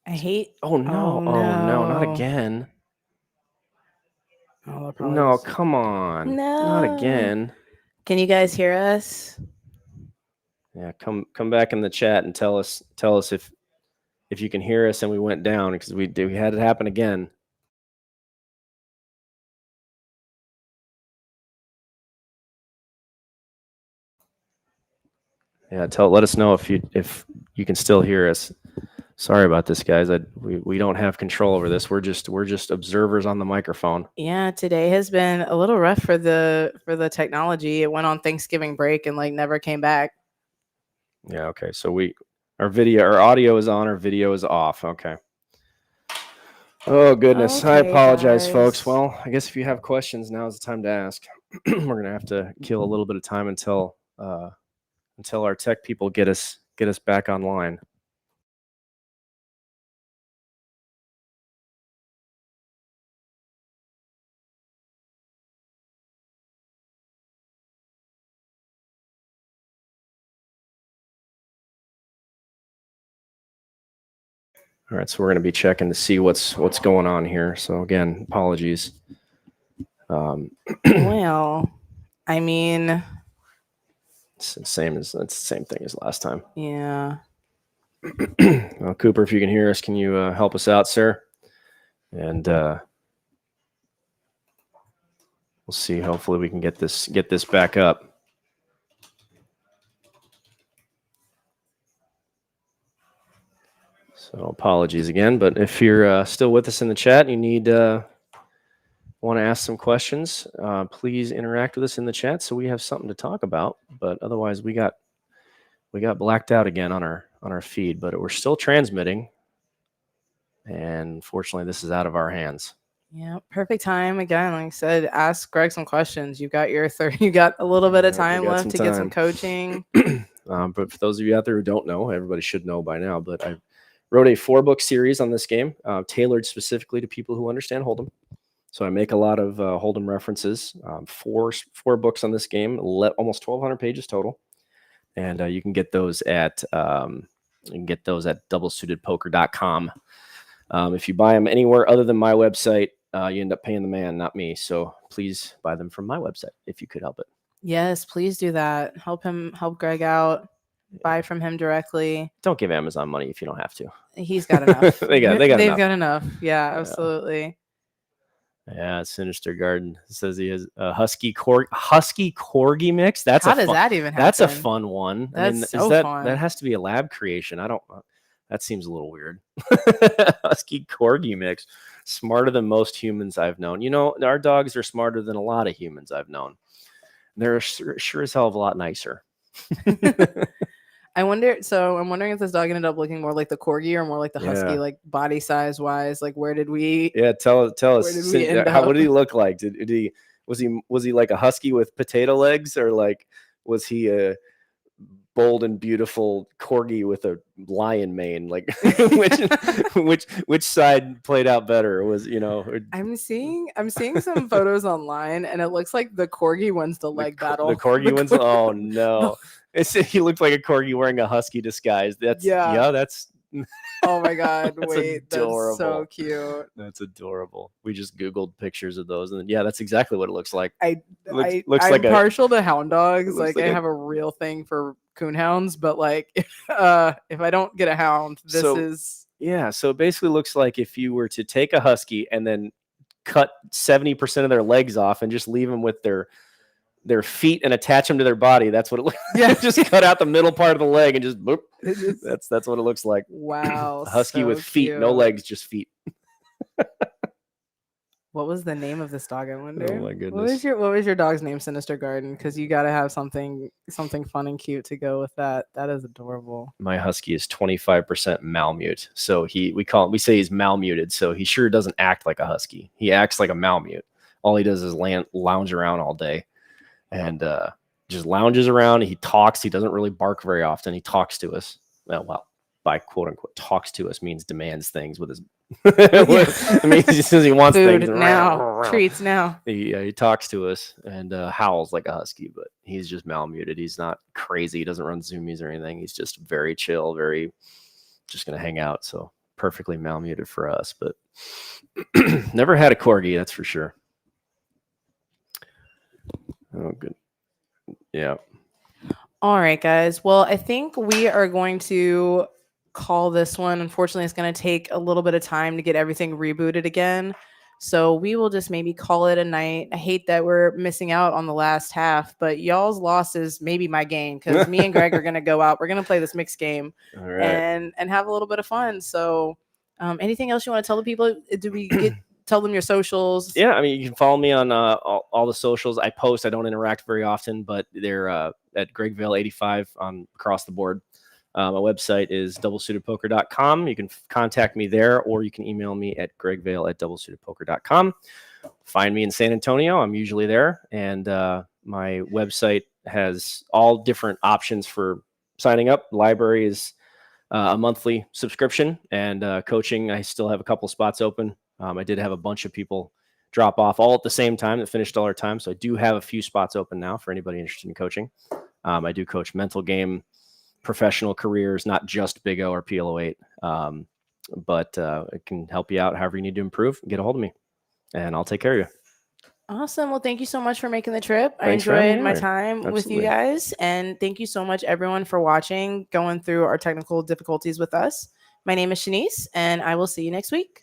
I hate. Oh no! Oh no! Not again! No, come on! No. Not again! Can you guys hear us? Yeah, come back in the chat and tell us if you can hear us and we went down, because we had it happen again. Yeah, let us know if you can still hear us. Sorry about this, guys. We don't have control over this. We're just observers on the microphone. Yeah, today has been a little rough for the technology. It went on Thanksgiving break and like never came back. Yeah, okay. So our audio is on, our video is off. Okay. Oh goodness. I apologize, guys. folks. Well, I guess if you have questions, now is the time to ask. We're going to have to kill a little bit of time until our tech people get us back online. All right, so we're going to be checking to see what's going on here. So again, apologies. Well, I mean, it's the same thing as last time. Yeah. Well, Cooper, if you can hear us, can you help us out, sir? And we'll see. Hopefully, we can get this back up. So apologies again, but if you're still with us in the chat, you need want to ask some questions, please interact with us in the chat so we have something to talk about. But otherwise, we got blacked out again on our feed, but we're still transmitting. And fortunately, this is out of our hands. Yeah, perfect time again. Like I said, ask Greg some questions. You got your you got a little bit of time left to get some coaching. But for those of you out there who don't know, everybody should know by now. But I wrote a 4-book series on this game, tailored specifically to people who understand Hold'em. So I make a lot of Hold'em references. 4 books on this game, almost 1,200 pages total, and you can get those at doublesuitedpoker.com. If you buy them anywhere other than my website, you end up paying the man, not me. So please buy them from my website if you could help it. Yes, please do that. Help Greg out. Buy from him directly. Don't give Amazon money if you don't have to. He's got enough. They've got enough. Yeah, absolutely. Yeah, Sinister Garden says he has a husky corgi mix. How does that even happen? That's a fun one. That's fun. That has to be a lab creation. That seems a little weird. Husky corgi mix, smarter than most humans I've known. You know, our dogs are smarter than a lot of humans I've known. They're sure as hell of a lot nicer. I'm wondering if this dog ended up looking more like the corgi or more like the husky, like body size wise. Like, where did we? Yeah, tell us. What did he look like? Was he like a husky with potato legs, or like was he a bold and beautiful corgi with a lion mane? Like, which side played out better? Was I'm seeing some photos online, and it looks like the corgi wins the leg battle. The corgi wins. Oh no. He looked like a corgi wearing a husky disguise. That's. Oh my God! That's wait, adorable. That's so cute. That's adorable. We just Googled pictures of those, and that's exactly what it looks like. I'm like partial to hound dogs. Like I like have a real thing for coonhounds, but like if I don't get a hound, this is. Yeah, so it basically looks like if you were to take a husky and then cut 70% of their legs off and just leave them with their feet and attach them to their body. That's what it looks like. Yeah, just cut out the middle part of the leg and just boop. That's what it looks like. Wow. A husky with feet, cute. no legs, just feet. What was the name of this dog, I wonder? Oh my goodness. What was your dog's name, Sinister Garden? Because you gotta have something fun and cute to go with that. That is adorable. My husky is 25% malmute. So we say he's malmuted. So he sure doesn't act like a husky. He acts like a malmute. All he does is lounge around all day. And just lounges around. He talks. He doesn't really bark very often. He talks to us. Well, by quote unquote, talks to us means demands things with his. It means he says he wants food things now, treats now. He talks to us and howls like a husky, but he's just malmuted. He's not crazy. He doesn't run zoomies or anything. He's just very chill, very just gonna hang out. So perfectly malmuted for us, but never had a corgi, that's for sure. Oh, good. Yeah. All right, guys. Well, I think we are going to call this one. Unfortunately, it's going to take a little bit of time to get everything rebooted again. So we will just maybe call it a night. I hate that we're missing out on the last half, but y'all's loss is maybe my gain because me and Greg are going to go out. We're going to play this mixed game and have a little bit of fun. So anything else you want to tell the people? Tell them your socials. Yeah, I mean, you can follow me on all the socials. I post. I don't interact very often, but they're at GregVale85 on across the board. My website is doublesuitedpoker.com. You can contact me there, or you can email me at gregvale@doublesuitedpoker.com. Find me in San Antonio. I'm usually there, and my website has all different options for signing up. Library is a monthly subscription, and coaching, I still have a couple spots open. I did have a bunch of people drop off all at the same time that finished all our time. So I do have a few spots open now for anybody interested in coaching. I do coach mental game, professional careers, not just Big O or PLO 8. But it can help you out however you need to improve. Get a hold of me and I'll take care of you. Awesome. Well, thank you so much for making the trip. Thanks I enjoyed my time with you guys. And thank you so much, everyone, for watching, going through our technical difficulties with us. My name is Shanice, and I will see you next week.